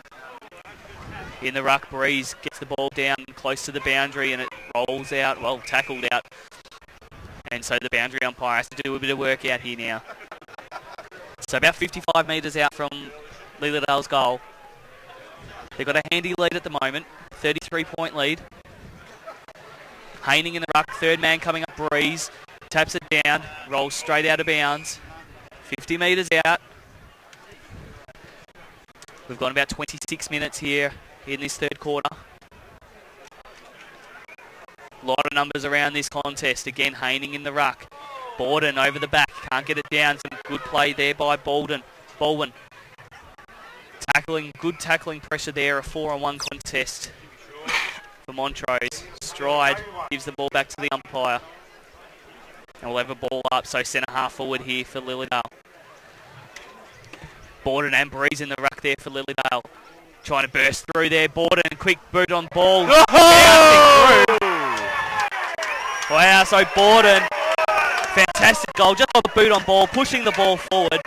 In the ruck, Breeze gets the ball down close to the boundary and it rolls out, well, tackled out. And so the boundary umpire has to do a bit of work out here now. So about 55 metres out from Lilydale's goal. They've got a handy lead at the moment, 33-point lead. Haining in the ruck, third man coming up, Breeze. Taps it down, rolls straight out of bounds. 50 metres out. We've got about 26 minutes here in this third quarter. A lot of numbers around this contest. Again, Haining in the ruck. Borden over the back. Can't get it down. Some good play there by Baldwin. Good tackling pressure there. A 4-on-1 contest for Montrose. Stride gives the ball back to the umpire. And we'll have a ball up. So centre half forward here for Lilydale. Borden and Breeze in the ruck there for Lilydale. Trying to burst through there. Borden, quick boot on ball. Oh! Wow, so Borden, fantastic goal. Just on the boot on ball, pushing the ball forward.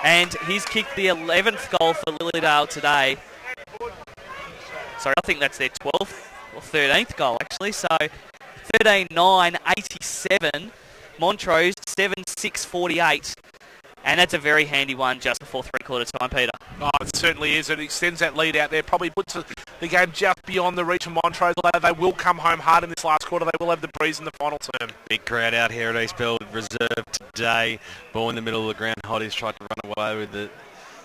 And he's kicked the 11th goal for Lilydale today. So I think that's their 12th or 13th goal, actually. So 13-9-87. Montrose 7-6-48. And that's a very handy one just before three-quarter time, Peter. Oh, it certainly is. It extends that lead out there. Probably puts the game just beyond the reach of Montrose. They will come home hard in this last quarter. They will have the breeze in the final term. Big crowd out here at East Burwood Reserve today. Ball in the middle of the ground. Hotties tried to run away with it.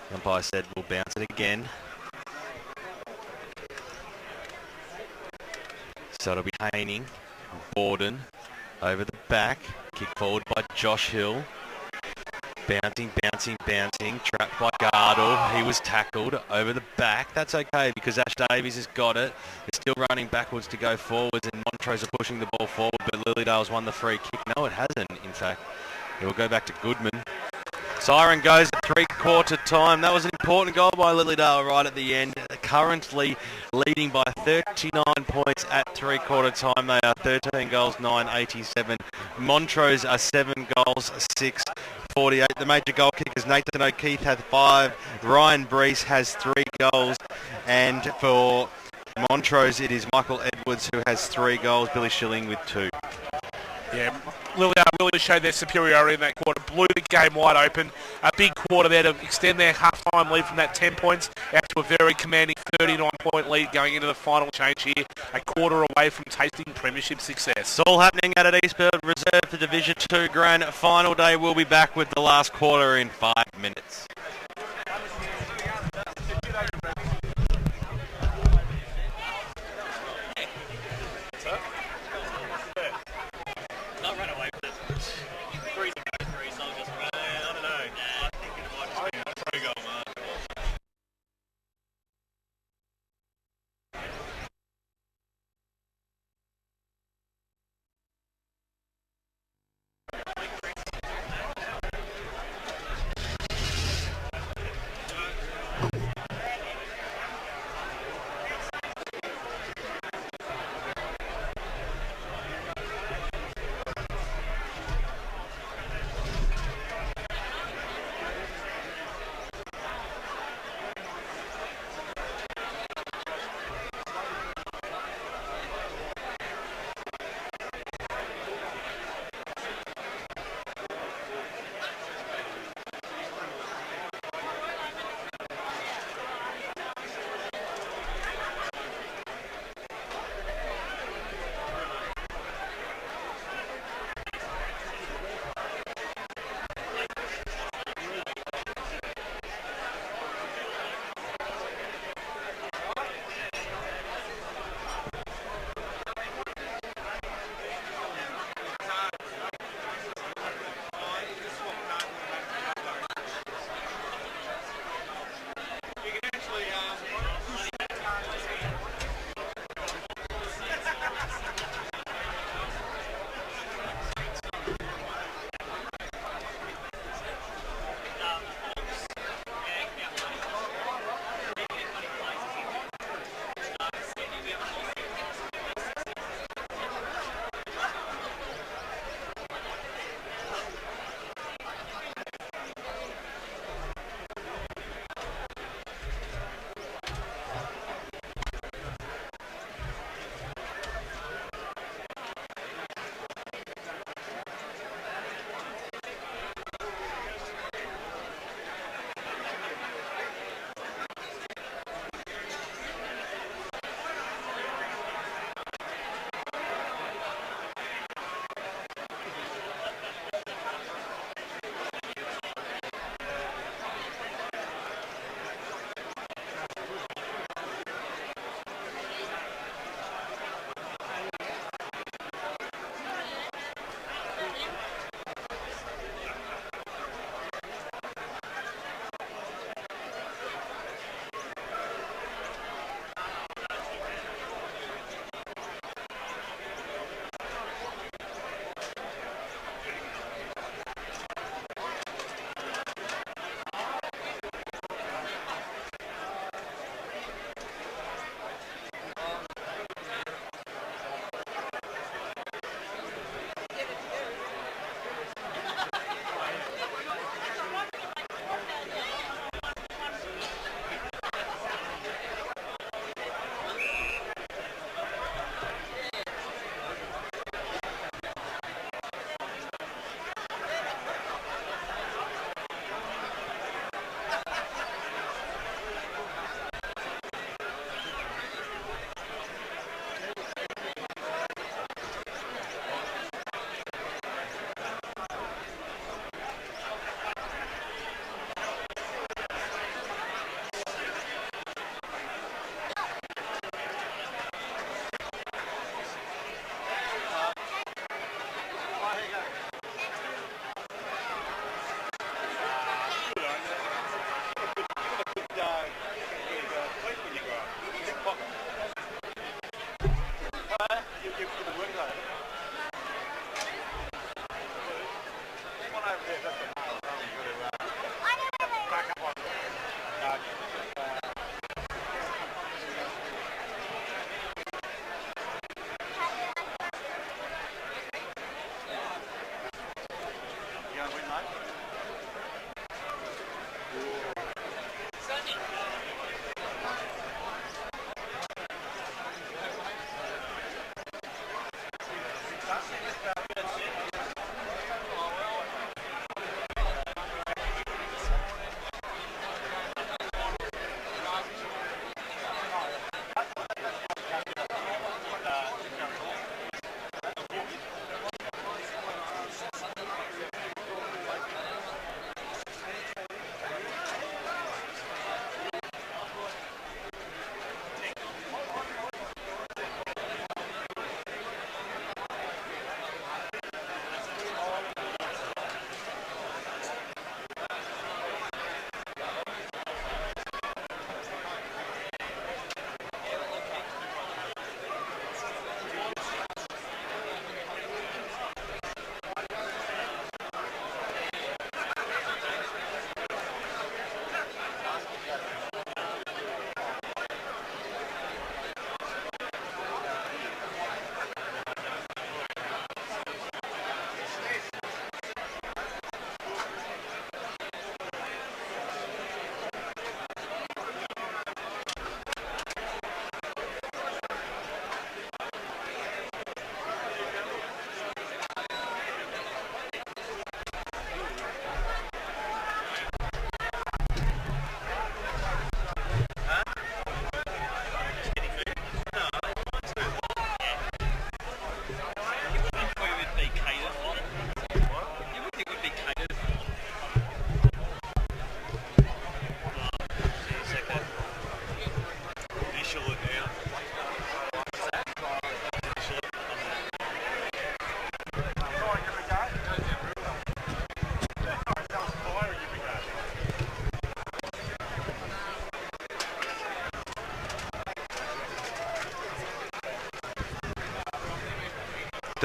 The umpire said we'll bounce it again. So it'll be Haining. Borden over the back. Kick forward by Josh Hill. Bouncing. Trapped by Gardle. He was tackled over the back. That's okay because Ash Davies has got it. It's still running backwards to go forwards, and Montrose are pushing the ball forward, but Lilydale's won the free kick. No, it hasn't, in fact. It will go back to Goodman. Siren goes at three-quarter time. That was an important goal by Lilydale right at the end. Currently leading by 39 points at three-quarter time. They are 13 goals, 9-87. Montrose are 7 goals, 6-48. The major goal kickers, Nathan O'Keefe had 5. Ryan Breese has 3 goals. And for Montrose, it is Michael Edwards who has 3 goals. Billy Schilling with 2. Yeah, Lilydale really showed their superiority in that quarter, blew the game wide open. A big quarter there to extend their half-time lead from that 10 points out to a very commanding 39-point lead going into the final change here, a quarter away from tasting premiership success. It's all happening out at East Burwood Reserve for Division 2 Grand Final Day. We'll be back with the last quarter in 5 minutes.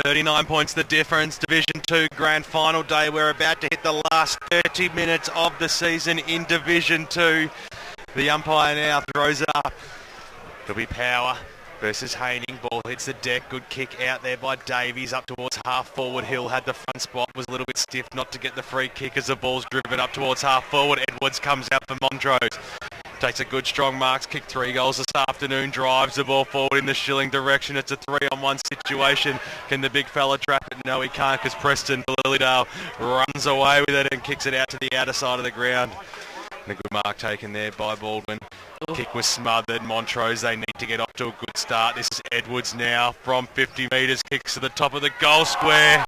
$39 points the difference. Division 2 grand final day. We're about to hit the last 30 minutes of the season in Division 2. The umpire now throws it up. It'll be Power versus Haining. Ball hits the deck. Good kick out there by Davies up towards half forward. Hill had the front spot, was a little bit stiff not to get the free kick as the ball's driven up towards half forward. Edwards comes out for Montrose. Takes a good strong marks, kicked 3 goals this afternoon, drives the ball forward in the Schilling direction. It's a 3-on-1 situation. Can the big fella trap it? No, he can't, because Preston Lilydale runs away with it and kicks it out to the outer side of the ground. And a good mark taken there by Baldwin. Kick was smothered. Montrose, they need to get off to a good start. This is Edwards now from 50 metres, kicks to the top of the goal square.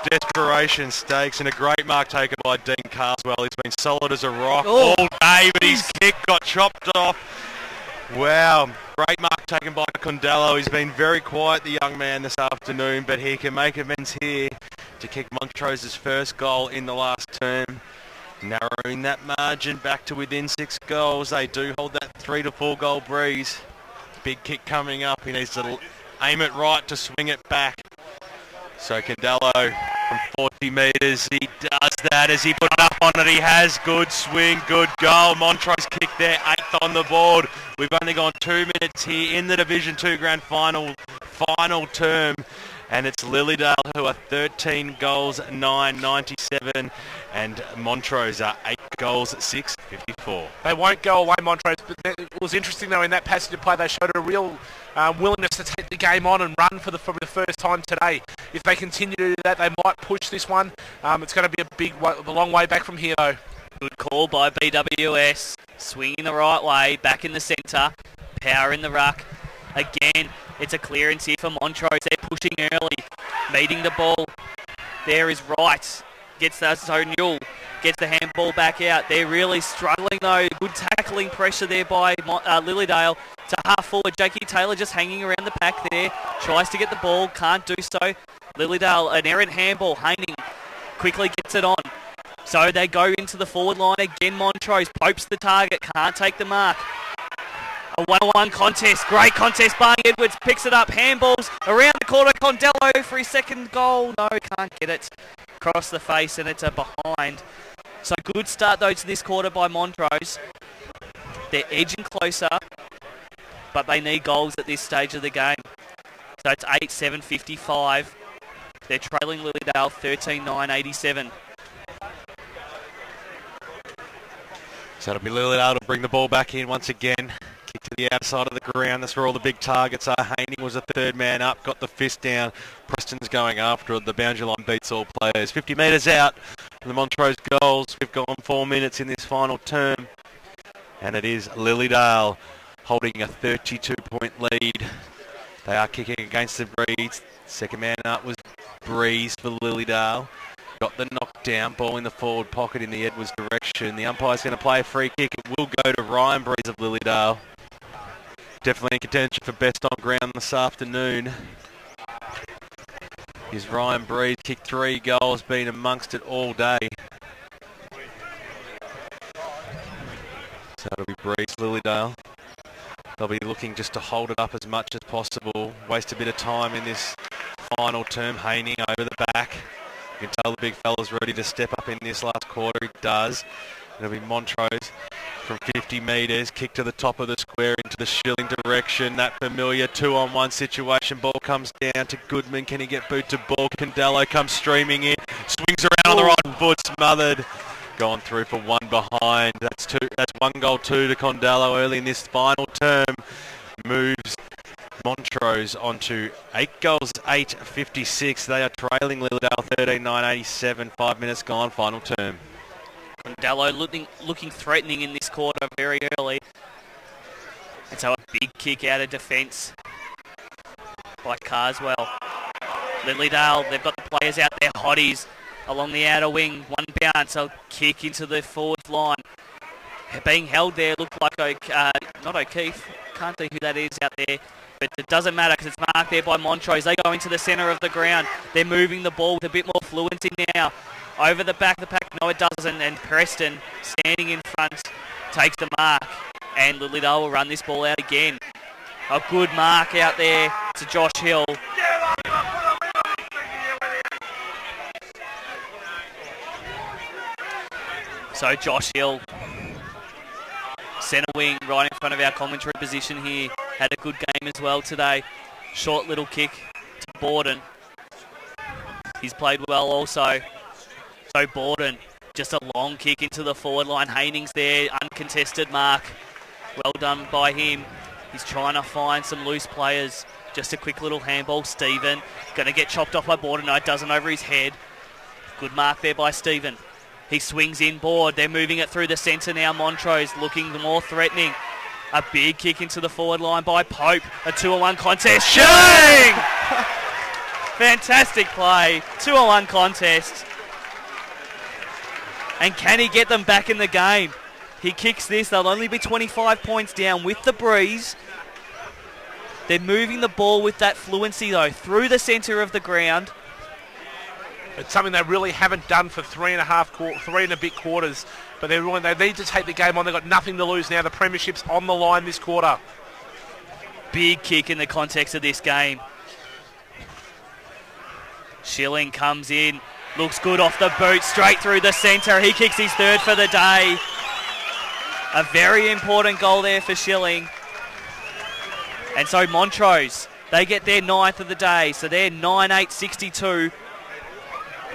Desperation stakes, and a great mark taken by Dean Carswell. He's been solid as a rock all day, but his kick got chopped off. Wow, great mark taken by Condello. He's been very quiet, the young man, this afternoon, but he can make amends here to kick Montrose's first goal in the last term, narrowing that margin back to within 6 goals. They do hold that 3 to 4 goal breeze. Big kick coming up. He needs to aim it right to swing it back. So Condello from 40 metres, he does that as he put it up on it. He has good swing, good goal. Montrose kick there, 8th on the board. We've only gone 2 minutes here in the Division 2 grand final term. And it's Lilydale who are 13 goals, 9.97. And Montrose are 8 goals, 6.54. They won't go away, Montrose. But it was interesting, though, in that passage of play, they showed a real willingness to take the game on and run for the first time today. If they continue to do that, they might push this one. It's going to be a long way back from here, though. Good call by BWS. Swinging the right way, back in the centre. Power in the ruck. Again, it's a clearance here for Montrose. They're pushing early, meeting the ball. There is Wright. Gets that, so Newell gets the handball back out. They're really struggling, though. Good tackling pressure there by Lilydale. To half forward, Jakey Taylor just hanging around the pack there. Tries to get the ball, can't do so. Lilydale, an errant handball. Haining quickly gets it on. So they go into the forward line again. Montrose pokes the target, can't take the mark. A 1-on-1 contest, great contest. Barney Edwards picks it up, handballs around the corner. Condello for his second goal. No, can't get it. Across the face, and it's a behind. So good start, though, to this quarter by Montrose. They're edging closer, but they need goals at this stage of the game. So it's 8-7-55. They're trailing Lilydale 13-9-87. So it'll be Lilydale to bring the ball back in once again. Kick to the outside of the ground. That's where all the big targets are. Haining was the third man up, got the fist down. Preston's going after it. The boundary line beats all players. 50 metres out from the Montrose goals. We've gone 4 minutes in this final term. And it is Lilydale holding a 32-point lead. They are kicking against the Breeze. Second man up was Breeze for Lilydale. Got the knockdown, ball in the forward pocket in the Edwards direction. The umpire's going to play a free kick. It will go to Ryan Breeze of Lilydale. Definitely in contention for best on ground this afternoon. Here's Ryan Breeze, kicked 3 goals, been amongst it all day. So it'll be Breeze, Lilydale. They'll be looking just to hold it up as much as possible. Waste a bit of time in this final term. Haining over the back. You can tell the big fella's ready to step up in this last quarter. He does. It'll be Montrose from 50 metres. Kick to the top of the square into the Schilling direction. That familiar 2-on-1 situation. Ball comes down to Goodman. Can he get boot to ball? Condello comes streaming in. Swings around on the right foot. Smothered. Gone through for one behind. That's 1 goal 2 to Condello early in this final term. Moves Montrose onto 8 goals, 8-56. They are trailing Lilydale 13-9-87. 5 minutes gone, final term. Condello looking threatening in this quarter very early. And so a big kick out of defence by Carswell. Lilydale, they've got the players out there, hotties, along the outer wing. One bounce, a kick into the forward line. Being held there, looked like not O'Keefe. Can't see who that is out there. But it doesn't matter because it's marked there by Montrose. They go into the centre of the ground. They're moving the ball with a bit more fluency now. Over the back of the pack, no it doesn't. And Preston, standing in front, takes the mark. And Lilydale will run this ball out again. A good mark out there to Josh Hill. So Josh Hill, centre wing, right in front of our commentary position here. Had a good game as well today. Short little kick to Borden. He's played well also. So Borden, just a long kick into the forward line. Haining's there, uncontested mark. Well done by him. He's trying to find some loose players. Just a quick little handball. Stephen, going to get chopped off by Borden. No, it doesn't, over his head. Good mark there by Stephen. He swings inboard. They're moving it through the centre now. Montrose looking more threatening. A big kick into the forward line by Pope. A 2-on-1 contest. Schilling! Fantastic play. 2-on-1 contest. And can he get them back in the game? He kicks this. They'll only be 25 points down with the Breeze. They're moving the ball with that fluency, though, through the centre of the ground. It's something they really haven't done for 3 and a bit quarters. But they need to take the game on. They've got nothing to lose now. The premiership's on the line this quarter. Big kick in the context of this game. Schilling comes in. Looks good off the boot. Straight through the centre. He kicks his third for the day. A very important goal there for Schilling. And so Montrose, they get their 9th of the day. So they're 9-8-62.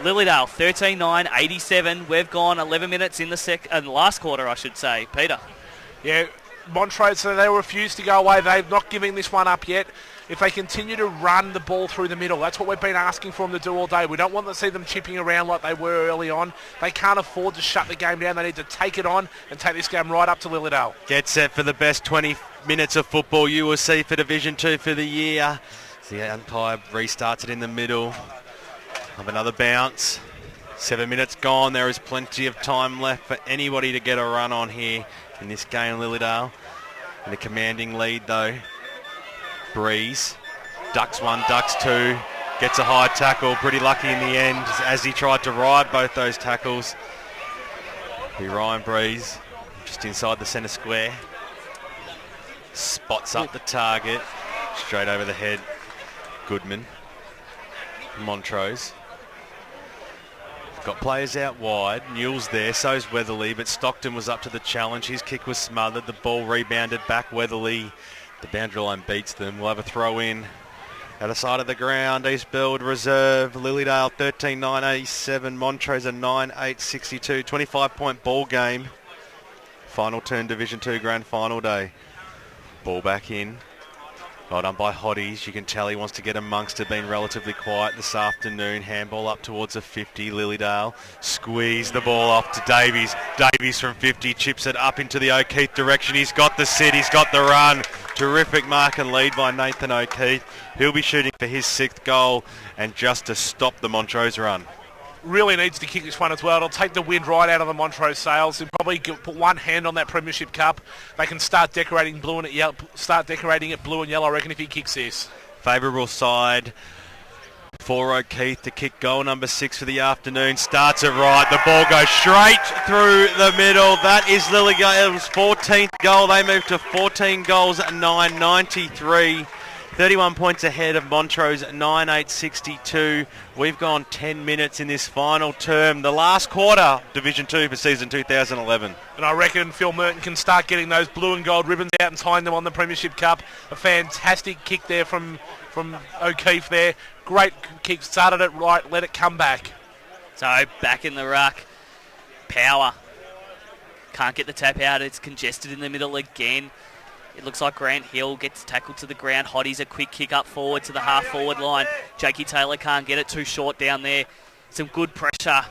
Lilydale 13-9-87. We've gone 11 minutes in the last quarter, I should say. Peter. Yeah, Montrose, so they refuse to go away. They're not giving this one up yet. If they continue to run the ball through the middle, that's what we've been asking for them to do all day. We don't want to see them chipping around like they were early on. They can't afford to shut the game down. They need to take it on and take this game right up to Lilydale. Get set for the best 20 minutes of football you will see for Division 2 for the year. The umpire restarts it in the middle. Have another bounce. 7 minutes gone. There is plenty of time left for anybody to get a run on here in this game. Lilydale in a commanding lead though. Breeze ducks 1, ducks 2, gets a high tackle. Pretty lucky in the end as he tried to ride both those tackles. Be Ryan Breeze just inside the centre square. Spots up the target. Straight over the head. Goodman. Montrose. Got players out wide. Newell's there, so's Weatherly, but Stockton was up to the challenge. His kick was smothered. The ball rebounded back. Weatherly, the boundary line beats them. We'll have a throw in at the side of the ground. East Burwood Reserve. Lilydale 13-9-87. Montrose a 9-8-62. 25-point ball game. Final turn Division 2 Grand Final day. Ball back in. Well done by Hotties. You can tell he wants to get amongst it, been relatively quiet this afternoon. Handball up towards the 50. Lilydale squeeze the ball off to Davies. Davies from 50 chips it up into the O'Keefe direction. He's got the sit, he's got the run. Terrific mark and lead by Nathan O'Keefe. He'll be shooting for his 6th goal and just to stop the Montrose run. Really needs to kick this one as well. It'll take the wind right out of the Montrose sails. They'll probably put one hand on that Premiership Cup. They can start decorating blue and yellow. I reckon if he kicks this. Favourable side for O'Keefe to kick goal number 6 for the afternoon. Starts it right. The ball goes straight through the middle. That is Lilydale's 14th goal. They move to 14 goals at 9.93. 31 points ahead of Montrose at 9.862. We've gone 10 minutes in this final term, the last quarter, Division 2 for season 2011. And I reckon Phil Merton can start getting those blue and gold ribbons out and tying them on the Premiership Cup. A fantastic kick there from O'Keefe there. Great kick, started it right, let it come back. So back in the ruck. Power. Can't get the tap out, it's congested in the middle again. It looks like Grant Hill gets tackled to the ground. Hottie's a quick kick up forward to the half-forward line. Jakey Taylor can't get it, too short down there. Some good pressure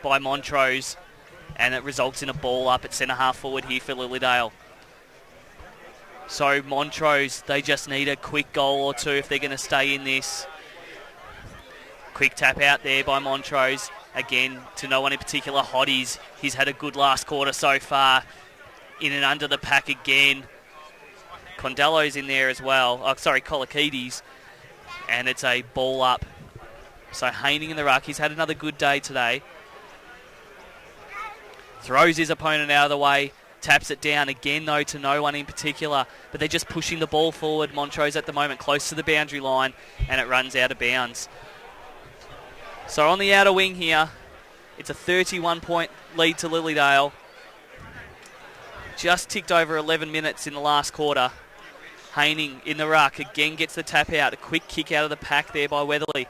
by Montrose, and it results in a ball up at centre-half forward here for Lilydale. So Montrose, they just need a quick goal or two if they're going to stay in this. Quick tap out there by Montrose. Again, to no one in particular, Hottie's. He's had a good last quarter so far. In and under the pack again. Condello's in there as well. Oh, sorry, Colakides. And it's a ball up. So Haining in the ruck. He's had another good day today. Throws his opponent out of the way. Taps it down again, though, to no one in particular. But they're just pushing the ball forward. Montrose at the moment close to the boundary line. And it runs out of bounds. So on the outer wing here, it's a 31-point lead to Lilydale. Just ticked over 11 minutes in the last quarter. Haining in the ruck, again gets the tap out. A quick kick out of the pack there by Weatherly.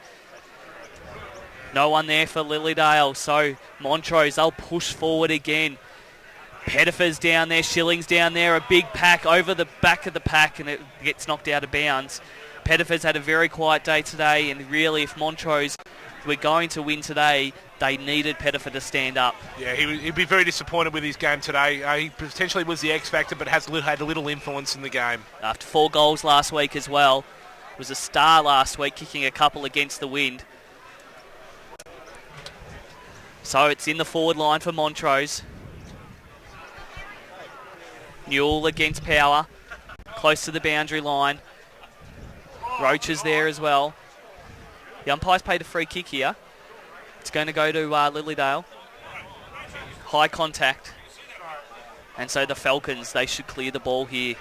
No one there for Lilydale, so Montrose, they'll push forward again. Pettifer's down there, Schilling's down there, a big pack over the back of the pack, and it gets knocked out of bounds. Pettifer's had a very quiet day today, and really if Montrose were going to win today, they needed Pettifer to stand up. Yeah, he'd be very disappointed with his game today. He potentially was the X factor, but had a little influence in the game. After 4 goals last week as well. Was a star last week, kicking a couple against the wind. So it's in the forward line for Montrose. Newell against Power. Close to the boundary line. Roach is there as well. The umpire's paid a free kick here. It's going to go to Lilydale. High contact. And so the Falcons, they should clear the ball here.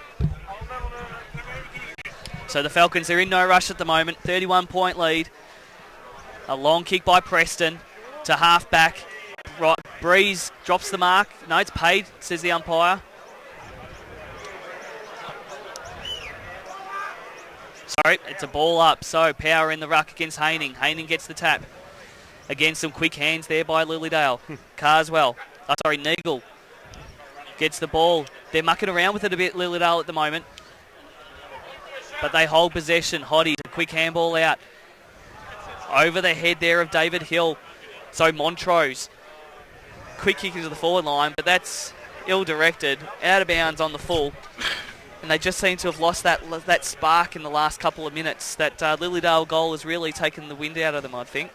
So the Falcons, they're in no rush at the moment. 31-point lead. A long kick by Preston to half-back. Right, Breeze drops the mark. No, it's paid, says the umpire. Sorry, it's a ball up. So Power in the ruck against Haining. Haining gets the tap. Again, some quick hands there by Lilydale. Carswell. Neagle gets the ball. They're mucking around with it a bit, Lilydale, at the moment. But they hold possession. Hottie, a quick handball out. Over the head there of David Hill. So Montrose. Quick kick into the forward line, but that's ill-directed. Out of bounds on the full. And they just seem to have lost that spark in the last couple of minutes. That Lilydale goal has really taken the wind out of them, I think.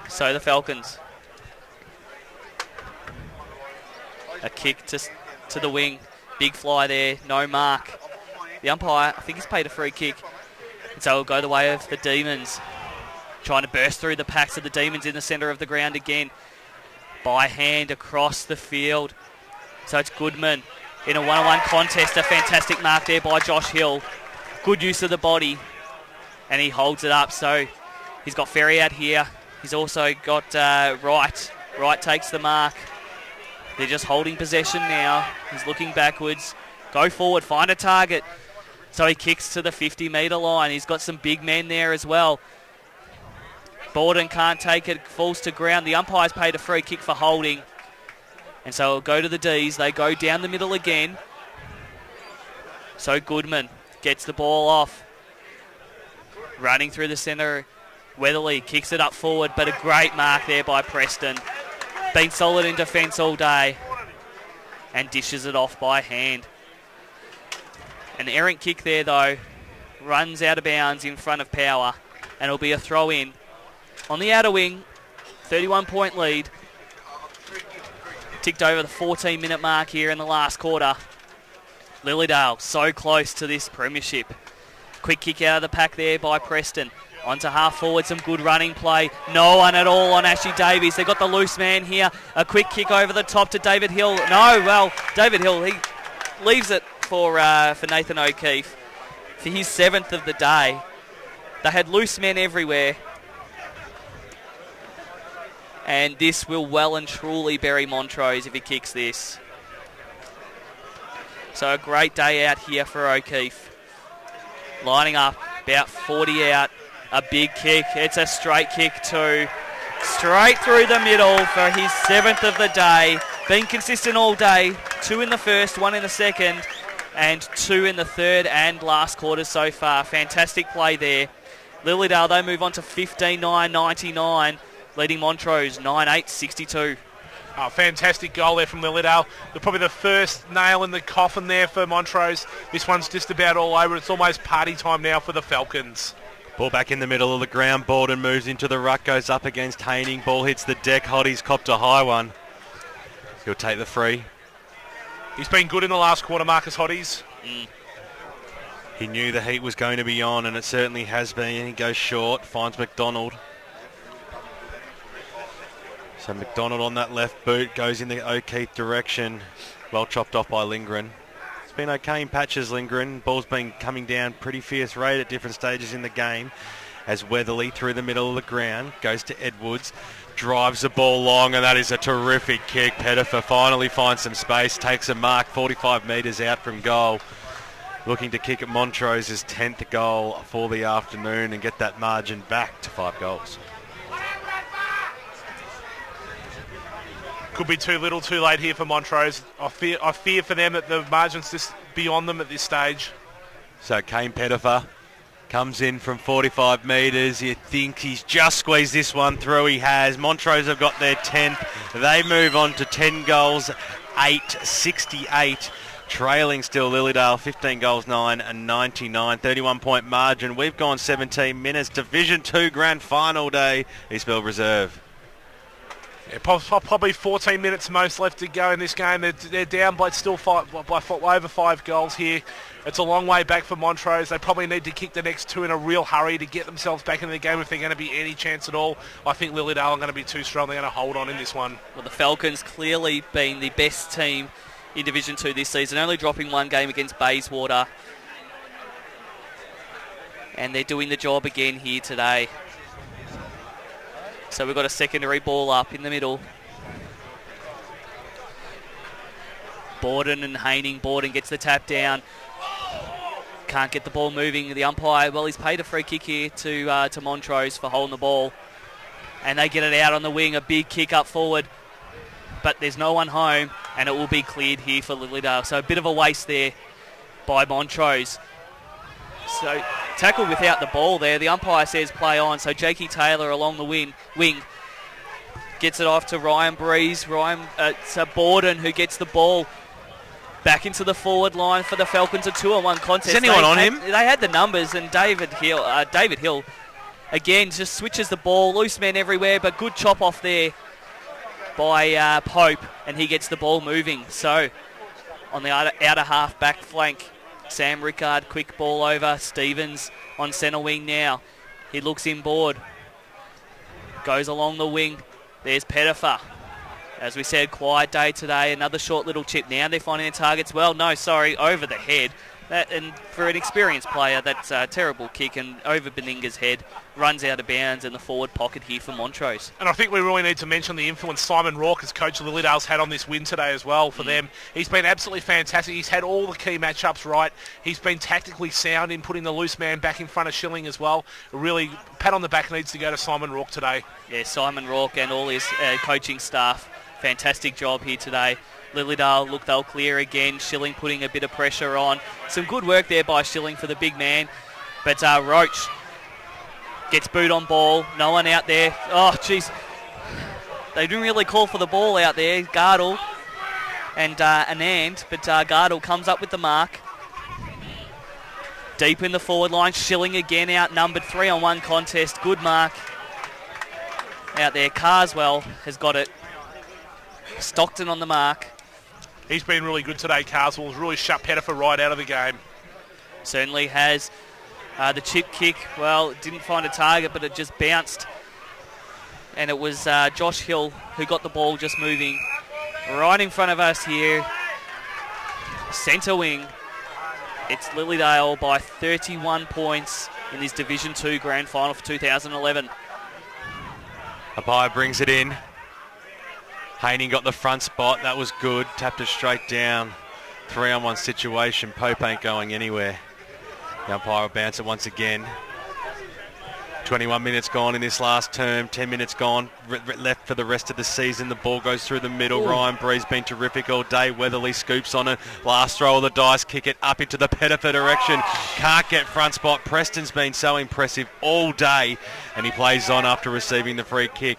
So the Falcons. A kick to the wing. Big fly there. No mark. The umpire, I think he's paid a free kick. And so it'll go the way of the Demons. Trying to burst through the packs of the Demons in the centre of the ground again. By hand across the field. So it's Goodman in a one-on-one contest. A fantastic mark there by Josh Hill. Good use of the body. And he holds it up. So he's got Ferry out here. He's also got Wright. Wright takes the mark. They're just holding possession now. He's looking backwards. Go forward, find a target. So he kicks to the 50-metre line. He's got some big men there as well. Borden can't take it, falls to ground. The umpire's paid a free kick for holding. And so it'll go to the D's. They go down the middle again. So Goodman gets the ball off. Running through the centre. Weatherly kicks it up forward, but a great mark there by Preston. Been solid in defence all day. And dishes it off by hand. An errant kick there though. Runs out of bounds in front of Power. And it'll be a throw in. On the outer wing, 31-point lead. Ticked over the 14-minute mark here in the last quarter. Lilydale so close to this premiership. Quick kick out of the pack there by Preston. Onto half forward, some good running play. No one at all on Ashley Davies. They've got the loose man here. A quick kick over the top to David Hill. No, well, David Hill, he leaves it for Nathan O'Keefe for his 7th of the day. They had loose men everywhere. And this will well and truly bury Montrose if he kicks this. So a great day out here for O'Keefe. Lining up, about 40 out. A big kick. It's a straight kick too. Straight through the middle for his 7th of the day. Been consistent all day. 2 in the first, 1 in the second, and 2 in the third and last quarter so far. Fantastic play there. Lilydale, they move on to 15-9-99, leading Montrose 9-8-62. Oh, fantastic goal there from Lilydale. They're probably the first nail in the coffin there for Montrose. This one's just about all over. It's almost party time now for the Falcons. Ball back in the middle of the ground. Borden moves into the ruck, goes up against Haining. Ball hits the deck. Hoddy's copped a high one. He'll take the free. He's been good in the last quarter, Marcus Hoddies. He knew the heat was going to be on, and it certainly has been. He goes short, finds McDonald. So McDonald on that left boot, goes in the O'Keefe direction. Well chopped off by Lindgren. Been okay in patches, Lindgren. Ball's been coming down pretty fierce rate at different stages in the game as Weatherly through the middle of the ground goes to Edwards, drives the ball long, and that is a terrific kick. Pettifer finally finds some space, takes a mark 45 metres out from goal, looking to kick at Montrose's 10th goal for the afternoon and get that margin back to 5 goals. Could be too little, too late here for Montrose. I fear for them that the margin's just beyond them at this stage. So Kane Pettifer comes in from 45 metres. You think he's just squeezed this one through. He has. Montrose have got their 10th. They move on to 10 goals, 8-68. Trailing still Lilydale, 15 goals, 9 and 99. 31-point margin. We've gone 17 minutes. Division 2 Grand Final day, East Burwood Reserve. Yeah, probably 14 minutes most left to go in this game. They're down by over 5 goals here. It's a long way back for Montrose. They probably need to kick the next 2 in a real hurry to get themselves back into the game if they're going to be any chance at all. I think Lilydale are going to be too strong. They're going to hold on in this one. Well, the Falcons clearly been the best team in Division 2 this season, only dropping 1 game against Bayswater. And they're doing the job again here today. So we've got a secondary ball up in the middle. Borden and Haining. Borden gets the tap down. Can't get the ball moving. The umpire, well, he's paid a free kick here to Montrose for holding the ball. And they get it out on the wing. A big kick up forward. But there's no one home. And it will be cleared here for Lilydale. So a bit of a waste there by Montrose. So tackle without the ball there. The umpire says play on. So Jakey Taylor along the wing gets it off to Ryan Breeze. It's Borden who gets the ball back into the forward line for the Falcons. A 2-on-1 contest. Is anyone on him? They had the numbers, and David Hill again just switches the ball. Loose men everywhere, but good chop off there by Pope, and he gets the ball moving. So on the outer half back flank, Sam Rickard, quick ball over. Stevens on centre wing now. He looks inboard. Goes along the wing. There's Pettifer. As we said, quiet day today. Another short little chip. Now they're finding their targets. Well, no, sorry, over the head. And for an experienced player, that's a terrible kick, and over Beninga's head, runs out of bounds in the forward pocket here for Montrose. And I think we really need to mention the influence Simon Rourke, as coach Lilydale's, had on this win today as well for them. He's been absolutely fantastic. He's had all the key matchups right. He's been tactically sound in putting the loose man back in front of Schilling as well. A really pat on the back needs to go to Simon Rourke today. Yeah, Simon Rourke and all his coaching staff Fantastic job here today. Lilydale look, they'll clear again. Schilling putting a bit of pressure on. Some good work there by Schilling for the big man. But Roach gets booed on ball. No one out there. Oh, jeez. They didn't really call for the ball out there. Gardle and Anand. But Gardle comes up with the mark. Deep in the forward line. Schilling again outnumbered. 3-on-1 contest. Good mark out there. Carswell has got it. Stockton on the mark. He's been really good today, Carswell's really shut Pettifer right out of the game. Certainly has. The chip kick, well, didn't find a target, but it just bounced. And it was Josh Hill who got the ball just moving right in front of us here. Centre wing. It's Lilydale by 31 points in this Division 2 Grand Final for 2011. Umpire brings it in. Haining got the front spot. That was good. Tapped it straight down. 3-on-1 situation. Pope ain't going anywhere. The umpire will bounce it once again. 21 minutes gone in this last term. 10 minutes gone left for the rest of the season. The ball goes through the middle. Ooh. Ryan Bree's been terrific all day. Weatherly scoops on it. Last throw of the dice. Kick it up into the Pettifer direction. Can't get front spot. Preston's been so impressive all day. And he plays on after receiving the free kick.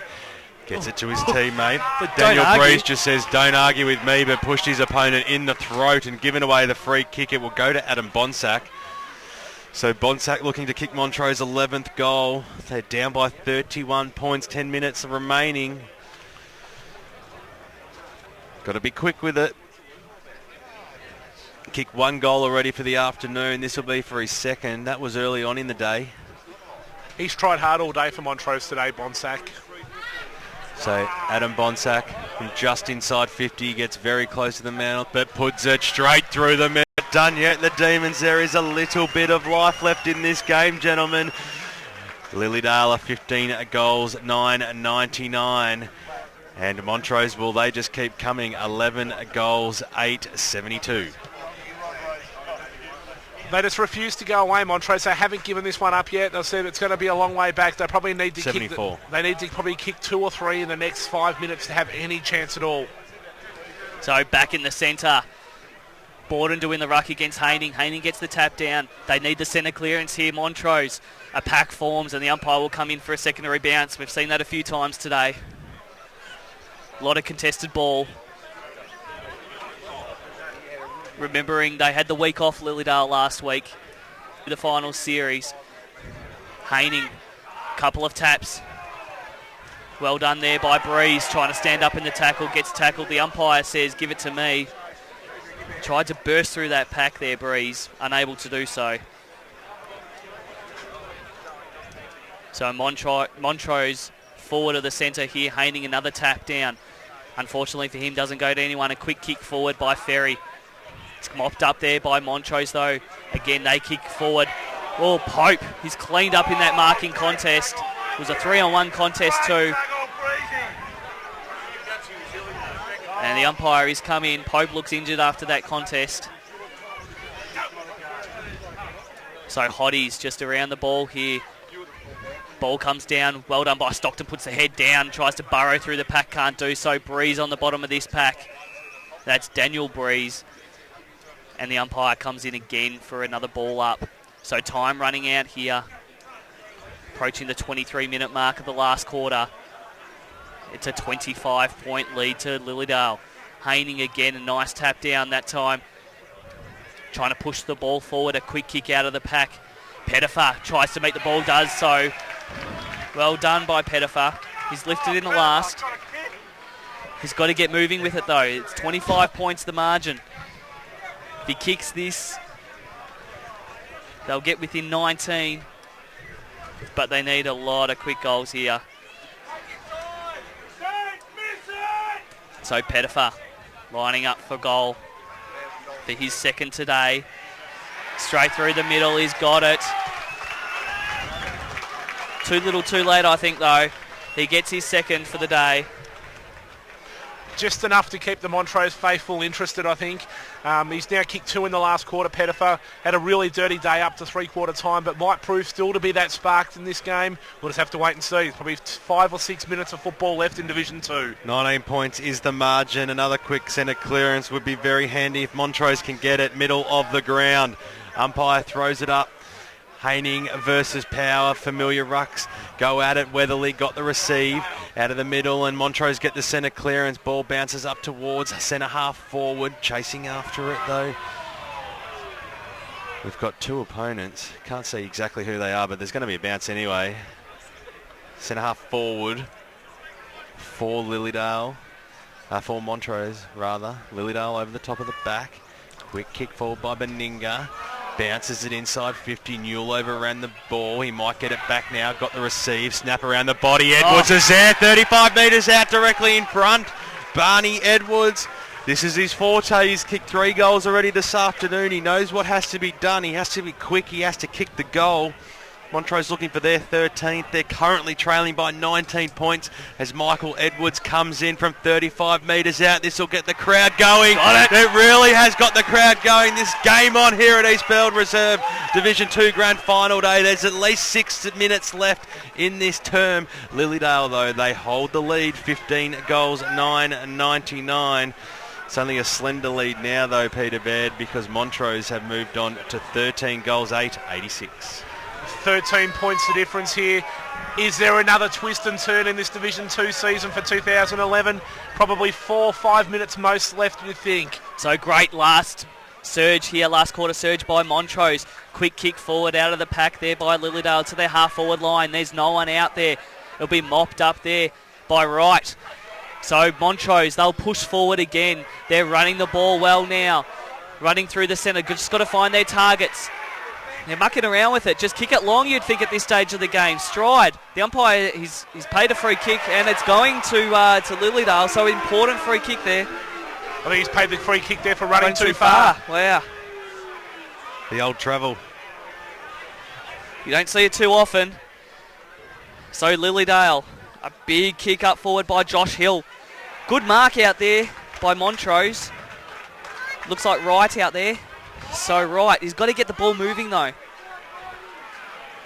Gets it to his teammate. Daniel Breeze just says, don't argue with me, but pushed his opponent in the throat and given away the free kick. It will go to Adam Bonsack. So Bonsack looking to kick Montrose 11th goal. They're down by 31 points, 10 minutes remaining. Got to be quick with it. Kicked 1 goal already for the afternoon. This will be for his second. That was early on in the day. He's tried hard all day for Montrose today, Bonsack. So Adam Bonsack from just inside 50 gets very close to the mount, but puts it straight through the middle. Done yet, the Demons. There is a little bit of life left in this game, gentlemen. Lilydale are 15 goals, 9.99. And Montrose, will they just keep coming? 11 goals, 8.72. They just refuse to go away, Montrose. They haven't given this one up yet. They've said it's going to be a long way back. They probably need to 74. They need to probably kick 2 or 3 in the next 5 minutes to have any chance at all. So back in the centre. Borden doing the ruck against Haining. Haining gets the tap down. They need the centre clearance here. Montrose. A pack forms and the umpire will come in for a secondary bounce. We've seen that a few times today. A lot of contested ball. Remembering they had the week off, Lilydale, last week. The final series. Haining. Couple of taps. Well done there by Breeze. Trying to stand up in the tackle. Gets tackled. The umpire says, give it to me. Tried to burst through that pack there, Breeze. Unable to do so. So Montrose forward of the centre here. Haining another tap down. Unfortunately for him, doesn't go to anyone. A quick kick forward by Ferry. It's mopped up there by Montrose though. Again, they kick forward. Oh, Pope. He's cleaned up in that marking contest. It was a 3-on-1 contest too. And the umpire is come in. Pope looks injured after that contest. So Hotties just around the ball here. Ball comes down. Well done by Stockton. Puts the head down. Tries to burrow through the pack. Can't do so. Breeze on the bottom of this pack. That's Daniel Breeze. And the umpire comes in again for another ball up. So time running out here. Approaching the 23-minute mark of the last quarter. It's a 25-point lead to Lilydale. Haining again, a nice tap down that time. Trying to push the ball forward, a quick kick out of the pack. Pettifer tries to make the ball, does so. Well done by Pettifer. He's lifted in the last. He's got to get moving with it though. It's 25 points the margin. If he kicks this, they'll get within 19. But they need a lot of quick goals here. So Pettifer lining up for goal for his second today. Straight through the middle, he's got it. Too little too late I think though. He gets his second for the day. just enough to keep the Montrose faithful interested, I think. He's now kicked 2 in the last quarter. Pettifer had a really dirty day up to three-quarter time, but might prove still to be that spark in this game. We'll just have to wait and see. There's probably 5 or 6 minutes of football left in Division 2. 19 points is the margin. Another quick centre clearance would be very handy if Montrose can get it middle of the ground. Umpire throws it up. Haining versus Power. Familiar rucks go at it. Weatherly got the receive out of the middle, and Montrose get the centre clearance. Ball bounces up towards centre half forward. Chasing after it though. We've got 2 opponents. Can't see exactly who they are, but there's going to be a bounce anyway. Centre half forward for Lilydale. For Montrose, rather. Lilydale over the top of the back. Quick kick forward by Beninga. Bounces it inside 50. Newell overran the ball. He might get it back now. Got the receive. Snap around the body. Edwards is there. 35 metres out directly in front. Barney Edwards. This is his forte. He's kicked 3 goals already this afternoon. He knows what has to be done. He has to be quick. He has to kick the goal. Montrose looking for their 13th. They're currently trailing by 19 points as Michael Edwards comes in from 35 metres out. This will get the crowd going. Got it. It really has got the crowd going. This game on here at East Burwood Reserve Division 2 Grand Final day. There's at least 6 minutes left in this term. Lilydale, though, they hold the lead. 15 goals, 9.99. It's only a slender lead now, though, Peter Baird, because Montrose have moved on to 13 goals, 8.86. 13 points the difference here. Is there another twist and turn in this Division 2 season for 2011? Probably 4 or 5 minutes most left, you think. So great last surge here, last quarter surge by Montrose. Quick kick forward out of the pack there by Lilydale to their half-forward line. There's no one out there. It'll be mopped up there by Wright. So Montrose, they'll push forward again. They're running the ball well now. Running through the centre. Just got to find their targets. They're mucking around with it. Just kick it long, you'd think, at this stage of the game. Stride. The umpire, he's paid a free kick, and it's going to Lilydale, so important free kick there. I think he's paid the free kick there for running too far. Wow. The old travel. You don't see it too often. So Lilydale, a big kick up forward by Josh Hill. Good mark out there by Montrose. Looks like Wright out there. So Wright, he's got to get the ball moving though.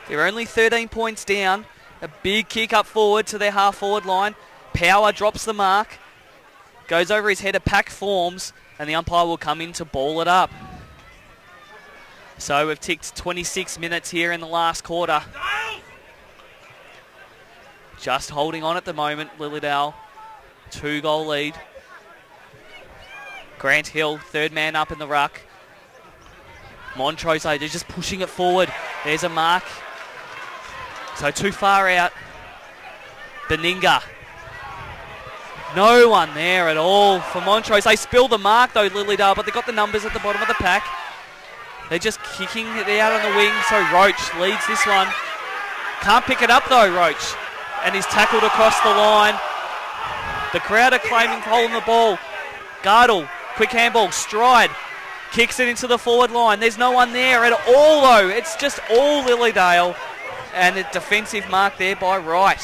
They're only 13 points down. A big kick up forward to their half forward line. Power drops the mark. Goes over his head, a pack forms, and the umpire will come in to ball it up. So we've ticked 26 minutes here in the last quarter. Just holding on at the moment, Lilydale. 2-goal lead. Grant Hill, third man up in the ruck. Montrose, they're just pushing it forward. There's a mark. So too far out. Beninga. No one there at all for Montrose. They spill the mark though, Lilydale, but they've got the numbers at the bottom of the pack. They're just kicking it out on the wing, so Roach leads this one. Can't pick it up though, Roach. And he's tackled across the line. The crowd are claiming holding the ball. Gardle, quick handball, Stride. Kicks it into the forward line. There's no one there at all, though. It's just all Lilydale. And a defensive mark there by Wright.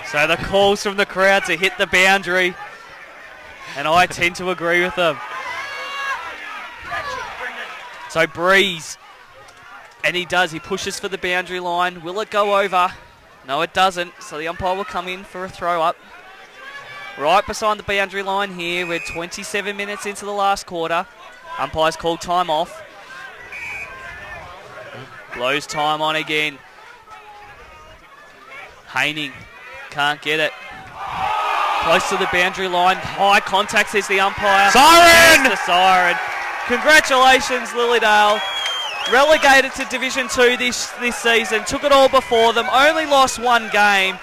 So the calls from the crowd to hit the boundary. And I tend to agree with them. So Breeze. And he does. He pushes for the boundary line. Will it go over? No, it doesn't. So the umpire will come in for a throw up. Right beside the boundary line here. We're 27 minutes into the last quarter. Umpire's called time off. Blows time on again. Haining can't get it. Close to the boundary line. High contact, says the umpire. Siren! Yes, the siren. Congratulations, Lilydale. Relegated to Division 2 this season. Took it all before them. Only lost 1 game.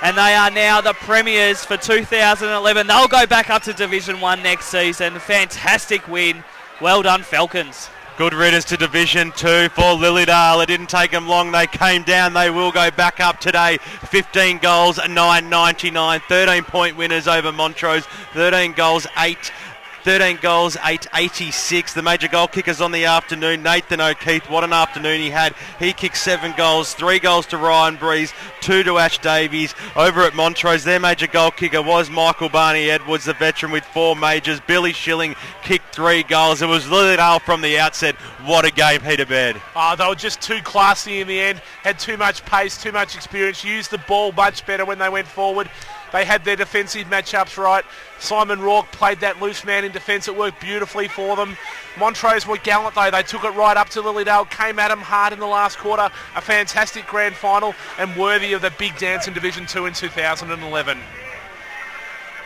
And they are now the premiers for 2011. They'll go back up to Division 1 next season. Fantastic win. Well done, Falcons. Good riddance to Division 2 for Lilydale. It didn't take them long. They came down. They will go back up today. 15 goals, 9.99. 13-point winners over Montrose. 13 goals, 13 goals, 886. The major goal kickers on the afternoon, Nathan O'Keefe. What an afternoon he had. He kicked 7 goals, 3 goals to Ryan Breeze, 2 to Ash Davies. Over at Montrose, their major goal kicker was Michael Barney Edwards, the veteran with 4 majors. Billy Schilling kicked 3 goals. It was Lilydale from the outset. What a game, Peter Baird. They were just too classy in the end, had too much pace, too much experience, used the ball much better when they went forward. They had their defensive matchups right. Simon Rourke played that loose man in defence. It worked beautifully for them. Montrose were gallant though. They took it right up to Lilydale, came at them hard in the last quarter. A fantastic grand final and worthy of the big dance in Division 2 in 2011.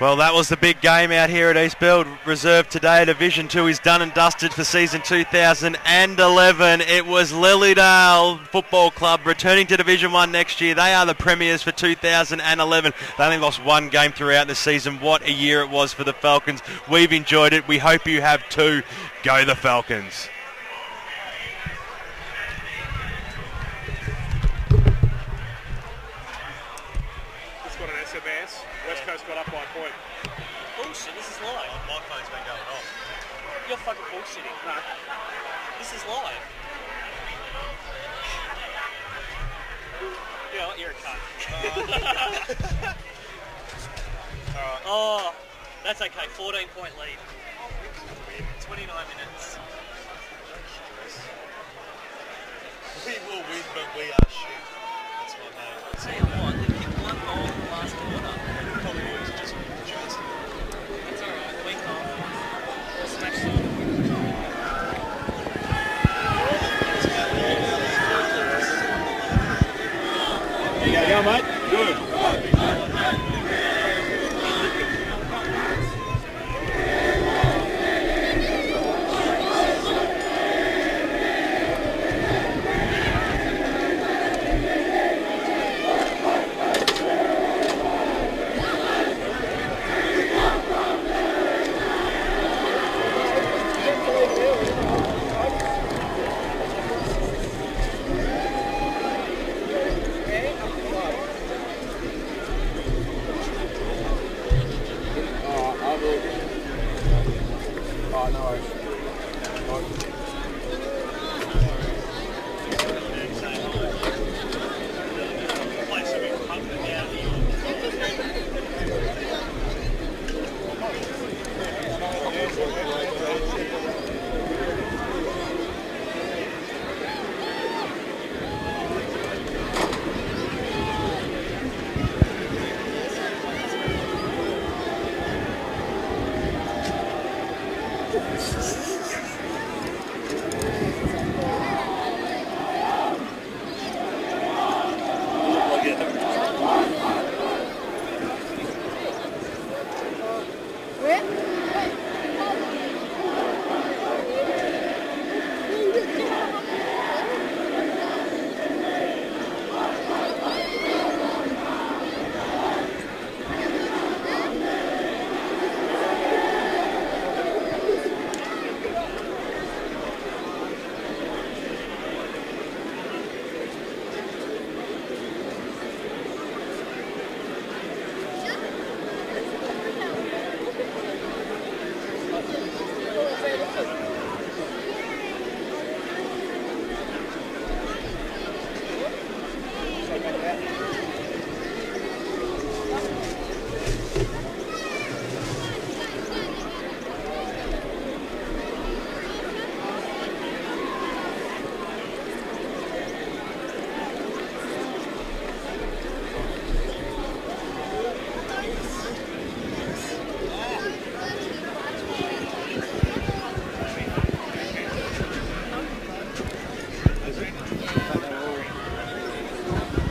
Well, that was the big game out here at East Burwood Reserve today. Division 2 is done and dusted for season 2011. It was Lilydale Football Club returning to Division 1 next year. They are the premiers for 2011. They only lost 1 game throughout the season. What a year it was for the Falcons. We've enjoyed it. We hope you have too. Go the Falcons. Just got an SMS. West Coast got up by a point. Bullshit, this is live. My phone's been going off. You're fucking bullshitting. No. This is live. You know what, you're a cunt. Alright. Oh, that's okay. 14-point lead. 29 minutes. We will win, but we are shit. That's my name. I'll tell you what, they kicked 1 goal in the last quarter. Probably was just Johnson. That's alright, week off. We'll smash them. There you go, mate. Good.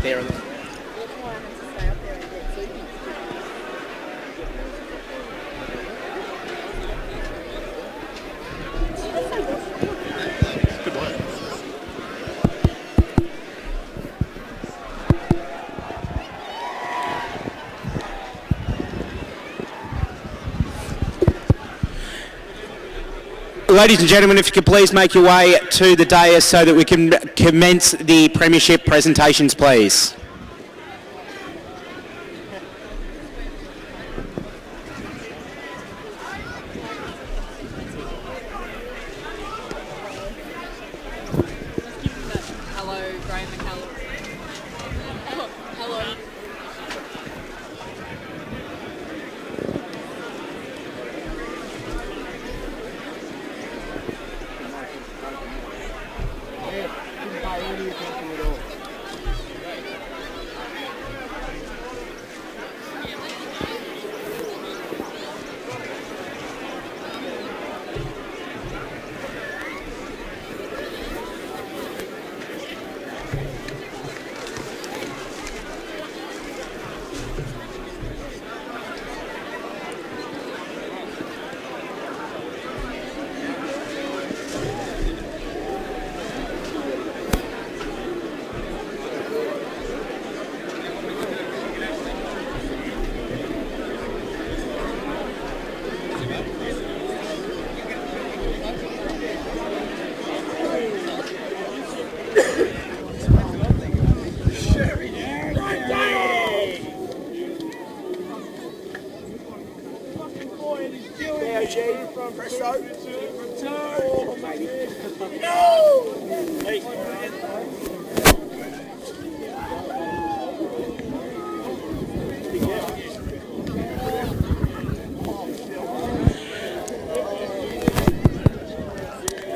There. Ladies and gentlemen, if you could please make your way to the dais so that we can commence the premiership presentations, please.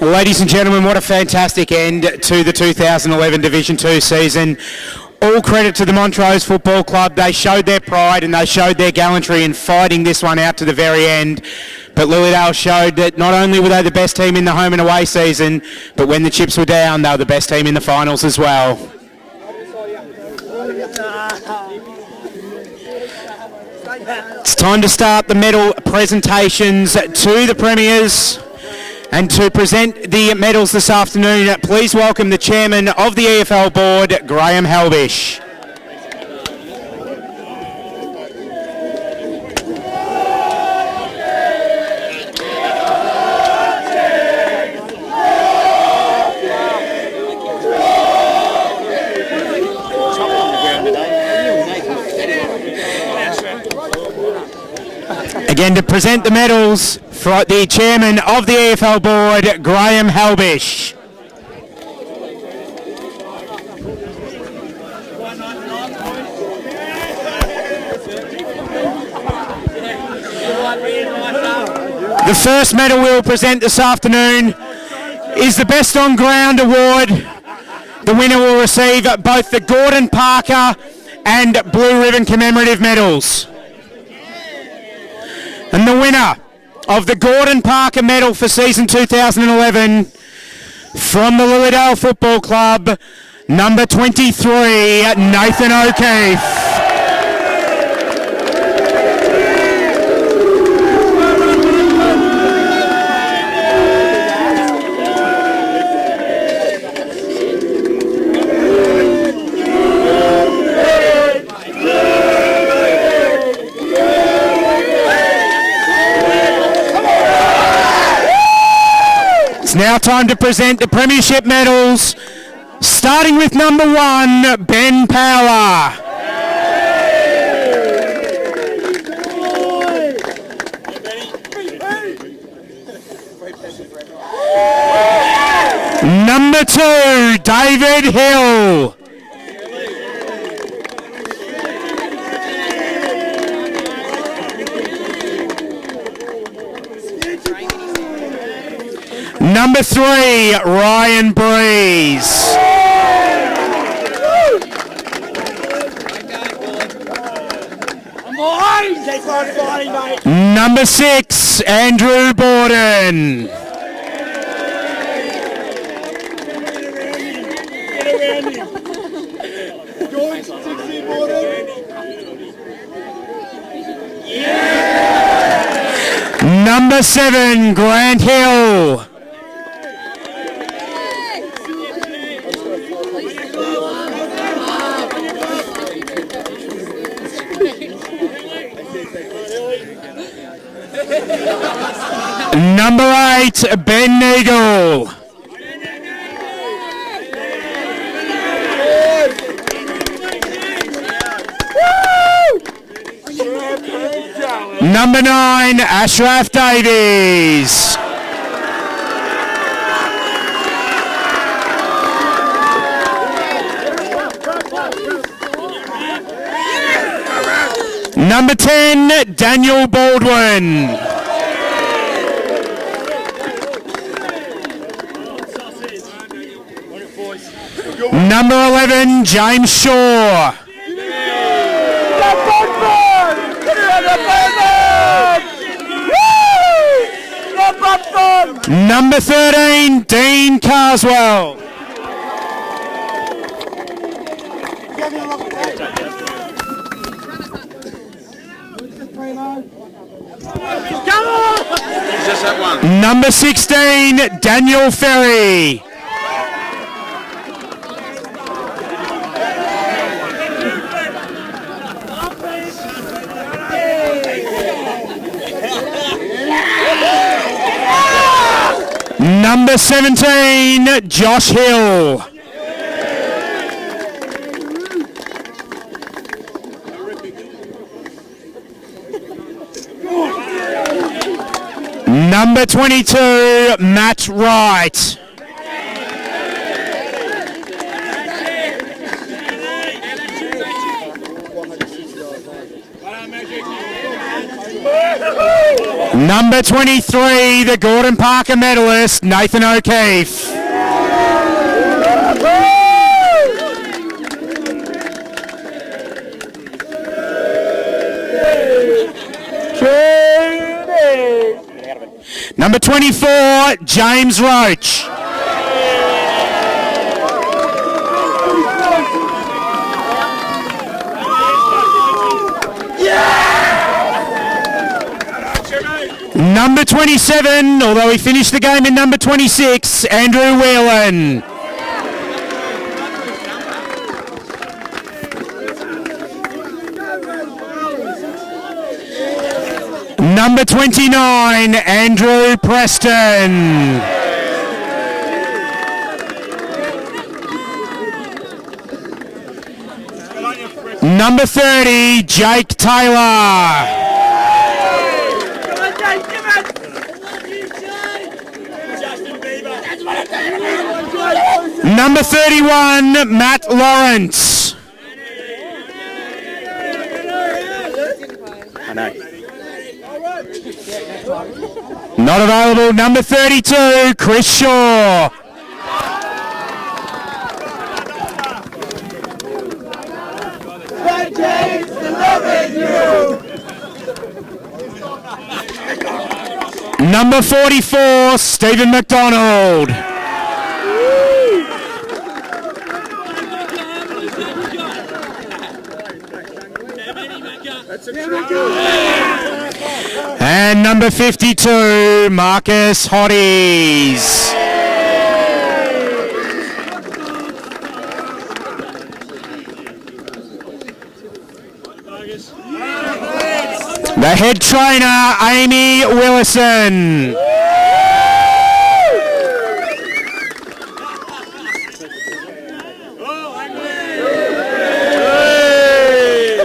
Ladies and gentlemen, what a fantastic end to the 2011 Division 2 season. All credit to the Montrose Football Club. They showed their pride and they showed their gallantry in fighting this one out to the very end. But Lilydale showed that not only were they the best team in the home and away season, but when the chips were down, they were the best team in the finals as well. It's time to start the medal presentations to the premiers. And to present the medals this afternoon, please welcome the chairman of the EFL board, Graham Halbish. Again, to present the medals, for the chairman of the EFL board, Graham Halbish. The first medal we'll present this afternoon is the Best on Ground Award. The winner will receive both the Gordon Parker and Blue Ribbon commemorative medals. And the winner of the Gordon Parker medal for season 2011 from the Lilydale Football Club, number 23, Nathan O'Keefe. It's now time to present the premiership medals, starting with number 1, Ben Power. Number 2, David Hill. Number 3, Ryan Breeze. Number 6, Andrew Borden. Number 7, Grant Hill. Number 8, Ben Neagle. Number 9, Ashraf Davies. Number 10, Daniel Baldwin. Number 11, James Shaw. Number 13, Dean Carswell. Number 16, Daniel Ferry. Number 17, Josh Hill. Number 22, Matt Wright. Number 23, the Gordon Parker medalist, Nathan O'Keefe. Number 24, James Roach. Number 27, although he finished the game in number 26, Andrew Whelan. Number 29, Andrew Preston. Number 30, Jake Taylor. Number 31, Matt Lawrence. Not available. Number 32, Chris Shaw. Number 44, Stephen McDonald. And number 52, Marcus Hotties. The head trainer, Amy Willison.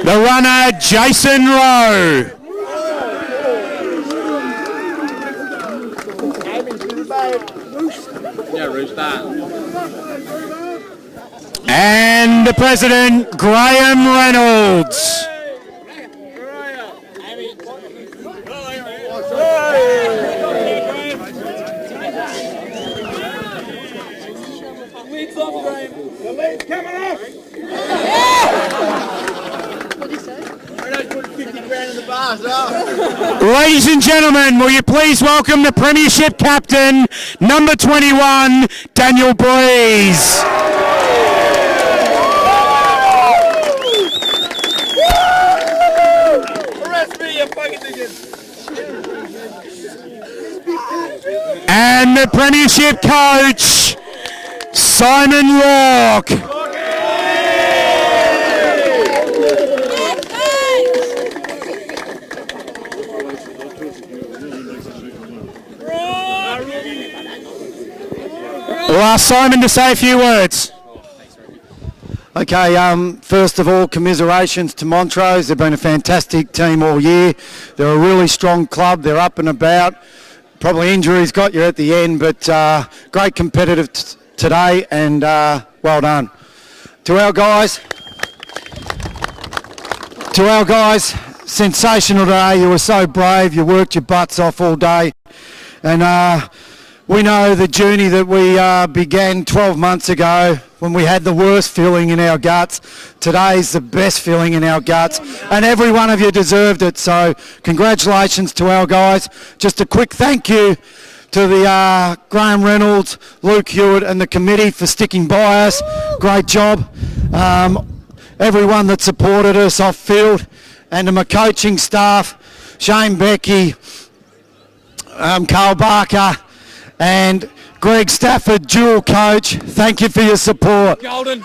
The runner, Jason Rowe. And the president, Graham Reynolds. Ladies and gentlemen, will you please welcome the Premiership captain, number 21, Daniel Breeze. And the Premiership coach, Simon Rourke. We'll ask Simon to say a few words. Okay, first of all, commiserations to Montrose. They've been a fantastic team all year. They're a really strong club. They're up and about. Probably injuries got you at the end, but great competitive today, and well done. To our guys, sensational today. You were so brave. You worked your butts off all day. And we know the journey that we began 12 months ago when we had the worst feeling in our guts. Today's the best feeling in our guts, and every one of you deserved it. So congratulations to our guys. Just a quick thank you to the Graham Reynolds, Luke Hewitt and the committee for sticking by us. Great job. Everyone that supported us off field, and to my coaching staff, Shane Becky, Carl Barker and Greg Stafford, dual coach. Thank you for your support. Golden.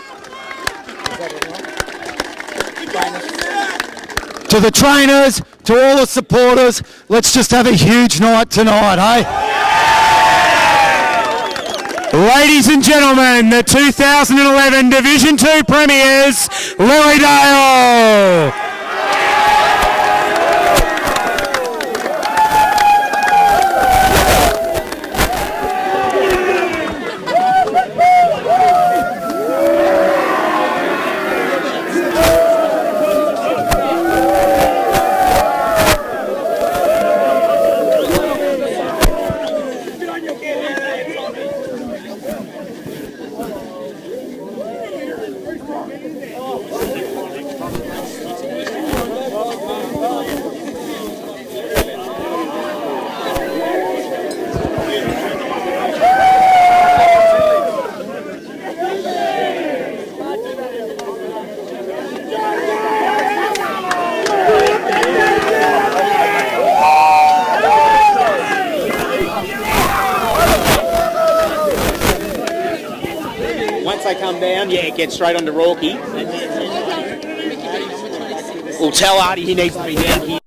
To the trainers, to all the supporters, let's just have a huge night tonight, eh? Ladies and gentlemen, the 2011 Division 2 premiers, Lilydale. Once they come down, get straight onto Rourke. We'll tell Artie he needs to be down here.